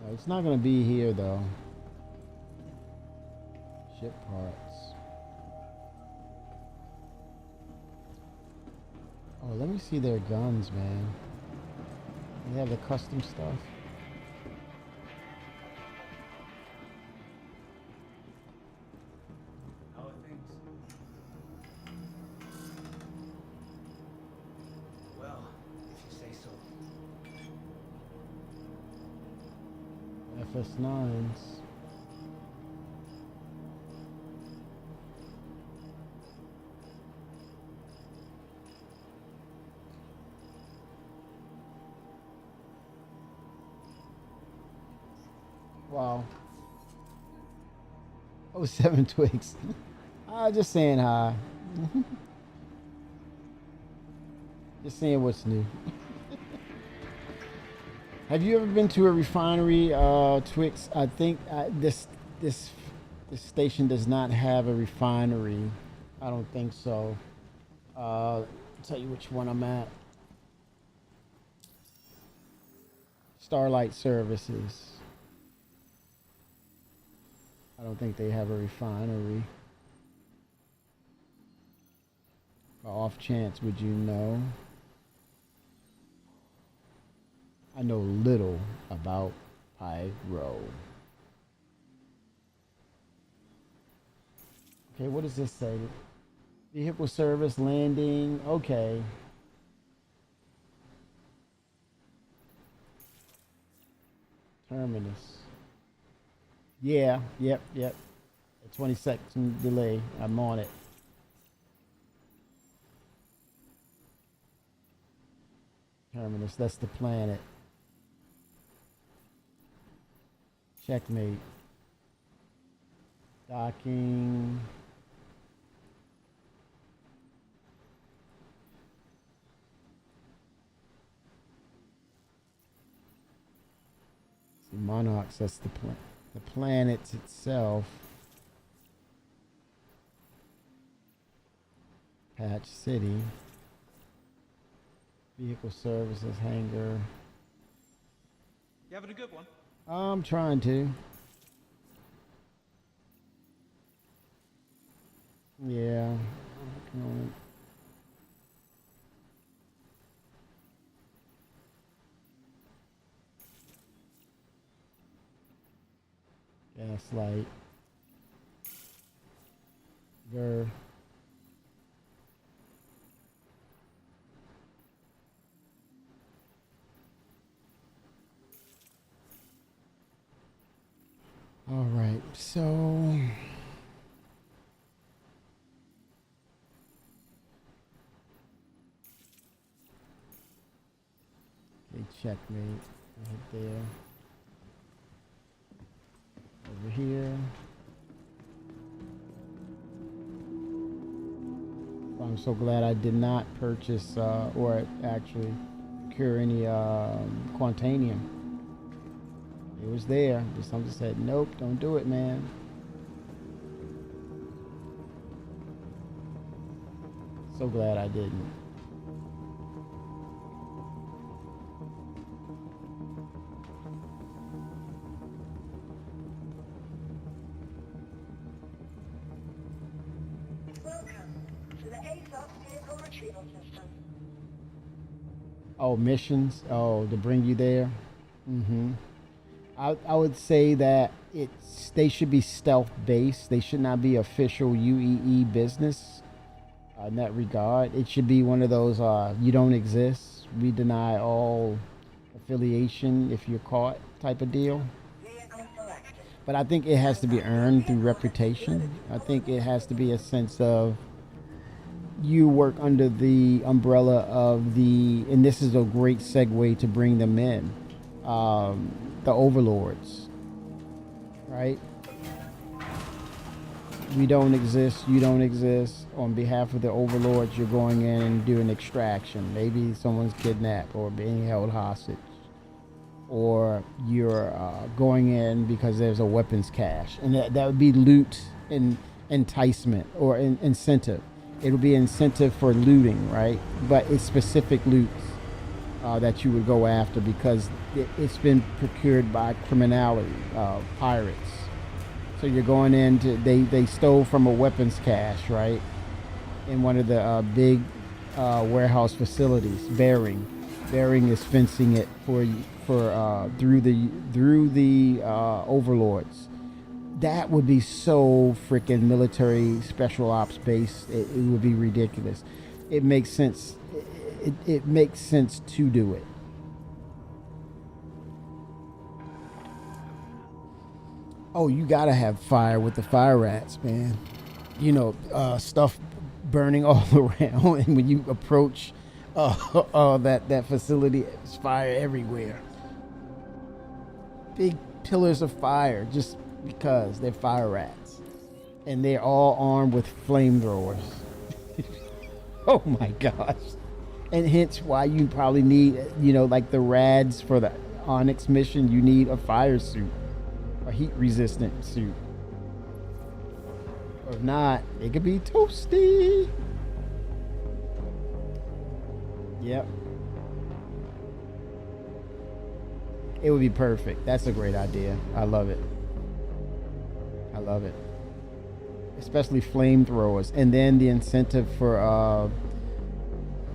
No, it's not gonna be here though. Ship parts. Oh, let me see their guns, man. They have the custom stuff. How are things? Well, if you say so. FS9s. Wow. Oh, 7 twigs. Just saying hi. Just saying what's new. Have you ever been to a refinery, Twix? I think this station does not have a refinery. I don't think so. I'll tell you which one I'm at. Starlight Services. I don't think they have a refinery. By off chance, would you know? I know little about Pyro. Okay, what does this say? Vehicle service, landing, okay. Terminus. Yeah, yep. A 20-second delay. I'm on it. Terminus, that's the planet. Checkmate. Docking. Monarchs, that's the planet itself. Patch City. Vehicle services hangar. You having a good one? I'm trying to. Yeah. I'm working on it. Gaslight. Ver. All right, so okay, checkmate right there. Over here. I'm so glad I did not purchase or actually procure any Quantanium. It was there. Just something said, nope, don't do it, man. So glad I didn't. Welcome to the ASOS vehicle retrieval system. Oh, missions. Oh, to bring you there. I would say that they should be stealth based. They should not be official UEE business. In that regard, it should be one of those you don't exist. We deny all affiliation if you're caught type of deal. Vehicle selected. But I think it has to be earned through reputation. I think it has to be a sense of you work under the umbrella of and this is a great segue to bring them in, the overlords, right? We don't exist, you don't exist. On behalf of the overlords, you're going in and doing extraction. Maybe someone's kidnapped or being held hostage. Or you're going in because there's a weapons cache. And that would be loot and enticement or incentive. It'll be incentive for looting, right? But it's specific loot that you would go after because it's been procured by criminality, pirates. So you're going in to, they stole from a weapons cache, right? In one of the big warehouse facilities. Bearing is fencing it for through the overlords. That would be so freaking military special ops based. It would be ridiculous. It makes sense. It makes sense to do it. Oh, you gotta have fire with the fire rats, man. You know, stuff burning all around, and when you approach that facility, there's fire everywhere. Big pillars of fire, just because they're fire rats, and they're all armed with flamethrowers. Oh my gosh! And hence why you probably need, like the rads for the Onyx mission, you need a fire suit. A heat-resistant suit. Or if not, it could be toasty. Yep. It would be perfect. That's a great idea. I love it. I love it. Especially flamethrowers. And then the incentive for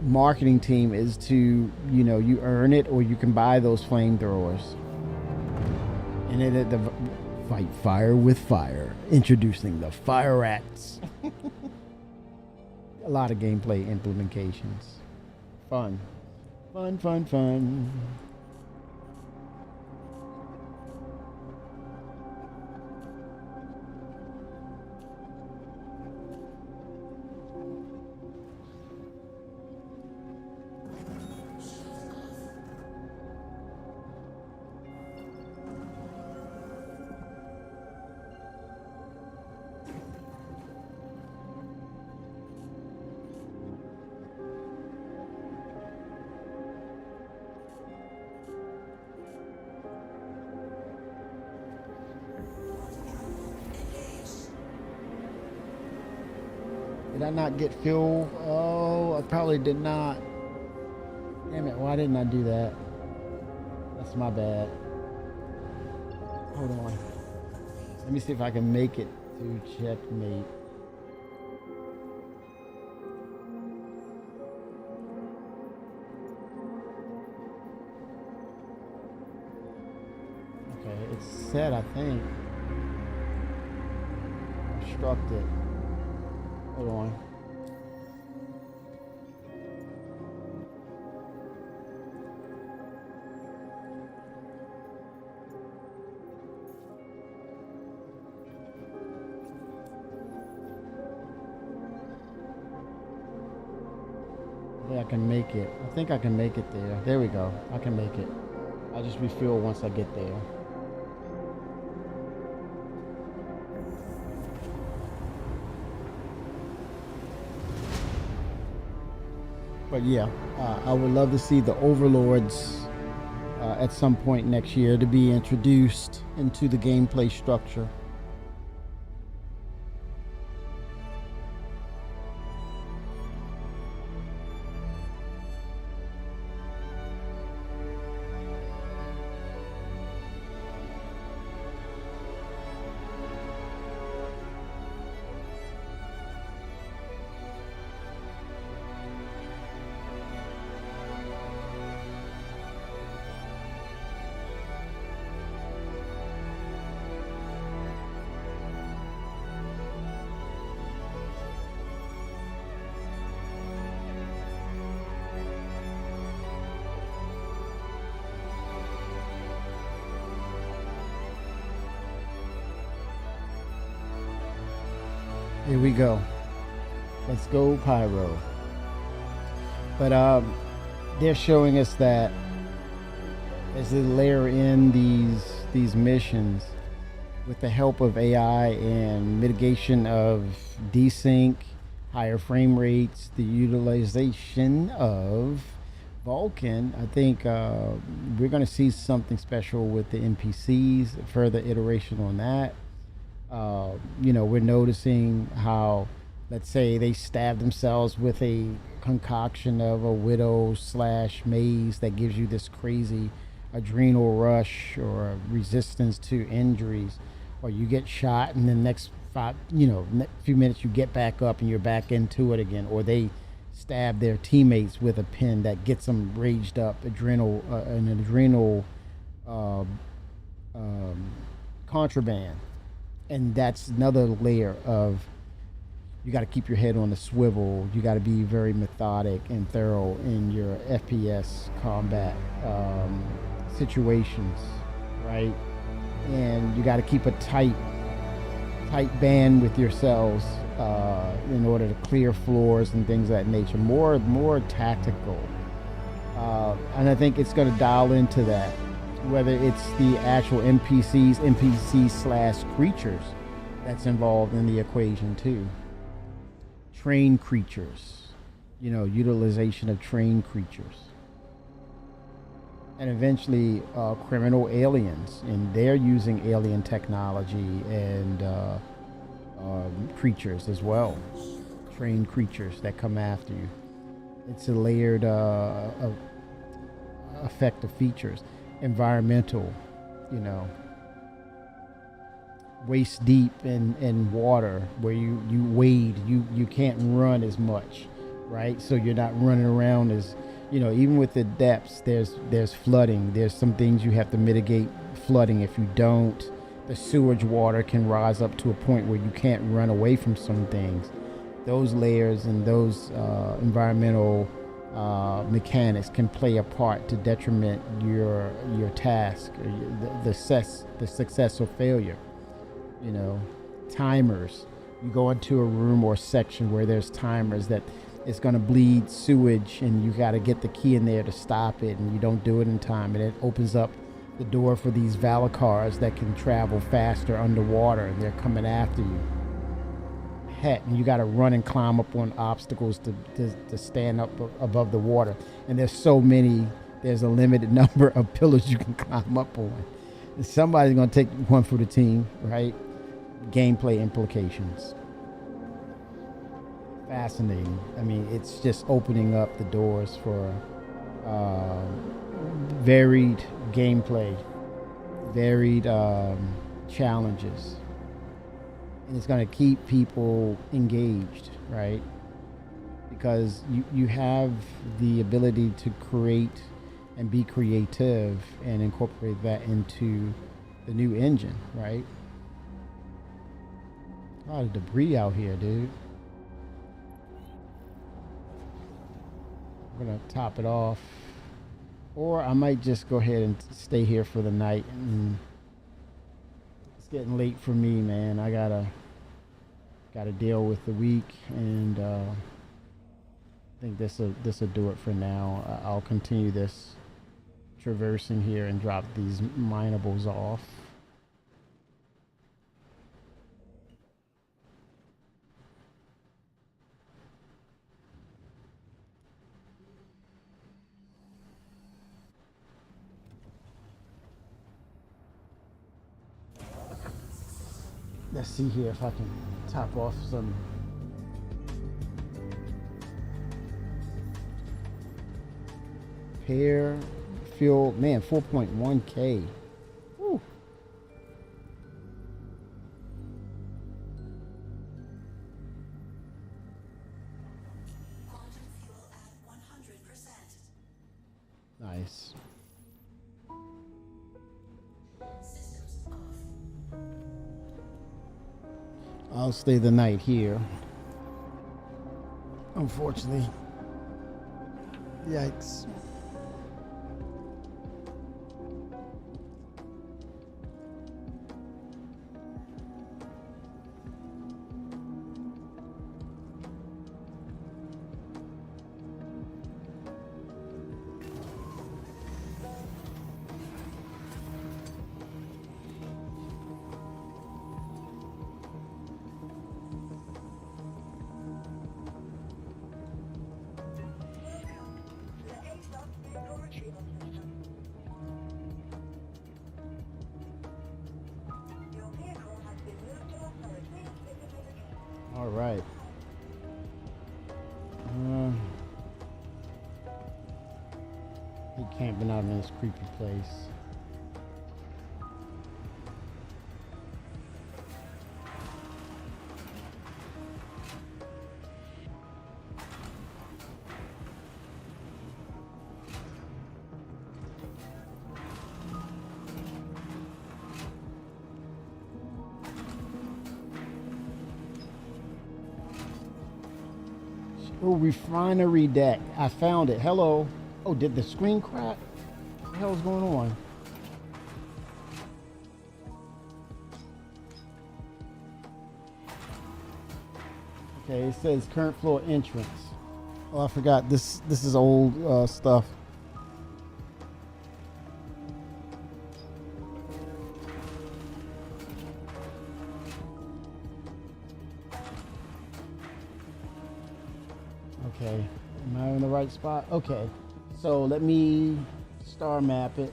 marketing team is to, you earn it or you can buy those flamethrowers. And then the fight fire with fire. Introducing the fire rats. A lot of gameplay implementations. Fun. Fun. I not get fuel? Oh, I probably did not. Damn it, why didn't I do that? That's my bad. Hold on. Let me see if I can make it to checkmate. Okay, it's set, I think. Obstructed. Hold on. I can make it. I think I can make it there. There we go. I can make it. I'll just refuel once I get there. But yeah, I would love to see the overlords at some point next year to be introduced into the gameplay structure. Here we go. Let's go Pyro. But they're showing us that as they layer in these missions with the help of AI and mitigation of desync, higher frame rates, the utilization of Vulkan, I think we're going to see something special with the NPCs, further iteration on that. We're noticing how, let's say, they stab themselves with a concoction of a widow / maze that gives you this crazy adrenal rush or resistance to injuries, or you get shot and the next few minutes you get back up and you're back into it again, or they stab their teammates with a pin that gets them raged up, adrenal contraband. And that's another layer of, you got to keep your head on the swivel. You got to be very methodic and thorough in your FPS combat situations, right? And you got to keep a tight band with yourselves in order to clear floors and things of that nature. More tactical, and I think it's going to dial into that. Whether it's the actual NPC / creatures that's involved in the equation too. Trained creatures, utilization of trained creatures. And eventually criminal aliens, and they're using alien technology and creatures as well. Trained creatures that come after you. It's a layered effect of features. Environmental, waist deep in water where you wade, you can't run as much, right? So you're not running around as, even with the depths, there's flooding. There's some things you have to mitigate flooding. If you don't, the sewage water can rise up to a point where you can't run away from some things. Those layers and those environmental mechanics can play a part to detriment your task, the success or failure. Timers. You go into a room or section where there's timers that it's going to bleed sewage, and you got to get the key in there to stop it, and you don't do it in time, and it opens up the door for these Valakars that can travel faster underwater, and they're coming after you. And you got to run and climb up on obstacles to stand up above the water. And there's a limited number of pillars you can climb up on. And somebody's going to take one for the team, right? Gameplay implications. fascinating. I mean, it's just opening up the doors for varied gameplay, varied challenges, and it's going to keep people engaged, right? Because you have the ability to create and be creative and incorporate that into the new engine, right? A lot of debris out here, dude. I'm gonna top it off, or I might just go ahead and stay here for the night. And it's getting late for me, man. I gotta deal with the week, and I think this'll do it for now. I'll continue this traversing here and drop these minables off. Let's see here if I can top off some pair fuel. Man, 4.1K. Woo. Nice. I'll stay the night here. Unfortunately. Yikes. All right. He camping out in this creepy place. Oh, refinery deck. I found it. Hello. Oh, did the screen crack? What the hell's going on? Okay, it says current floor entrance. Oh, I forgot. This is old stuff. Okay, am I in the right spot? Okay, so let me star map it.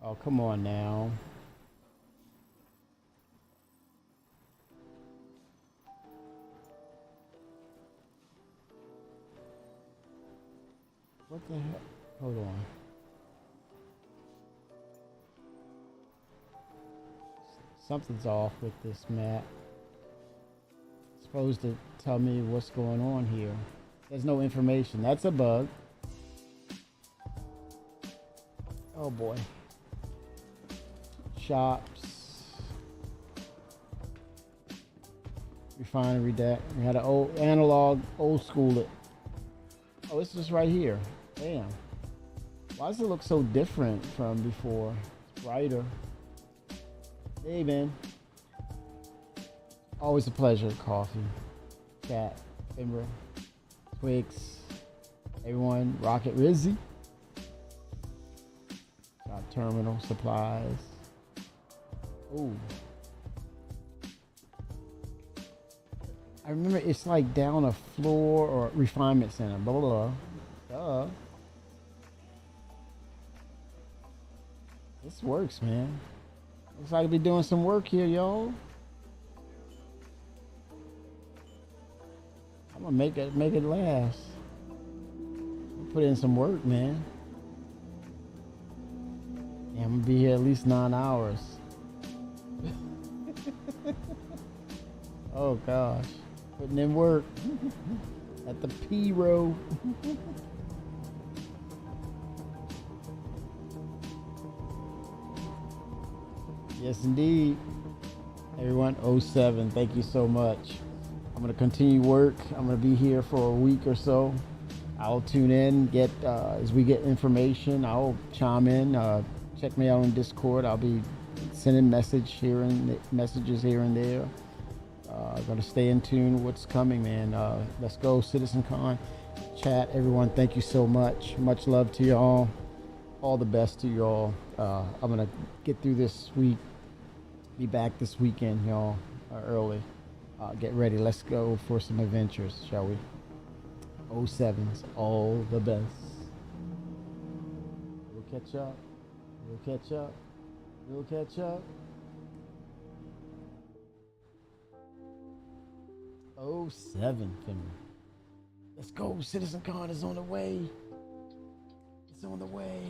Oh, come on now. What the heck? Hold on. Something's off with this map. It's supposed to tell me what's going on here. There's no information. That's a bug. Oh boy. Shops. Refinery deck. We had an old analog, old school it. Oh, it's just right here. Damn. Why does it look so different from before? It's brighter. Hey, man. Always a pleasure. Coffee, chat, Ember, Twigs, everyone. Rocket Rizzy. Got terminal supplies. Ooh. I remember it's like down a floor or refinement center. Blah, blah, blah. Duh. This works, man. Looks like I'll be doing some work here, y'all. I'm gonna make it last. Put in some work, man. Yeah, I'm gonna be here at least 9 hours. Oh gosh, putting in work at the P row. Yes, indeed. Everyone, '07, thank you so much. I'm gonna continue work. I'm gonna be here for a week or so. I'll tune in, get as we get information. I'll chime in. Check me out on Discord. I'll be sending messages here and there. Gonna stay in tune with what's coming, man. Let's go, CitizenCon chat. Everyone, thank you so much. Much love to y'all. All the best to y'all. I'm gonna get through this week. Be back this weekend, y'all, early. Get ready. Let's go for some adventures, shall we? 07's all the best. We'll catch up. We'll catch up. We'll catch up. 07, Finley. Let's go. CitizenCon is on the way. It's on the way.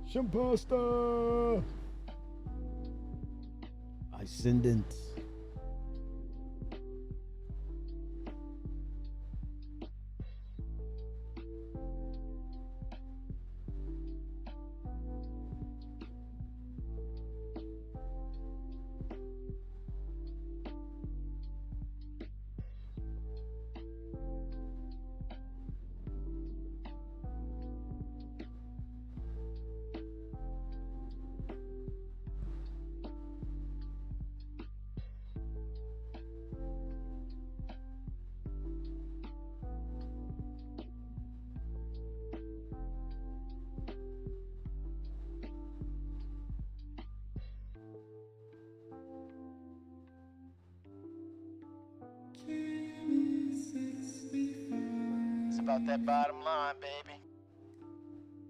Shampasta. Ascendant. It's about that bottom line, baby.